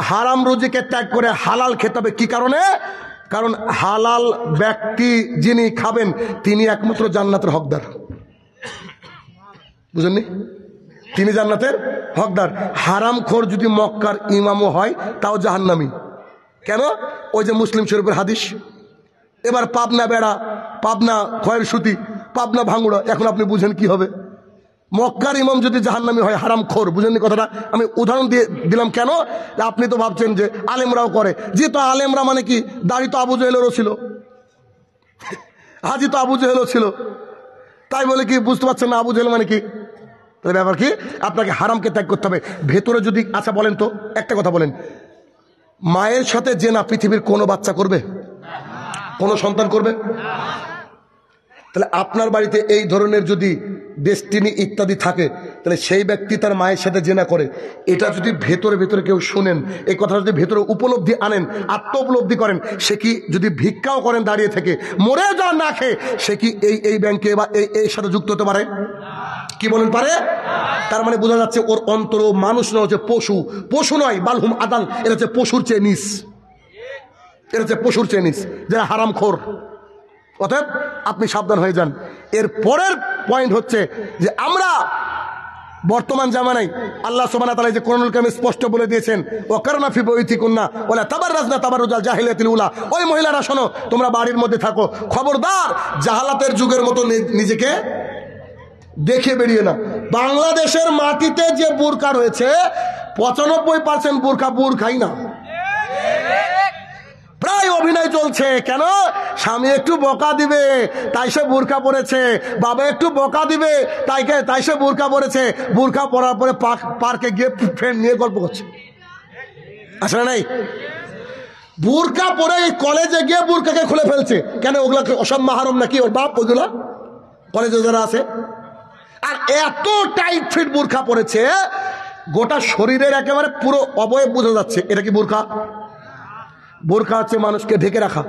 হারাম রুজিকে ত্যাগ করে হালাল খেতে হবে। কি কারণে? কারণ হালাল ব্যক্তি যিনি খাবেন তিনি একমাত্র জান্নাতের হকদার। বুঝেননি? তিনি জান্নাতের হকদার। হারামখোর যদি মক্কার ইমামও হয় তাও জাহান্নামী। কেন? ওই যে মুসলিম শরীফের হাদিস। এবার পাবনা বেড়া, পাবনা খয়ের সুতি, পাবনা ভাঙুড়া, এখন আপনি বুঝেন কি হবে? মক্কার ইমাম যদি জাহান্নামী হয়, হারামখোর। বুঝেননি কথাটা? আমি উদাহরণ দিয়ে দিলাম কেন? আপনি তো ভাবছেন যে আলেমরাও করে। যে তো আলেমরা মানে কি? দাড়ি তো আবু জেহেলেরও ছিল, হাজি তো আবু জেহেলও ছিল, তাই বলে কি বুঝতে পারছেন না আবু জেহেল মানে কি? ব্যাপার কি? আপনাকে হারামকে ত্যাগ করতে হবে। ভেতরে যদি, আচ্ছা বলেন তো, একটা কথা বলেন, মায়ের সাথে জেনা পৃথিবীর কোনো বাচ্চা করবে? কোনো সন্তান করবে? তাহলে আপনার বাড়িতে এই ধরনের যদি ডেস্টিনি ইত্যাদি থাকে, তাহলে সেই ব্যক্তি তার মায়ের সাথে জেনা করে, এটা যদি ভেতরে ভেতরে কেউ শুনেন, এই কথা যদি ভেতরে উপলব্ধি আনেন, আত্ম উপলব্ধি করেন, সে কি যদি ভিক্ষাও করেন দাঁড়িয়ে থেকে, মরে যা না খেয়ে, সে কি এই ব্যাংকে বা এই সাথে যুক্ত হতে পারে? কি বলেন পারে? তার মানে বোঝা যাচ্ছে ওর অন্তর মানুষ নয়, হচ্ছে পশু। পশু নয়, বালহুম আদাল, এটা হচ্ছে পশুর চেয়ে নিচ, এটা হচ্ছে পশুর চেয়ে নিচ, যারা হারামখোর। অতএব আপনি সাবধান হয়ে যান। এর পরের পয়েন্ট হচ্ছে যে আমরা বর্তমান জামানায় আল্লাহ সুবহানাহু ওয়া তাআলা যে কোরআনুল কারীমে স্পষ্ট বলে দিয়েছেন, ওয়াকারনা ফি বুয়ুতিকুন্না ওয়ালা তাবাররাজনা তাবাররুজাল জাহিলিয়াতিল উলা, ওই মহিলারা শোনো, তোমরা বাড়ির মধ্যে থাকো, খবরদার জাহালাতের যুগের মতো নিজেকে দেখে বেরিয়ে না। বাংলাদেশের মাটিতে যে বোরকা রয়েছে 95% বোরকা বোরখাই না, প্রায় অভিনয় চলছে। কেন? স্বামী একটু বকা দিবে তাই সে বোরকা পরেছে, বাবা একটু বকা দিবে তাই সে বোরকা পরেছে, বোরকা পরার পরে পার্কে গিয়ে ফ্রেন্ড নিয়ে গল্প করছে। আসলে নাই, বোরকা পরে কলেজে গিয়ে বোরকাকে খুলে ফেলছে। কেন? ওগুলা অসম মাহরম নাকি ওর বাপ? ওইগুলা কলেজে যারা আছে, আর এত টাইট ফিট বোরকা পরেছে, গোটা শরীরের একেবারে পুরো অবয়ব বোঝা যাচ্ছে। এটা কি বোরকা? বোরকা হচ্ছে মানুষকে ঢেকে রাখা,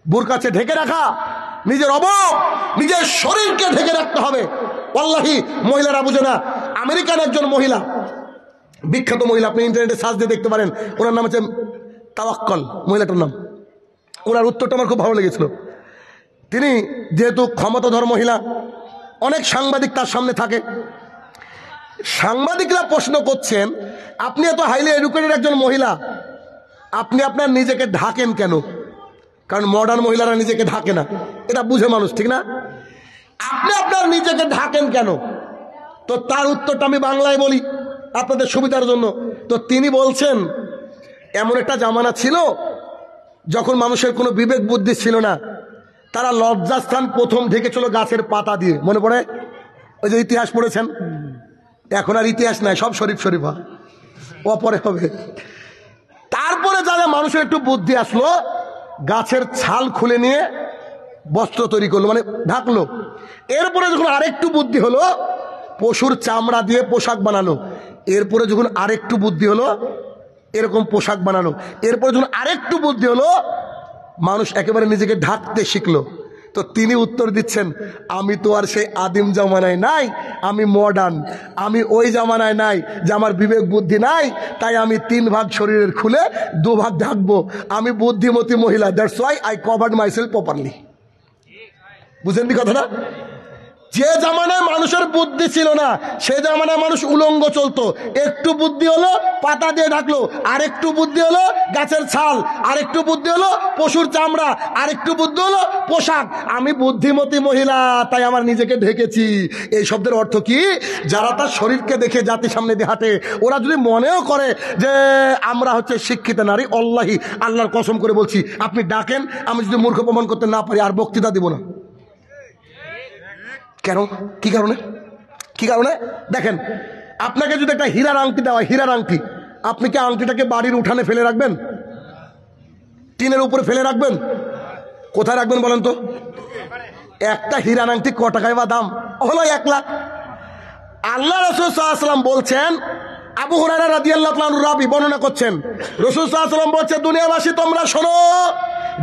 বোরকা হচ্ছে ঢেকে রাখা, নিজের অবয়ব, নিজের শরীরকে ঢেকে রাখতে হবে। ওয়াল্লাহি মহিলারা বুঝে না। আমেরিকান একজন মহিলা, বিখ্যাত মহিলা, আপনি ইন্টারনেটে সার্চ দিয়ে দেখতে পারেন, ওনার নাম হচ্ছে তাওয়াক্কল, মহিলাটার নাম। ওনার উত্তরটা আমার খুব ভালো লেগেছিল। তিনি যেহেতু ক্ষমতাধর মহিলা, অনেক সাংবাদিক তার সামনে থাকে, সাংবাদিকরা প্রশ্ন করছেন, আপনি এত হাইলি এডুকেটেড একজন মহিলা, আপনি আপনার নিজেকে ঢাকেন কেন? কারণ মডার্ন মহিলারা নিজেকে ঢাকে না, এটা বুঝে মানুষ, ঠিক না? আপনি আপনার নিজেকে ঢাকেন কেন? তো তার উত্তরটা আমি বাংলায় বলি আপনাদের সুবিধার জন্য। তো তিনি বলছেন, এমন একটা জামানা ছিল যখন মানুষের কোনো বিবেক বুদ্ধি ছিল না, তারা লজ্জাস্থান প্রথম ঢেকেছিল গাছের পাতা দিয়ে। মনে পড়ে? ওই যে ইতিহাস পড়েছেন, এখন আর ইতিহাস নাই, সব শরীফ শরীফা, অপরে হবে। তারপরে যারা মানুষের একটু বুদ্ধি আসলো, গাছের ছাল খুলে নিয়ে বস্ত্র তৈরি করলো, মানে ঢাকলো। এরপরে যখন আরেকটু বুদ্ধি হলো, পশুর চামড়া দিয়ে পোশাক বানালো। এরপরে যখন আরেকটু বুদ্ধি হলো, এরকম পোশাক বানালো। এরপরে যখন আরেকটু বুদ্ধি হলো, মানুষ একেবারে নিজেকে ঢাকতে শিখলো। তো তিনি উত্তর দিচ্ছেন, আমি তো আর সেই আদিম জামানায় নাই, আমি মডার্ন, আমি ওই জামানায় নাই যে আমার বিবেক বুদ্ধি নাই, তাই আমি 3 ভাগ শরীরের খুলে 2 ভাগ ঢাকবো। আমি বুদ্ধিমতী মহিলা, that's why I covered myself properly. বুঝেন কি কথাটা? যে জামানায় মানুষের বুদ্ধি ছিল না, সে জামানায় মানুষ উলঙ্গ চলতো। একটু বুদ্ধি হলো পাতা দিয়ে ঢাকলো, আরেকটু বুদ্ধি হলো গাছের ছাল, আরেকটু বুদ্ধি হলো পশুর চামড়া, আরেকটু বুদ্ধি হলো পোশাক। আমি বুদ্ধিমতী মহিলা, তাই আমার নিজেকে ঢেকেছি। এই শব্দের অর্থ কি? যারা তার শরীরকে দেখে জাতির সামনে দিয়ে হাঁটে, ওরা যদি মনেও করে যে আমরা হচ্ছে শিক্ষিত নারী, অল্লাহি আল্লাহর কসম করে বলছি, আপনি ডাকেন, আমি যদি মূর্খ প্রমাণ করতে না পারি আর বক্তৃতা দিব না। কেন? কি কারণে? কি কারণে? দেখেন, আপনাকে যদি একটা হীরার আংটি দেওয়া হয়, হীরার আংটি, আপনি কি আংটিটাকে বাড়ির উঠানে ফেলে রাখবেন? টিনের উপরে ফেলে রাখবেন? কোথায় রাখবেন বলেন তো? একটা হীরার আংটি ক টাকায় বা দাম? হলো 1 লাখ। আল্লাহ রাসূল সাল্লাল্লাহু আলাইহি ওয়াসাল্লাম বলছেন, আবু হুরায়রা রাদিয়াল্লাহু আনহু রাবি বর্ণনা করছেন, রাসূল সাল্লাল্লাহু আলাইহি ওয়াসাল্লাম বলছে, দুনিয়াবাসী তোমরা শোনো,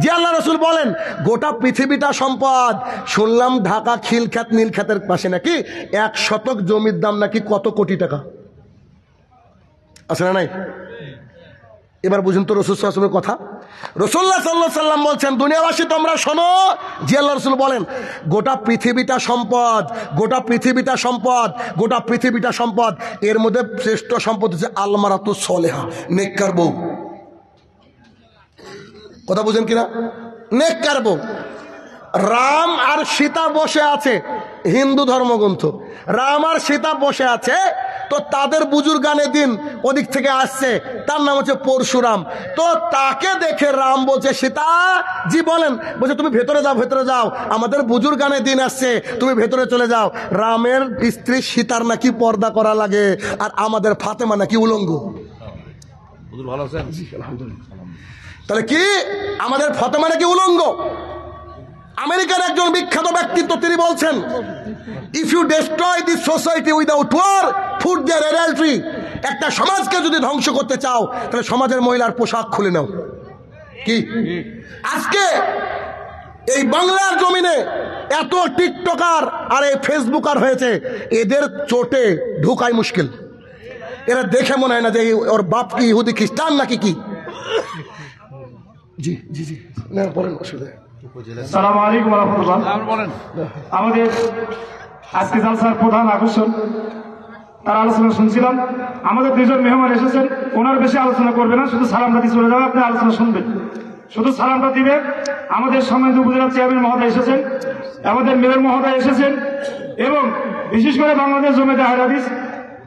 যে আল্লাহ রাসূল বলেন গোটা পৃথিবীটা সম্পদ। শুনলাম ঢাকা খিলখ্যাত নীলখ্যাতের পাশে নাকি 1 শতক জমির দাম নাকি কত কোটি টাকা, আছে না নাই? এবার বুঝুন তো রাসূল সাল্লাল্লাহু আলাইহি ওয়াসাল্লামের কথা। রাসূলুল্লাহ সাল্লাল্লাহু আলাইহি সাল্লাম বলছেন, দুনিয়াবাসী তোমরা শোনো, জি আল্লাহ রাসূল বলেন, গোটা পৃথিবীটা সম্পদ, গোটা পৃথিবীটা সম্পদ, গোটা পৃথিবীটা সম্পদ, এর মধ্যে শ্রেষ্ঠ সম্পদ হচ্ছে আলমারাতুস সলেহা, নেককার বউ। কথা বুঝেন কিনা? নেককার বউ। রাম আর সীতা বসে আছে, হিন্দু ধর্মগ্রন্থ, রাম আর সীতা বসে আছে, তো তাদের বুজুর্গানে দিন ওদিক থেকে আসছে, তার নাম হচ্ছে পরশুরাম। তো তাকে দেখে রাম বলছে, সীতা জি বলেন, বলছে তুমি ভেতরে যাও, ভেতরে যাও, আমাদের বুজুর্গানে দিন আসছে, তুমি ভেতরে চলে যাও। রামের স্ত্রী সীতার নাকি পর্দা করা লাগে, আর আমাদের ফাতেমা নাকি উলঙ্গ। ভালো আছেন? তাহলে কি আমাদের ফাতেমা নাকি উলঙ্গ? আমেরিকার একজন বিখ্যাত ব্যক্তিত্ব তিনি বলছেন, if you destroy this society without war, food there adultery. একটা সমাজকে যদি ধ্বংস করতে চাও, তাহলে সমাজের মহিলার পোশাক খুলে নাও। কি আজকে এই বাংলার জমিনে এত টিকটকার আর এই ফেসবুকার হয়েছে, এদের চোটে ঢুকাই মুশকিল। এরা দেখে মনে হয় না যে ওর বাপ কি ইহুদি খ্রিস্টান নাকি কি। জি জি জি, না বলেন, অসুবিধা। আসসালামু আলাইকুম ওয়া রাহমাতুল্লাহ। আমাদের আজকে জালসার প্রধান আকর্ষণ, তার আলোচনা শুনছিলাম। আমাদের দুজন মেহমান এসেছেন, ওনার বেশি আলোচনা করবে না, শুধু সালামটা দিয়ে চলে যাবে, আপনি আলোচনা শুনবেন, শুধু সালামটা দিবে। আমাদের সম্মানিত উপজেলা চেয়ারম্যান মহোদয় এসেছেন, আমাদের মেয়র মহোদয় এসেছেন, এবং বিশেষ করে বাংলাদেশ জমিয়তে আহলে হাদিস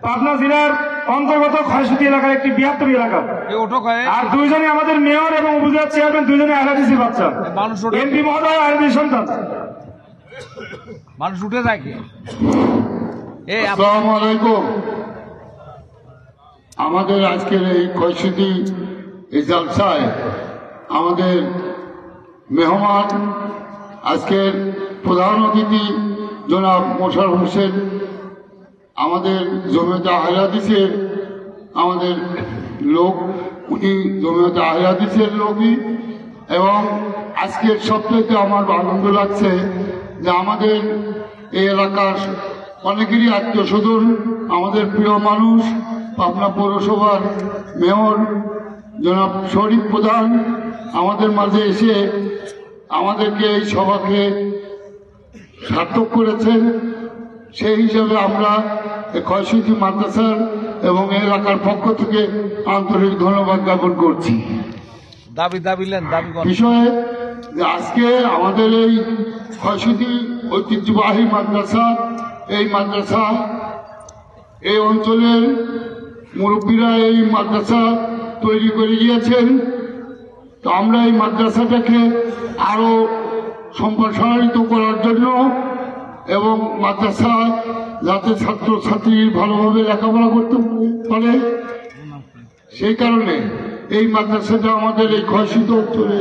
পাবনা জেলার অন্তর্গত খয়সুতি এলাকার একটি বৃহত্তম এলাকা, আর দুইজনই আমাদের মেয়র এবং উপজেলা চেয়ারম্যান, দুইজনে আহলে হাদিসের বাচ্চা, এমপি মহোদয় আহলে হাদিস সন্তান। মানুষ উঠে যায় কি? আসসালামু আলাইকুম। আমাদের আজকের এই খয়সুতি এই জালসায় আমাদের মেহমান, আজকের প্রধান অতিথি জনাব মোশাররফ হোসেন, আমাদের জমিয়তে আহলে হাদিসের আমাদের লোক, উনি জমিয়তে আহলে হাদিসের লোকই। এবং আজকের সবথেকে আমার আনন্দ লাগছে যে আমাদের এই এলাকার অনেকেরই আত্মীয় স্বজন, আমাদের প্রিয় মানুষ, পাবনা পৌরসভার মেয়র জনাব শরীফ প্রধান আমাদের মাঝে এসে আমাদেরকে এই সভাকে সার্থক করেছেন। সেই হিসাবে আমরা খয়সুতি মাদ্রাসার এবং এলাকার পক্ষ থেকে আন্তরিক ধন্যবাদ জ্ঞাপন করছি। বিষয়ে আজকে আমাদের এই খয়সুতি ঐতিহ্যবাহী মাদ্রাসা, এই মাদ্রাসা এই অঞ্চলের মুরব্বীরা এই মাদ্রাসা তৈরি করে গিয়েছেন। তো আমরা এই মাদ্রাসাটাকে আরো সম্প্রসারিত করার জন্য এবং মাদ্রাসা যাতে ছাত্রছাত্রী ভালোভাবে লেখাপড়া করতে পারে, সেই কারণে এই মাদ্রাসাটা আমাদের এই খয়সুতি অঞ্চলে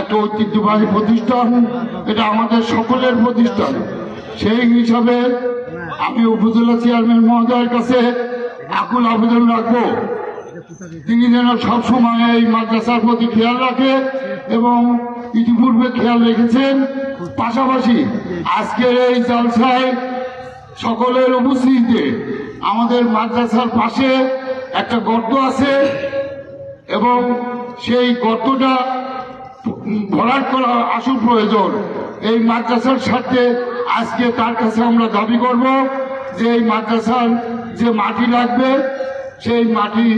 একটা ঐতিহ্যবাহী প্রতিষ্ঠান, এটা আমাদের সকলের প্রতিষ্ঠান। সেই হিসাবে আমি উপজেলা চেয়ারম্যান মহোদয়ের কাছে আকুল আবেদন রাখবো, তিনি যেন সবসময় এই মাদ্রাসার প্রতি খেয়াল রাখে এবং ইতিপূর্বে খেয়াল রেখেছেন। পাশাপাশি আজকের এই জালসায় সকলের উপস্থিতিতে আমাদের মাদ্রাসার পাশে একটা গর্ত আছে এবং সেই গর্তটা ভরাট করা আসল প্রয়োজন। এই মাদ্রাসার স্বার্থে আজকে তার কাছে আমরা দাবি করব যে এই মাদ্রাসার যে মাটি লাগবে, সেই মাটি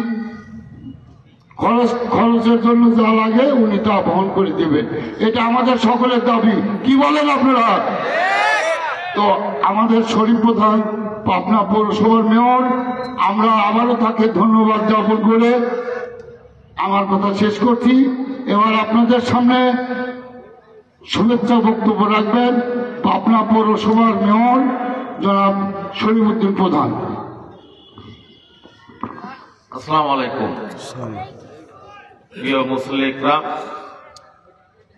খরচের জন্য যা লাগে উনি তা বহন করে দেবেন। এটা আমাদের সকলের দাবি। কি বলেন আপনারা? তো আমাদের শরীফ প্রধান পাবনা পৌরসভার মেয়র, আমরা আবারও তাকে ধন্যবাদ জ্ঞাপন করে আমার কথা শেষ করছি। এবার আপনাদের সামনে শুভেচ্ছা বক্তব্য রাখবেন পাবনা পৌরসভার মেয়র জনাব শরীফউদ্দিন প্রধান। আসসালামু আলাইকুম। প্রিয় মুসল্লি ইকরাম,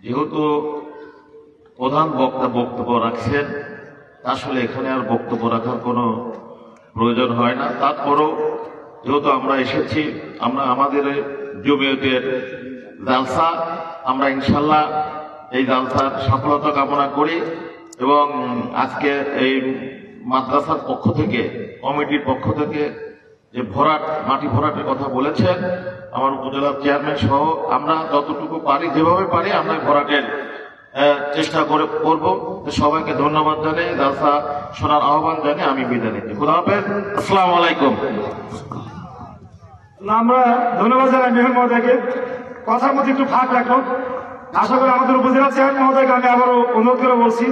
যেহেতু প্রধান বক্তা বক্তব্য রাখছেন, আসলে এখানে আর বক্তব্য রাখার কোনো প্রয়োজন হয় না। তারপরও যেহেতু আমরা এসেছি, আমরা আমাদের জমিয়তের জালসা, আমরা ইনশাল্লাহ এই জালসার সফলতা কামনা করি এবং আজকে এই মাদ্রাসার পক্ষ থেকে, কমিটির পক্ষ থেকে যে ভরাট, মাটি ভরাটের কথা বলেছেন, আমার উপজেলার চেয়ারম্যান সহ আমরা যতটুকু পারি, যেভাবে পারি আমরা ভরাটের চেষ্টা করবো। সবাইকে ধন্যবাদ জানিয়ে, জালসা শোনার আহ্বান জানিয়ে আমি বিদায় নিচ্ছি। খুদা হাফেজ, আসসালামু আলাইকুম। আমরা ধন্যবাদ জানাই মেহর মহোদয়কে। কথার মধ্যে একটু ফাঁক রাখলো। আশা করি আমাদের উপজেলা চেয়ারম্যান মহোদয়কে আমি আবারও অনুরোধ করে বলছি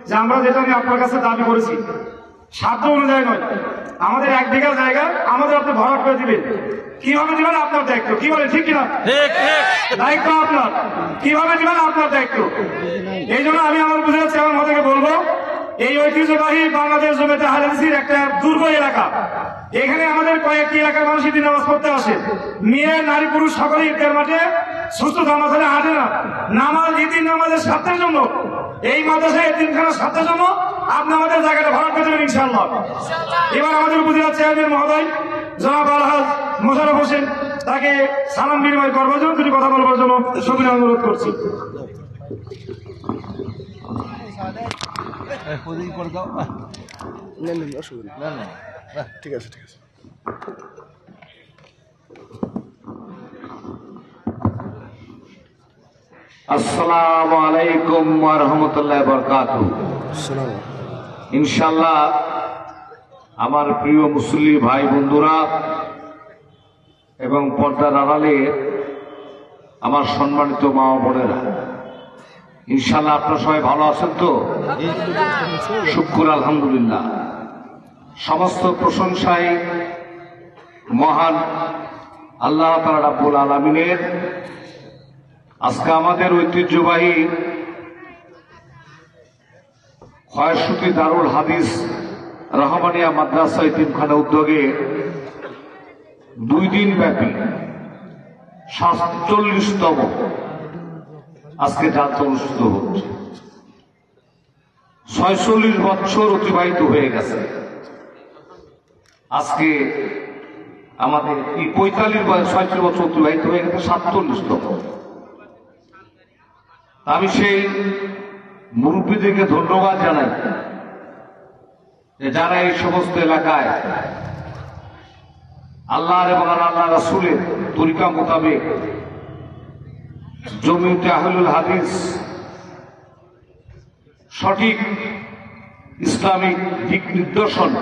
যে আমরা যেটা নিয়ে আপনার কাছে দাবি করেছি, সাধ্য অনুযায়ী নয়, আমাদের 1 বিঘা জায়গা আমাদের আপনি ভরাট করে দিবেন। কিভাবে দিবেন আপনার দায়িত্ব, কি বলে ঠিক কিনা? দায়িত্ব আপনার, কিভাবে দিবেন আপনার দায়িত্ব। এই জন্য আমি আমার উপজেলা চেয়ারম্যান মহোদয়কে বলবো, এই ঐতিহ্যবাহী বাংলাদেশ জমিয়তে আহলে হাদিসের একটা দুর্গ এলাকা, এখানে আমাদের কয়েকটি এলাকার মানুষ ঈদের নামাজ পড়তে আসে। মেয়ে, নারী, পুরুষ সকলে ঈদের মাঠে সুস্থ নামাজ হলে হাঁটে না। নামাজ, ঈদের নামাজের স্বার্থের জন্য, এই মাদ্রাসায় এতিমখানার স্বার্থের জন্য আপনি আমাদের জায়গাটা ভরাট করে দেবেন ইনশাআল্লাহ। এবার আমাদের উপজেলা চেয়ারম্যান মহোদয় জনাব আলহাজ মোশাররফ হোসেন, তাকে সালাম বিনিময় করবার জন্য, দুটি কথা বলবার জন্য সবিনয় অনুরোধ করছি। ঠিক আছে, ঠিক আছে। আসসালামু আলাইকুম ওয়া রাহমাতুল্লাহি ওয়া বারাকাতুহু। ইনশাআল্লাহ আমার প্রিয় মুসলিম ভাই বন্ধুরা এবং পর্দার আড়ালে আমার সম্মানিত মা ও বোনেরা, ইনশাআল্লাহ আপনারা সবাই ভালো আছেন তো? শুকর আলহামদুলিল্লাহ। সমস্ত প্রশংসাই মহান আল্লাহ তাআলা রাব্বুল আলামিনের। আজকে আমাদের ঐতিহ্যবাহী খয়রসুতি দারুল হাদিস রহমানিয়া মাদ্রাসা এতিমখানা উদ্যোগে 2 দিন ব্যাপী 47তম আজকে যাত্রা অনুষ্ঠিত হচ্ছে। 46 বছর অতিবাহিত হয়ে গেছে। আজকে আমাদের 46 বছর অতিবাহিত হয়ে গেছে, 47তম। আমি সেই মুরব্বীদেরকে ধন্যবাদ জানাই যে যারা এই সমস্ত এলাকায় আল্লাহর এবং আল্লাহ রাসূলের তরিকা মোতাবেক জমিয়তে আহলুল হাদিস সঠিক ইসলামিক দিক নির্দেশন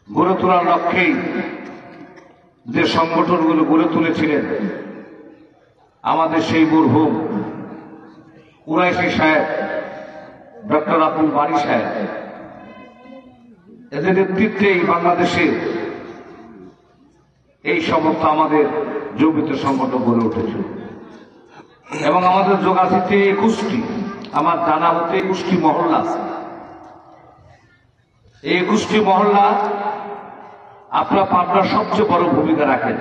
গড়ে তোলার লক্ষ্যেই যে সংগঠনগুলো গড়ে তুলেছিলেন আমাদের সেই মরহুম কুরাইশি সাহেব, ডক্টর আব্দুল বারী সাহেব, এদের নেতৃত্বেই বাংলাদেশে এই সমস্ত আমাদের জমিয়ত সংগঠন গড়ে উঠেছিল। এবং আমাদের যোগাযোগে 21টি, আমার জানা মতে 21টি মহল্লা আছে। এই 21টি মহল্লা আপনার পাবনার সবচেয়ে বড় ভূমিকা রাখেন।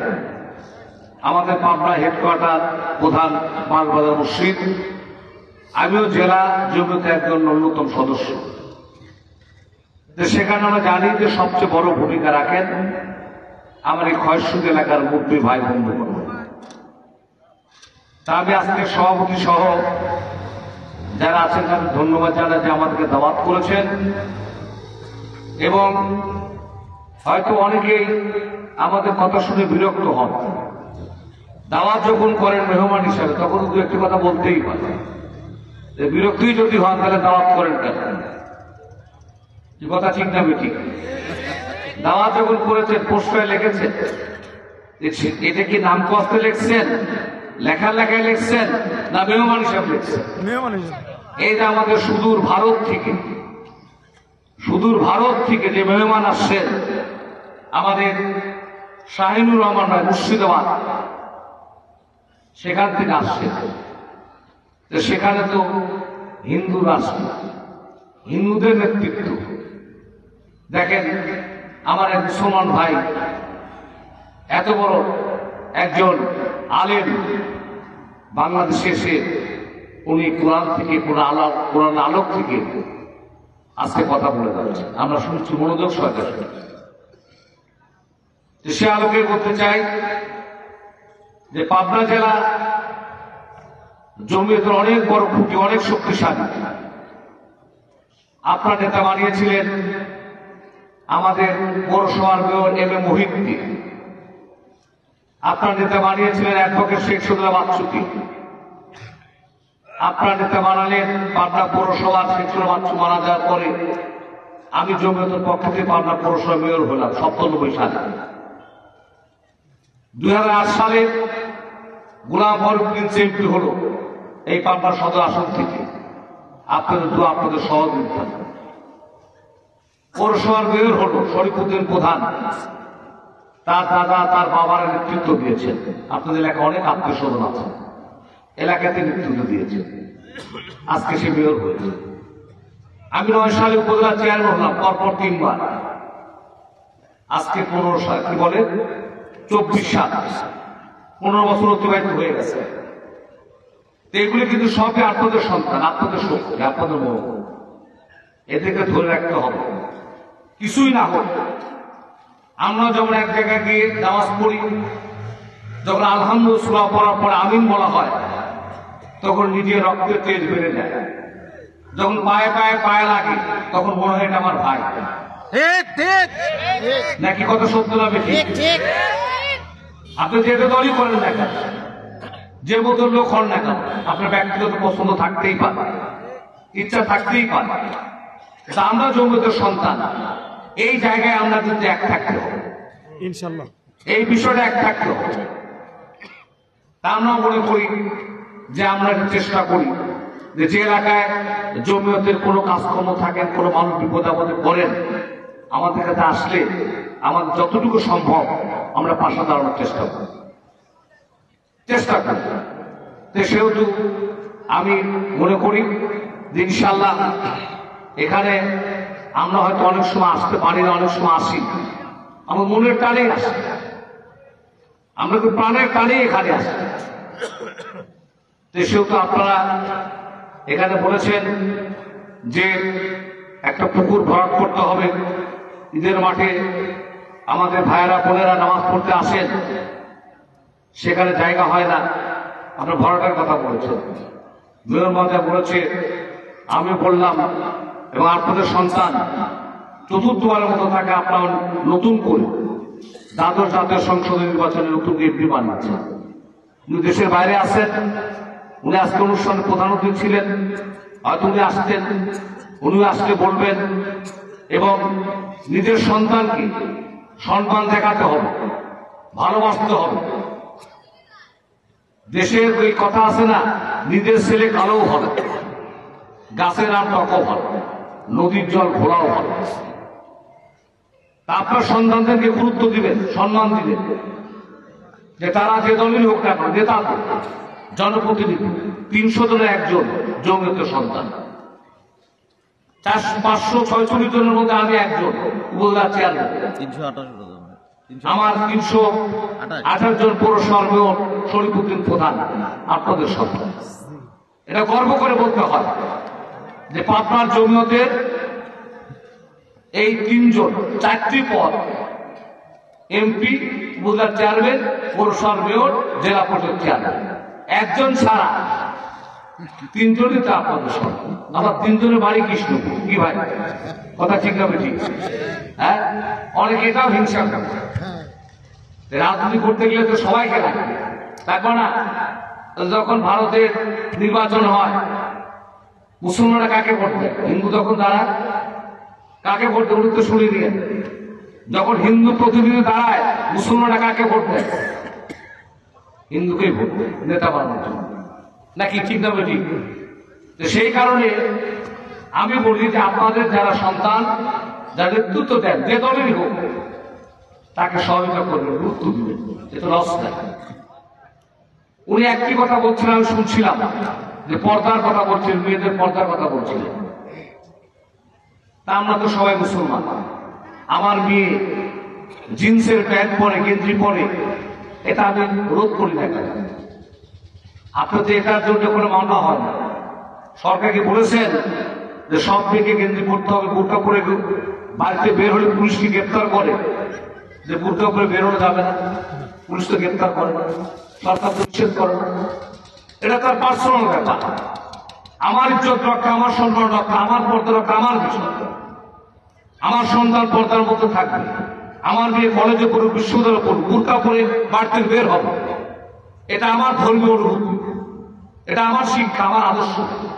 আমাদের পাবনা হেডকোয়ার্টার প্রধান মালবাজার মুর্শিদ, আমিও জেলা জমিয়তের একজন অন্যতম সদস্য। সেখানে আমরা জানি যে সবচেয়ে বড় ভূমিকা রাখেন আমার এই খয়রসুতি এলাকার মুরব্বী ভাই বন্ধুগণ। তা আমি আজকে সভাপতি সহ যারা আছেন তাদের ধন্যবাদ জানাই যে আমাদেরকে দাওয়াত করেছেন। এবং হয়তো অনেকেই আমাদের কথা শুনে বিরক্ত হন। দাওয়াত যখন করেন মেহমান হিসাবে তখন 2-1টি কথা বলতেই পারে। বিরক্তই যদি হন তাহলে দাওয়াত করেন কেন? কি কথা ঠিক না বেঠিক? দাওয়াত যখন করেছেন, পোস্টারে লিখেছেন, এটা কি নাম কষ্টে লিখছেন, লেখার লেখায় লিখছেন না মেহমান হিসাবে লিখছেন? এই যে আমাদের সুদূর ভারত থেকে যে মেহমান আসছেন, আমাদের শাহিনুর রহমান ভাই মুর্শিদাবাদ, সেখান থেকে আসছেন। সেখানে তো হিন্দু রাষ্ট্র, হিন্দুদের নেতৃত্ব। দেখেন আমার এক মুসলমান ভাই, এত বড় একজন আলেম বাংলাদেশে এসে উনি কোরআন থেকে, কোরআন আলোক থেকে আজকে কথা বলে যাচ্ছেন। আমরা শুনছি, মনোযোগ সহকারে। সে আলোকে বলতে চাই যে পাবনা জেলা জমিয়তের অনেক বড় খুঁটি, অনেক শক্তিশালী। আপনার নেতা বানিয়েছিলেন আমাদের পৌরসভার মেয়র এম এ মহিউদ্দিন, আপনার নেতা বানিয়েছিলেন অ্যাডভোকেট শেখ সুদুল্লাহ বাচ্চুকে, আপনার নেতা বানালেন পাবনা পৌরসভার শেখ সুদুল্লাহ বাচ্চু মারা যাওয়ার পরে আমি জমিয়তের পক্ষ থেকে পাবনা পৌরসভা মেয়র হলাম 97 সালে। 2008 সালে গোলাম ফরউদ্দিন এমপি হলো এই পাবনা সদর আসন থেকে, আপনাদের দোয়া, আপনাদের সহযোগিতা। পৌরসভার মেয়র হলো শরীফউদ্দিন প্রধান, তার দাদা তার বাবার নেতৃত্ব দিয়েছেন। আপনাদের এলাকায় অনেক আত্মীয় স্বজন আছে, এলাকাতে নেতৃত্ব দিয়েছেন, আজকে সে মেয়র হয়েছে। আমি 9 সালে উপজেলা চেয়ারম্যান হলাম, পরপর 3 বার। আজকে 15 সাল, কি বলে 24 সাল, 15 বছর অতিবাহিত হয়ে গেছে। এগুলি কিন্তু সবই আপনাদের সন্তান, আপনাদের শক্তি, আপনাদের মন, এদেরকে ধরে রাখতে হবে। কিছুই না হোক, আমরা যখন এক জায়গায় গিয়ে নামাজ পড়ি, যখন আলহামদুলিল্লাহ পড়ার পরে আমিন বলা হয়, তখন নিজের রক্তের তেজ বেড়ে যায়। যখন পায়ে পায়ে পায়ে লাগে, তখন মনে হয় এটা আমার ভাই। নাকি কত সত্য না বেশি? আপনি যেটা দলই করেন না কেন, যে মতো লোক হন না কেন, আপনার ব্যক্তিগত পছন্দ থাকতেই পারে, ইচ্ছা থাকতেই পারে। আমরা জমিয়তের সন্তান, এই জায়গায় আমরা কিন্তু এক থাকতে হবে, ইনশাআল্লাহ এই বিষয়টা এক থাকতে হবে। তা আমরা মনে করি যে আমরা চেষ্টা করি যে এলাকায় জমিয়তের কোনো কাজকর্ম থাকেন, কোনো মানুষ বিপদ আপদে পড়েন, আমাদের কাছে আসলে আমাদের যতটুকু সম্ভব আমরা পাশে দাঁড়ানোর চেষ্টা করি। সেহেতু আমি মনে করি যে ইনশাআল্লাহ এখানে আমরা হয়তো অনেক সময় আসতে পারি না, অনেক সময় আসি, আমার মনের টানে আসি, আমরা তো প্রাণের টানে এখানে আসি। সেহেতু আপনারা এখানে বলেছেন যে একটা পুকুর ভরাট করতে হবে, ঈদের মাঠে আমাদের ভাইয়েরা বোনেরা নামাজ পড়তে আসেন, সেখানে জায়গা হয় না, আমরা ভরাটের কথা বলেছেন। মেয়র মহোদয় বলেছে, আমি বললাম, এবং আপনাদের সন্তান চতুর্থবারের মতো থাকে, আপনার নতুন করে দ্বাদশ জাতীয় সংসদ নির্বাচনে নতুন এমপি বানিয়েছেন। উনি দেশের বাইরে আছেন, উনি আজকে অনুষ্ঠানে প্রধান অতিথি ছিলেন, হয়তো উনি আসতেন, উনি আসলে বলবেন। এবং নিজের সন্তানকে সম্মান দেখাতে হবে, ভালোবাসতে হবে। দেশের ওই কথা আছে না, নিজের ছেলে কালোও হবে, গাছের আম টকও হবে, নদীর জল ঘোলাও হবে। তা আপনার সন্তানদেরকে গুরুত্ব দিবেন, সম্মান দিবেন, যে তারা যে দলেরই হোক না কেন, নেতা জনপ্রতিনিধি 300 জনের একজন জমিয়তের সন্তান, 546 জনের মধ্যে আমি একজন উপজেলা চেয়ারম্যান, আমার 328 জন পৌরসভার মেয়র শরীফউদ্দিন প্রধান আপনাদের সন্তান। এটা গর্ব করে বলতে হয় যে পাবনার জমিয়তের এই 3 জন 4টি পদ, এমপি, উপজেলা চেয়ারম্যান, পৌরসভার মেয়র, জেলা পরিষদ চেয়ারম্যান, একজন ছাড়া 3 জনই তো আপনাদের সন্তান। আমার 3 জনের বাড়ি কৃষ্ণপুর, কি ভাই কথা ঠিক না ঠিক? হ্যাঁ, অনেকে এটাও হিংসা করে, রাজনীতি করতে গেলে তো সবাইকে লাগে, তারপর না যখন ভারতের নির্বাচন হয়, মুসলমানরা কাকে ভোট দেয়? হিন্দু যখন দাঁড়ায় কাকে ভোট দেয়? উনি তো শুনে নিয়ে, যখন হিন্দু প্রতিনিধি দাঁড়ায় মুসলমানরা কাকে ভোট দেয়? হিন্দুকেই ভোট দেয় নেতা বানানোর জন্য, নাকি ঠিক না ঠিক? সেই কারণে আমি বলি যে আপনাদের যারা সন্তান, যারা নেতৃত্ব দেন, যে দলেরই হোক, তাকে সহযোগিতা করবেন, গুরুত্ব দিবেন, এটা লস দেয়। উনি একটি কথা বলছিলেন, আমি শুনছিলাম যে পর্দার কথা বলছিলেন, মেয়েদের পর্দার কথা বলছিলেন। তা আমরা তো সবাই মুসলমান, আমার মেয়ে জিন্সের প্যান্ট পরে, গেঞ্জি পরে, এটা আমি রোধ করি না কেন? আপনার তো এটার জন্য কোনো মামলা হয় না। সরকারকে বলেছেন যে সব মেয়েকে গেঞ্জি পরতে হবে, বোরকা পরে বাড়িতে বের হলে পুলিশকে গ্রেপ্তার করে, যে বোরকা পরে বেরোনো যাবে না, পুলিশ তো গ্রেপ্তার করে না, সরকার তো নিষেধ করে না। এটা তার পার্সোনাল ব্যাপার। আমার ইজ্জত রক্ষা, আমার সম্মান রক্ষা, আমার পর্দা রক্ষা আমার বিষয়। আমার সন্তান পর্দার মধ্যে থাকবে, আমার মেয়ে কলেজে পড়ুক, বিশ্ববিদ্যালয়ে পড়ুক, বুরকা পরে বাড়ি থেকে বের হবে। এটা আমার ধর্মীয় অনুভূতি, এটা আমার শিক্ষা, আমার আদর্শ,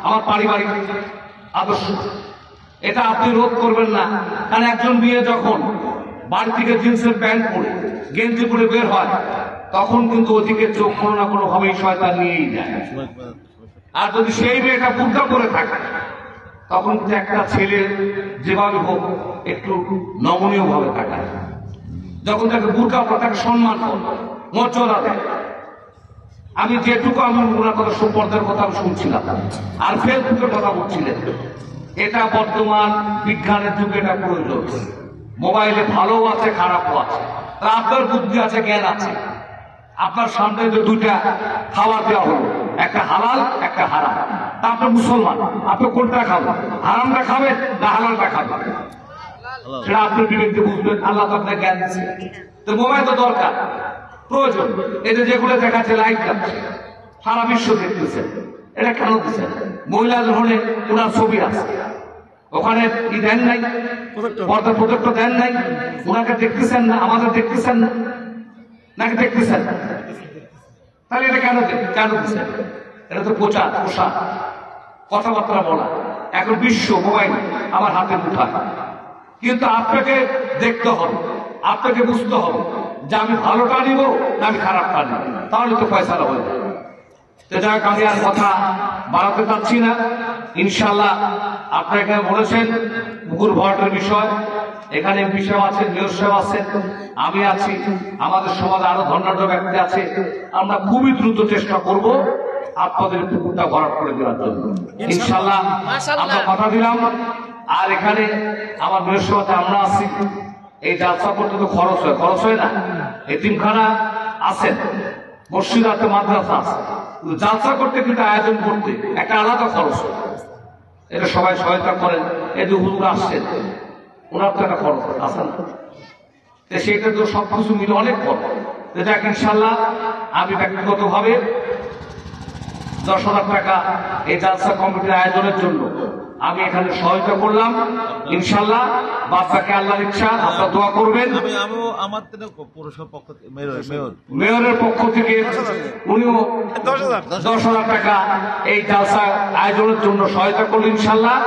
আমার পারিবারিক আদর্শ। এটা আপনি রোধ করবেন না। কারণ একজন মেয়ে যখন বাড়ি থেকে জিন্সের প্যান্ট পরে গেঞ্জি পরে বের হয়, তখন কিন্তু ওদিকে চোখ কোনো না কোনো ভাবে শয়তান নিয়েই যায়। আর যদি সেই মেয়েটা বুরকা পরে থাকে, তখন কিন্তু একটা ছেলে যেভাবে হোক একটু নমনীয় ভাবে তাকায়। যখন তাকে বুরকা পরে তাকে সম্মান করে, মর্যাদা দেয়। আমি যেটুকু আমি ওনার কথা সম্পর্কের কথা আমি শুনছিলাম, আর ফেসবুকের কথা বলছিলেন, এটা বর্তমান বিজ্ঞানের যুগে এটা প্রয়োজন। মোবাইলে ভালো আছে, খারাপও আছে। আপনার বুদ্ধি আছে, জ্ঞান আছে, আপনার সামনে যে দুইটা খাবার দেওয়া হলো, একটা হালাল একটা হারাম, তা আপনি মুসলমান, আপনি কোনটা খাবেন? হারামটা খাবেন না হালালটা খাবেন? সেটা আপনি বিবেককে বুঝবেন। আল্লাহ তো আপনার জ্ঞান দিচ্ছে। তো মোবাইল তো দরকার, প্রয়োজন। এটা যেগুলো দেখাচ্ছে লাইট যাচ্ছে, সারা বিশ্ব দেখতেছেন, এটা কেন দিচ্ছেন? মহিলা ধরনের ওনার ছবি আছে, ওখানে ই দেন নাই, পর্দা প্রদত্ত দেন নাই, ওনাকে দেখতেছেন না, আমাদের দেখতেছেন না, নাকি দেখতেছেন? তাহলে এটা কেন দিচ্ছেন? এটা তো প্রচার, পোশাক, কথাবার্তা বলা। এখন বিশ্ব মোবাইল আমার হাতে মুঠায়, কিন্তু আপনাকে দেখতে হবে, আপনাকে বুঝতে হবে যে আমি ভালোটা নিব না আমি খারাপটা নিব, তাহলে তো ফয়সালা হয়ে যাবে। তো যাই হোক, আমি আর কথা বাড়াতে চাচ্ছি না। ইনশাল্লাহ আপনাকে বলেছেন পুকুর ভরাটের বিষয়, এখানে এমপি সাহেব আছেন, মেয়র সাহেব আছেন, আমি আছি, আমাদের সমাজে আরো ধন্যাঢ্য ব্যক্তি আছে। আমরা খুবই দ্রুত চেষ্টা করব আপনাদের পুকুরটা ভরাট করে দেওয়ার জন্য। ইনশাল্লাহ আমরা কথা দিলাম। আর এখানে আমার মেয়র সভাতে আমরা আছি, এই জালসা করতে তো খরচ হয় না। এতিমখানা আছেন, মসজিদ আছে, মাদ্রাসা আছে, জালসা করতে কিন্তু আয়োজন করতে একটা আলাদা খরচ হয়। এটা সবাই সহায়তা করেন, এই যে হুজুর আসছেন, ওনার তো একটা খরচ আছে না, সেটা তো সবকিছু মিলে অনেক খরচ। যাক, ইনশাল্লাহ আমি ব্যক্তিগত ভাবে 10,000 টাকা এই জালসা কমিটির আয়োজনের জন্য আমি এখানে সহায়তা করলাম। ইনশাল্লাহ বাচ্চাকে আল্লাহর ইচ্ছা আপনারা দোয়া করবেন। মেয়রের পক্ষ থেকে উনিও 10,000 টাকা এই জালসা আয়োজনের জন্য সহায়তা করলেন ইনশাল্লাহ।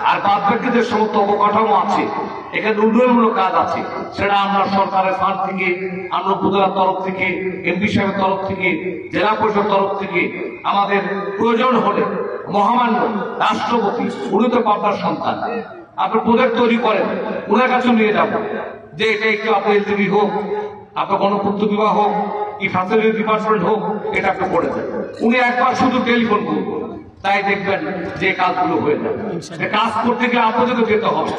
আর বাদ বাকিদের সমস্ত অবকাঠামো আছে, এখানে উন্নয়নমূলক কাজ আছে, সেটা আমরা সরকারের ফান্ড থেকে, আমরা উপজেলার তরফ থেকে, এমপি সাহেবের তরফ থেকে, জেলা পরিষদ তরফ থেকে, আমাদের প্রয়োজন হলে মহামান্য রাষ্ট্রপতি, উনি তো পাবনার সন্তান, আপনি প্রজেক্ট তৈরি করেন, ওনার কাছে নিয়ে যাবো যে এটা একটু আপনার এলজিবি হোক, আপনার গণপূর্ত বিভাগ হোক, ইনফ্রাস্ট্রাকচার ডিপার্টমেন্ট হোক, এটা আপনি করে দেন। উনি একবার শুধু টেলিফোন করবেন, তাই দেখবেন যে কাজগুলো হয়ে যাবে। কাজ করতে গেলে আপনাদের তো যেতে হবে।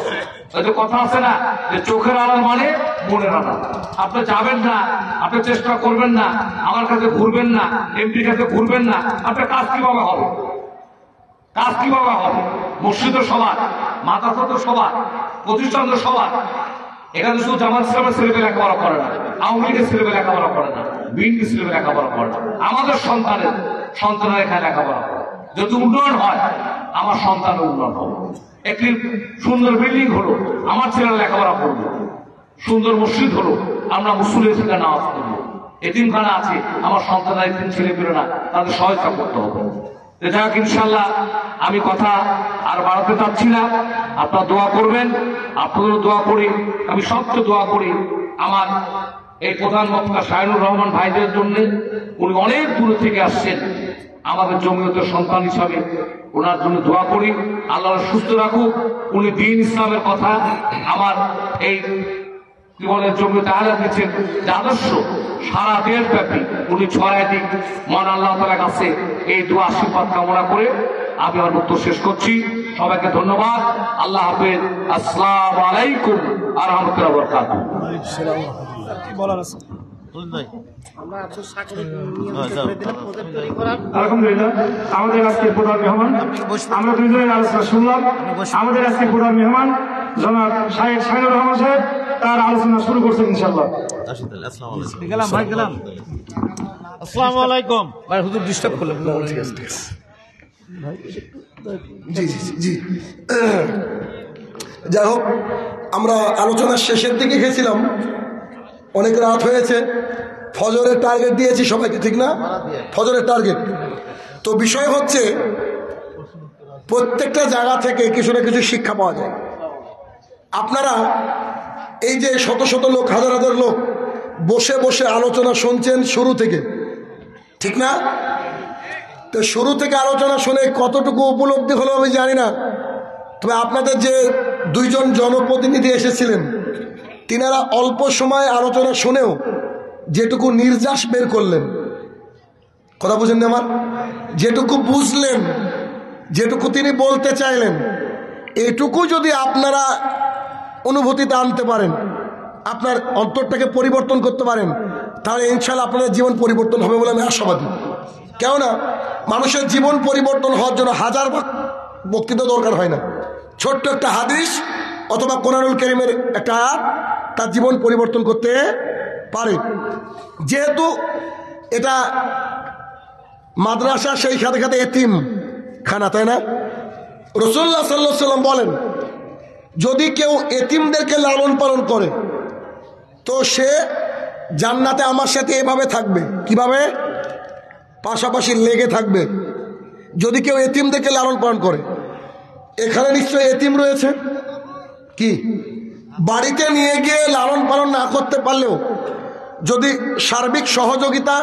কথা আছে না যে চোখের আড়াল মানে মনের আড়াল। আপনি যাবেন না, আপনি চেষ্টা করবেন না, আমার কাছে ঘুরবেন না, এমপির কাছে ঘুরবেন না, আপনার কাজ কিভাবে হবে? কাজ কিভাবে হবে? মসজিদ সবার, মাদ্রাসা তো সবার, প্রতিষ্ঠান তো সবার। এখানে শুধু জামাত ইসলামের ছেলেপেলে লেখাপড়া করে না, আওয়ামী লীগের ছেলেপেলে লেখাপড়া করে না, বিএনপি ছেলেপেলে লেখাপড়া করে না, আমাদের সন্তানের এখানে লেখাপড়া করে। যদি উন্নয়ন হয়, আমার সন্তানের উন্নয়ন হবে। একটি সুন্দর বিল্ডিং হলো, আমার ছেলেরা লেখাপড়া করবো। সুন্দর মসজিদ হলো, আমরা মুসলিমের থেকে নামাজ করবো। এতিমখানা আছে, আমার সন্তানরা এতিম ছেলেপেলেরা, তাদের সহায়তা করতে হবে। যাই হোক, ইনশাল্লাহ আমি কথা আর বাড়াতে চাচ্ছি না। আপনারা দোয়া করবেন, আপনাদেরও দোয়া করি, আমি সবচেয়ে দোয়া করি আমার এই প্রধান বক্তা শাহিনুর রহমান ভাইদের জন্য। উনি অনেক দূর থেকে আসছেন, আমাদের জমিয়তের সন্তান হিসাবে ওনার জন্য দোয়া করি, আল্লাহ সুস্থ রাখুক। উনি দ্বীন ইসলামের কথা আমার এই জীবনের জমিয়তে আলাদা দিচ্ছেন যে আদর্শ সারা দেশব্যাপী উনি ছড়ায় দিক। মহান আল্লাহ তাআলার কাছে এই দোয়া আশীর্বাদ কামনা করে আমি আমার বক্তব্য শেষ করছি। সবাইকে ধন্যবাদ। আল্লাহ হাফেজ। আসসালামু আলাইকুম ওয়া রাহমাতুল্লাহি ওয়া বারাকাতুহু। আলহামদুলিল্লাহ, আমাদের আজকে প্রধান মেহমান, আমরা দুইজনের আলোচনা শুনলাম। আমাদের আজকে প্রধান মেহমান জনাব শাহিনুর রহমান সাহেব তার আলোচনা শুরু করছেন ইনশাআল্লাহ। আসসালামু আলাইকুম। ভাই হুজুর ডিস্টার্ব করলেন। জি জি জি, যাই হোক আমরা আলোচনার শেষের দিকে গেছিলাম, অনেক রাত হয়েছে, ফজরের টার্গেট দিয়েছি সবাইকে, ঠিক না? ফজরের টার্গেট। তো বিষয় হচ্ছে প্রত্যেকটা জায়গা থেকে কিছু না কিছু শিক্ষা পাওয়া যায়। আপনারা এই যে শত শত লোক, হাজার হাজার লোক বসে বসে আলোচনা শুনছেন শুরু থেকে, ঠিক না? তো শুরু থেকে আলোচনা শুনে কতটুকু উপলব্ধি হলো আমি জানি না, তবে আপনাদের যে দুইজন জনপ্রতিনিধি এসেছিলেন তিনারা অল্প সময় আলোচনা শুনেও যেটুকু নির্যাস বের করলেন, কথা বুঝেন না আমার, যেটুকু বুঝলেন, যেটুকু তিনি বলতে চাইলেন, এটুকু যদি আপনারা অনুভূতিতে আনতে পারেন, আপনার অন্তরটাকে পরিবর্তন করতে পারেন, তাহলে ইনশাআল্লাহ আপনার জীবন পরিবর্তন হবে বলে আমি আশাবাদী। কেননা মানুষের জীবন পরিবর্তন হওয়ার জন্য হাজার বক্তৃতা দরকার হয় না, ছোট্ট একটা হাদিস অথবা কোরআনুল কারীমের একটা আয়াত তার জীবন পরিবর্তন করতে পারে। যেহেতু এটা মাদ্রাসা, সেই সাথে সাথে এতিম খানা, তাই না? রাসূলুল্লাহ সাল্লাল্লাহু আলাইহি ওয়াসাল্লাম বলেন, যদি কেউ এতিমদেরকে লালন পালন করে তো সে জান্নাতে আমার সাথে এভাবে থাকবে। কিভাবে? পাশাপাশি লেগে থাকবে। যদি কেউ এতিমদেরকে লালন পালন করে, এখানে নিশ্চয়ই এতিম রয়েছে, কি বাড়িতে নিয়ে গিয়ে লালন পালন না করতে পারলেও যদি সার্বিক সহযোগিতা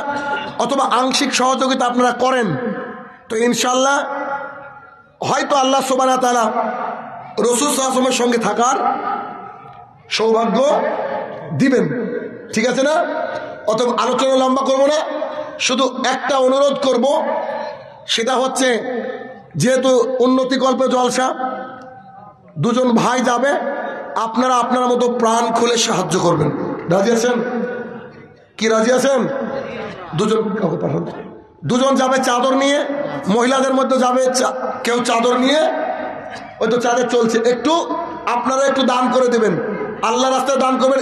অথবা আংশিক সহযোগিতা আপনারা করেন তো ইনশাল্লাহ হয়তো আল্লাহ সুবহানাহু ওয়া তাআলা রাসূল সাল্লাল্লাহু আলাইহি ওয়াসাল্লামের সঙ্গে থাকার সৌভাগ্য দিবেন। ঠিক আছে না? অতএব আলোচনা লম্বা করব না, শুধু একটা অনুরোধ করব, সেটা হচ্ছে যেহেতু উন্নতি কল্পে জলসা, দুজন ভাই যাবে, আপনারা আপনার মতো প্রাণ খুলে সাহায্য করবেন। রাজি আছেন? কি রাজি আছেন? দুজন কাউকে পাঠান, দুজন যাবে চাদর নিয়ে, মহিলাদের মধ্যে যাবে কেউ চাদর নিয়ে, ওই তো চাঁদের চলছে, একটু আপনারা একটু দান করে দেবেন, আল্লাহ রাস্তায় দান করবেন।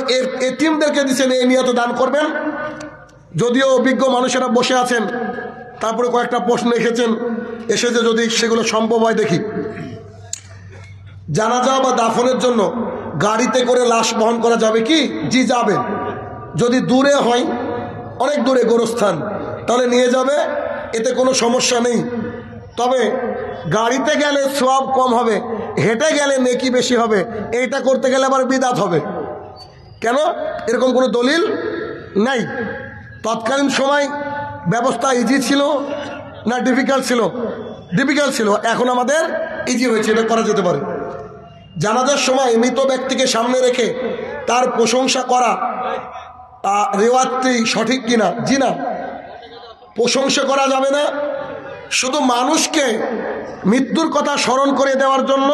এতিমদেরকে দিচ্ছেন এই নিয়ত দান করবেন। যদিও অভিজ্ঞ মানুষেরা বসে আছেন, তারপরে কয়েকটা প্রশ্ন এসেছেন, এসেছে যদি সেগুলো সম্ভব হয় দেখি। জানাজা বা দাফনের জন্য গাড়িতে করে লাশ বহন করা যাবে কি? জি যাবে। যদি দূরে হয়, অনেক দূরে গোরস্থান, তাহলে নিয়ে যাবে, এতে কোনো সমস্যা নেই। তবে গাড়িতে গেলে সওয়াব কম হবে, হেঁটে গেলে নেকি বেশি হবে, এইটা করতে গেলে আবার বিদআত হবে। কেন? এরকম কোনো দলিল নাই। তৎকালীন সময় ব্যবস্থা ইজি ছিল না ডিফিকাল্ট ছিল? ডিফিকাল্ট ছিল। এখন আমাদের ইজি হয়েছে, এটা করা যেতে পারে। জানাজার সময় মৃত ব্যক্তিকে সামনে রেখে তার প্রশংসা করা রেওয়াজটি সঠিক কিনা? জি না, প্রশংসা করা যাবে না। শুধু মানুষকে মৃত্যুর কথা স্মরণ করে দেওয়ার জন্য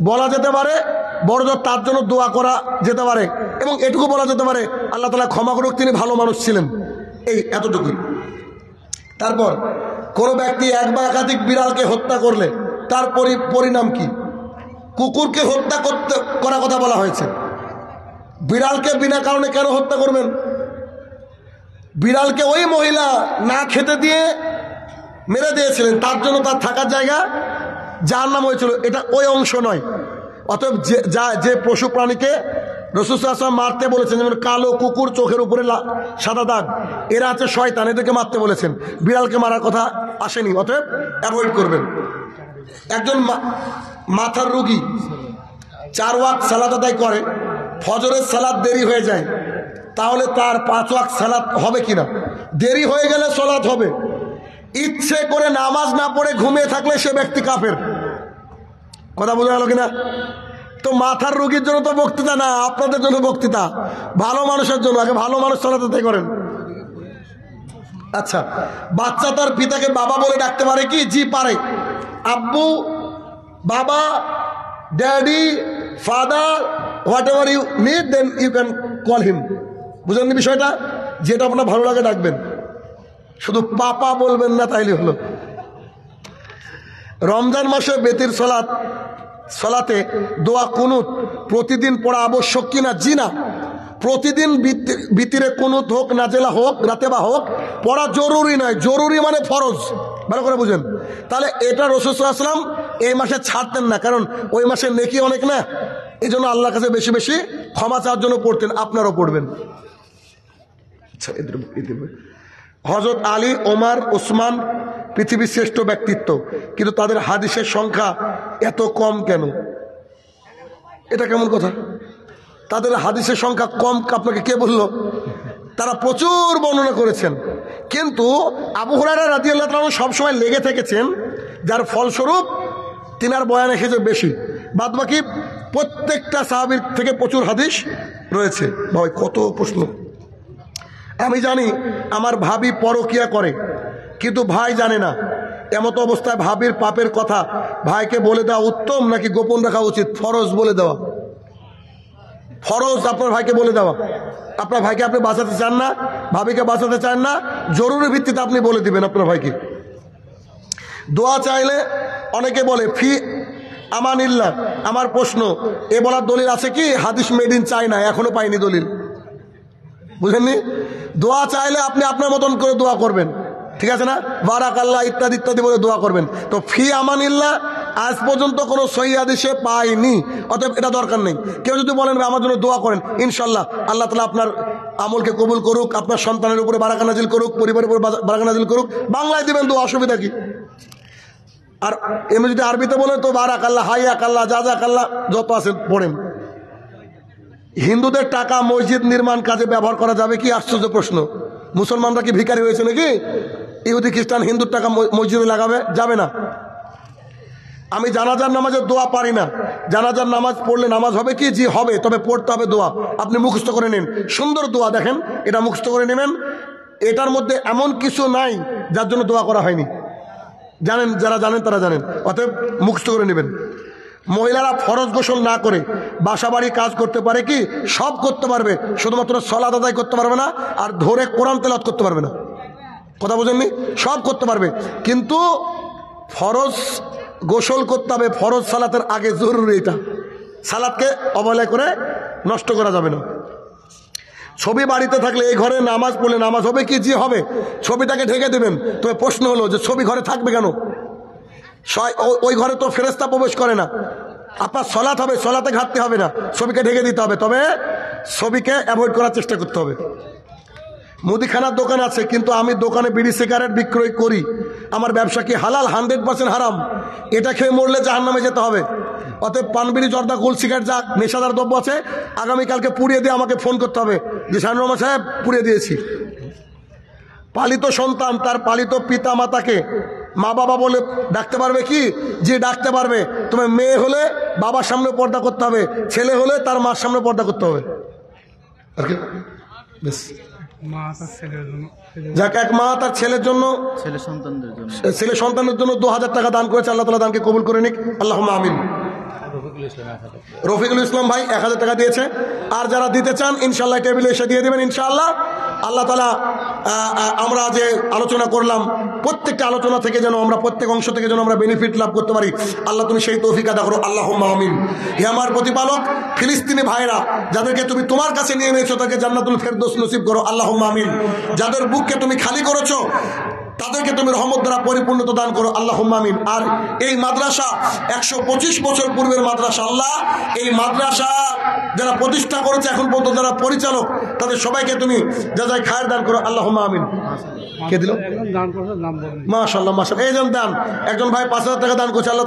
বলা যেতে পারে, বড়জোর তার জন্য দোয়া করা যেতে পারে, এবং এটুকু বলা যেতে পারে আল্লাহ তাআলা ক্ষমা করুক, তিনি ভালো মানুষ ছিলেন, এই এতটুকুই। তারপর কোনো ব্যক্তি এক বা একাধিক বিড়ালকে হত্যা করলে তার পরিণাম কি? কুকুরকে হত্যা করার কথা বলা হয়েছে, বিড়ালকে বিনা কারণে কেন হত্যা করবেন? বিড়ালকে ওই মহিলা না খেতে দিয়ে মেরে দিয়েছিলেন, তার জন্য তার থাকার জায়গা জাহান্নাম হয়েছিল, এটা ওই অংশ নয়। অতএব যে পশু প্রাণীকে রাসূল সাল্লাল্লাহু আলাইহি ওয়াসাল্লাম মারতে বলেছেন, যেমন কালো কুকুর, চোখের উপরে সাদা দাগ, এরা আছে শয়তান, এদেরকে মারতে বলেছেন, বিড়ালকে মারার কথা আসেনি, অতএব অ্যাভয়েড করবেন। একজন মাথার রোগী 4 ওয়াক্ত সালাত আদায় করে, ফজরের সালাত দেরি হয়ে যায়, তাহলে তার 5 ওয়াক্ত সালাত হবে কিনা? দেরি হয়ে গেলে সালাত হবে। ইচ্ছে করে নামাজ না পড়ে ঘুমিয়ে থাকলে সে ব্যক্তি কাফের। কথা বোঝা গেল কিনা? তো মাথার রোগীর জন্য তো বক্তৃতা না, আপনাদের জন্য বক্তৃতা, ভালো মানুষের জন্য। আগে ভালো মানুষ সালাত আদায় করেন। আচ্ছা, বাচ্চা তার পিতাকে বাবা বলে ডাকতে পারে কি? জি পারে। আব্বু, বাবা, daddy, father, whatever you need, then you can call him. বুঝলেন বিষয়টা? যেটা আপনার ভালো লাগে ডাকবেন, শুধু পাপা বলবেন না, তাইলে হলো। রমজান মাসে বেতির সলাতে দোয়া কুনুত প্রতিদিন পড়া আবশ্যক কিনা? জি না। প্রতিদিন ভিতরে কুনুত হোক, নাজেলা হোক, রাতেবা হোক, পড়া জরুরি নয়। জরুরি মানে ফরজ, ভালো করে বুঝেন। তাহলে এটা রাসূল সাল্লাল্লাহু আলাইহি ওয়াসাল্লাম এই মাসে ছাড়তেন না, কারণ ওই মাসে নেকি অনেক না। এই জন্য আল্লাহর কাছে বেশি বেশি ক্ষমা চাওয়ার জন্য পড়তেন, আপনারাও পড়বেন। হযরত আলী, ওমর, ওসমান পৃথিবীর শ্রেষ্ঠ ব্যক্তিত্ব, কিন্তু তাদের হাদিসের সংখ্যা এত কম কেন? এটা কেমন কথা? তাদের হাদিসের সংখ্যা কম আপনাকে কে বলল? তারা প্রচুর বর্ণনা করেছেন, কিন্তু আবু হুরায়রা রাদিয়াল্লাহু তাআলা সবসময় লেগে থেকেছেন, যার ফলস্বরূপ তিনার বয়ান এসেছে বেশি। বাদবাকি প্রত্যেকটা সাহাবীর থেকে প্রচুর হাদিস রয়েছে। ভাই কত প্রশ্ন! আমি জানি আমার ভাবি পরকিয়া করে, কিন্তু ভাই জানে না। এমত অবস্থায় ভাবির পাপের কথা ভাইকে বলে দেওয়া উত্তম নাকি গোপন রাখা উচিত? ফরজ বলে দেওয়া, ফরজ আপনার ভাইকে বলে দেওয়া। আপনার ভাইকে আপনি বাঁচাতে চান না, ভাবিকে বাঁচাতে চান না, জরুরি ভিত্তিতে আপনি বলে দিবেন আপনার ভাইকে। দোয়া চাইলে অনেকে বলে ফি আমানিল্লাহ। আমার প্রশ্ন, এ বলার দলিল আছে কি? হাদিস মেড ইন চায়না, এখনো পাইনি দলিল, বুঝেননি? দোয়া চাইলে আপনি আপনার মতন করে দোয়া করবেন, ঠিক আছে না? বারাকাল্লাহ ইত্যাদি ইত্যাদি বলে দোয়া করবেন। তো ফি আমানিল্লাহ আজ পর্যন্ত কোনো সহিহ হাদিসে পাইনি, অতএব এটা দরকার নেই। কেউ যদি বলেন আমার জন্য দোয়া করেন, ইনশাল্লাহ আল্লাহ তাআলা আপনার আমলকে কবুল করুক, আপনার সন্তানের উপরে বারাকা নাজিল করুক, পরিবারের উপরে বারাকা নাজিল করুক, বাংলায় দিবেন দোয়া, অসুবিধা কি? আর এমনি যদি আরবিতে বলেন তো বারাকাল্লাহ, হাইয়াকাল্লাহ, জাযাকাল্লাহ যত আছে পড়েন। হিন্দুদের টাকা মসজিদ নির্মাণ কাজে ব্যবহার করা যাবে কি? আশ্চর্য প্রশ্ন। মুসলমানরা কি ভিখারি হয়েছে নাকি? ইহুদি খ্রিস্টান হিন্দুর টাকা মসজিদে লাগাবে? যাবে না। আমি জানাজার নামাজের দোয়া পারি না। জানাজার নামাজ পড়লে নামাজ হবে কি? জি হবে, তবে পড়তে হবে দোয়া। আপনি মুখস্থ করে নিন, সুন্দর দোয়া, দেখেন এটা মুখস্থ করে নেবেন। এটার মধ্যে এমন কিছু নাই যার জন্য দোয়া করা হয়নি, জানেন, যারা জানেন তারা জানেন, অতএব মুখস্থ করে নেবেন। মহিলারা ফরজ গোসল না করে বাসা বাড়ি কাজ করতে পারে কি? সব করতে পারবে, শুধুমাত্র সালাত আদায় করতে পারবে না, আর ধরে কোরআন তেলাওয়াত করতে পারবে না। কথা বুঝেননি? সব করতে পারবে, কিন্তু ফরজ গোসল করতে হবে ফরজ সালাতের আগে, জরুরি এটা। সালাতকে অবহেলা করে নষ্ট করা যাবে না। ছবি বাড়িতে থাকলে এই ঘরে নামাজ পড়লে নামাজ হবে কি? জি হবে, ছবিটাকে ঢেকে দেবেন। তবে প্রশ্ন হলো যে ছবি ঘরে থাকবে কেন? ওই ঘরে তো ফেরেশতা প্রবেশ করে না। আপনার সলাত হবে, সলাতে ঘাটতে হবে না, ছবিকে ঢেকে দিতে হবে, তবে ছবিকে অ্যাভয়েড করার চেষ্টা করতে হবে। মুদিখানার দোকান আছে, কিন্তু আমি দোকানে বিড়ি সিগারেট বিক্রয় করি, আমার ব্যবসা কি হালাল? 100% হারাম। এটা খেয়ে মরলে জাহান্নামে যেতে হবে। অতএব পান, বিড়ি, জর্দা, গোল, সিগারেট যা নেশাদার দ্রব্য আছে, আগামীকালকে পুড়িয়ে দিয়ে আমাকে ফোন করতে হবে যে শাহনুর রহমান সাহেব পুড়িয়ে দিয়েছি। পালিত সন্তান তার পালিত পিতা মাতাকে মা বাবা বলে ডাকতে পারবে কি? যে ডাকতে পারবে। তোমার মেয়ে হলে বাবার সামনে পর্দা করতে হবে, ছেলে হলে তার মার সামনে পর্দা করতে হবে। যাক, এক মা তার ছেলের জন্য, ছেলে সন্তানের জন্য 2000 টাকা দান করেছে। আল্লাহ তাআলা দানকে কবুল করে নিক, আল্লাহুম্মা আমিন। রফিকুল ইসলাম ভাই 1000 টাকা দিয়েছে। আর যারা দিতে চান ইনশাল্লাহ টেবিলে এসে দিয়ে দেবেন ইনশাআল্লাহ। আল্লাহ তাআলা আমরা যে আলোচনা করলাম, প্রত্যেকটা আলোচনা থেকে যেন আমরা, প্রত্যেক অংশ থেকে যেন আমরা বেনিফিট লাভ করতে পারি। আল্লাহ তুমি সেই তৌফিক আদা করো, আল্লাহুম্মা আমিন। হে আমার প্রতিপালক, ফিলিস্তিনি ভাইরা যাদেরকে তুমি তোমার কাছে নিয়ে এনেছো, তাদেরকে জান্নাতুল ফেরদৌস নসিব করো, আল্লাহুম্মা আমিন। যাদের বুককে তুমি খালি করেছো, তাদেরকে তুমি রহমত দ্বারা পরিপূর্ণতা দান করো, আল্লাহুম্মা আমিন। আর এই মাদ্রাসা 125 বছর পূর্বের মাদ্রাসা, আল্লাহ এই মাদ্রাসা যারা প্রতিষ্ঠা করেছে, এখন পর্যন্ত যারা পরিচালক, তাদের সবাইকে তুমি যা যায় খায়ের দান করো, আল্লাহুম্মা আমিন। কে দিল? মাশাআল্লাহ, মাশাআল্লাহ। এই জন দান, একজন ভাই 5000 টাকা দান করছে, আল্লাহ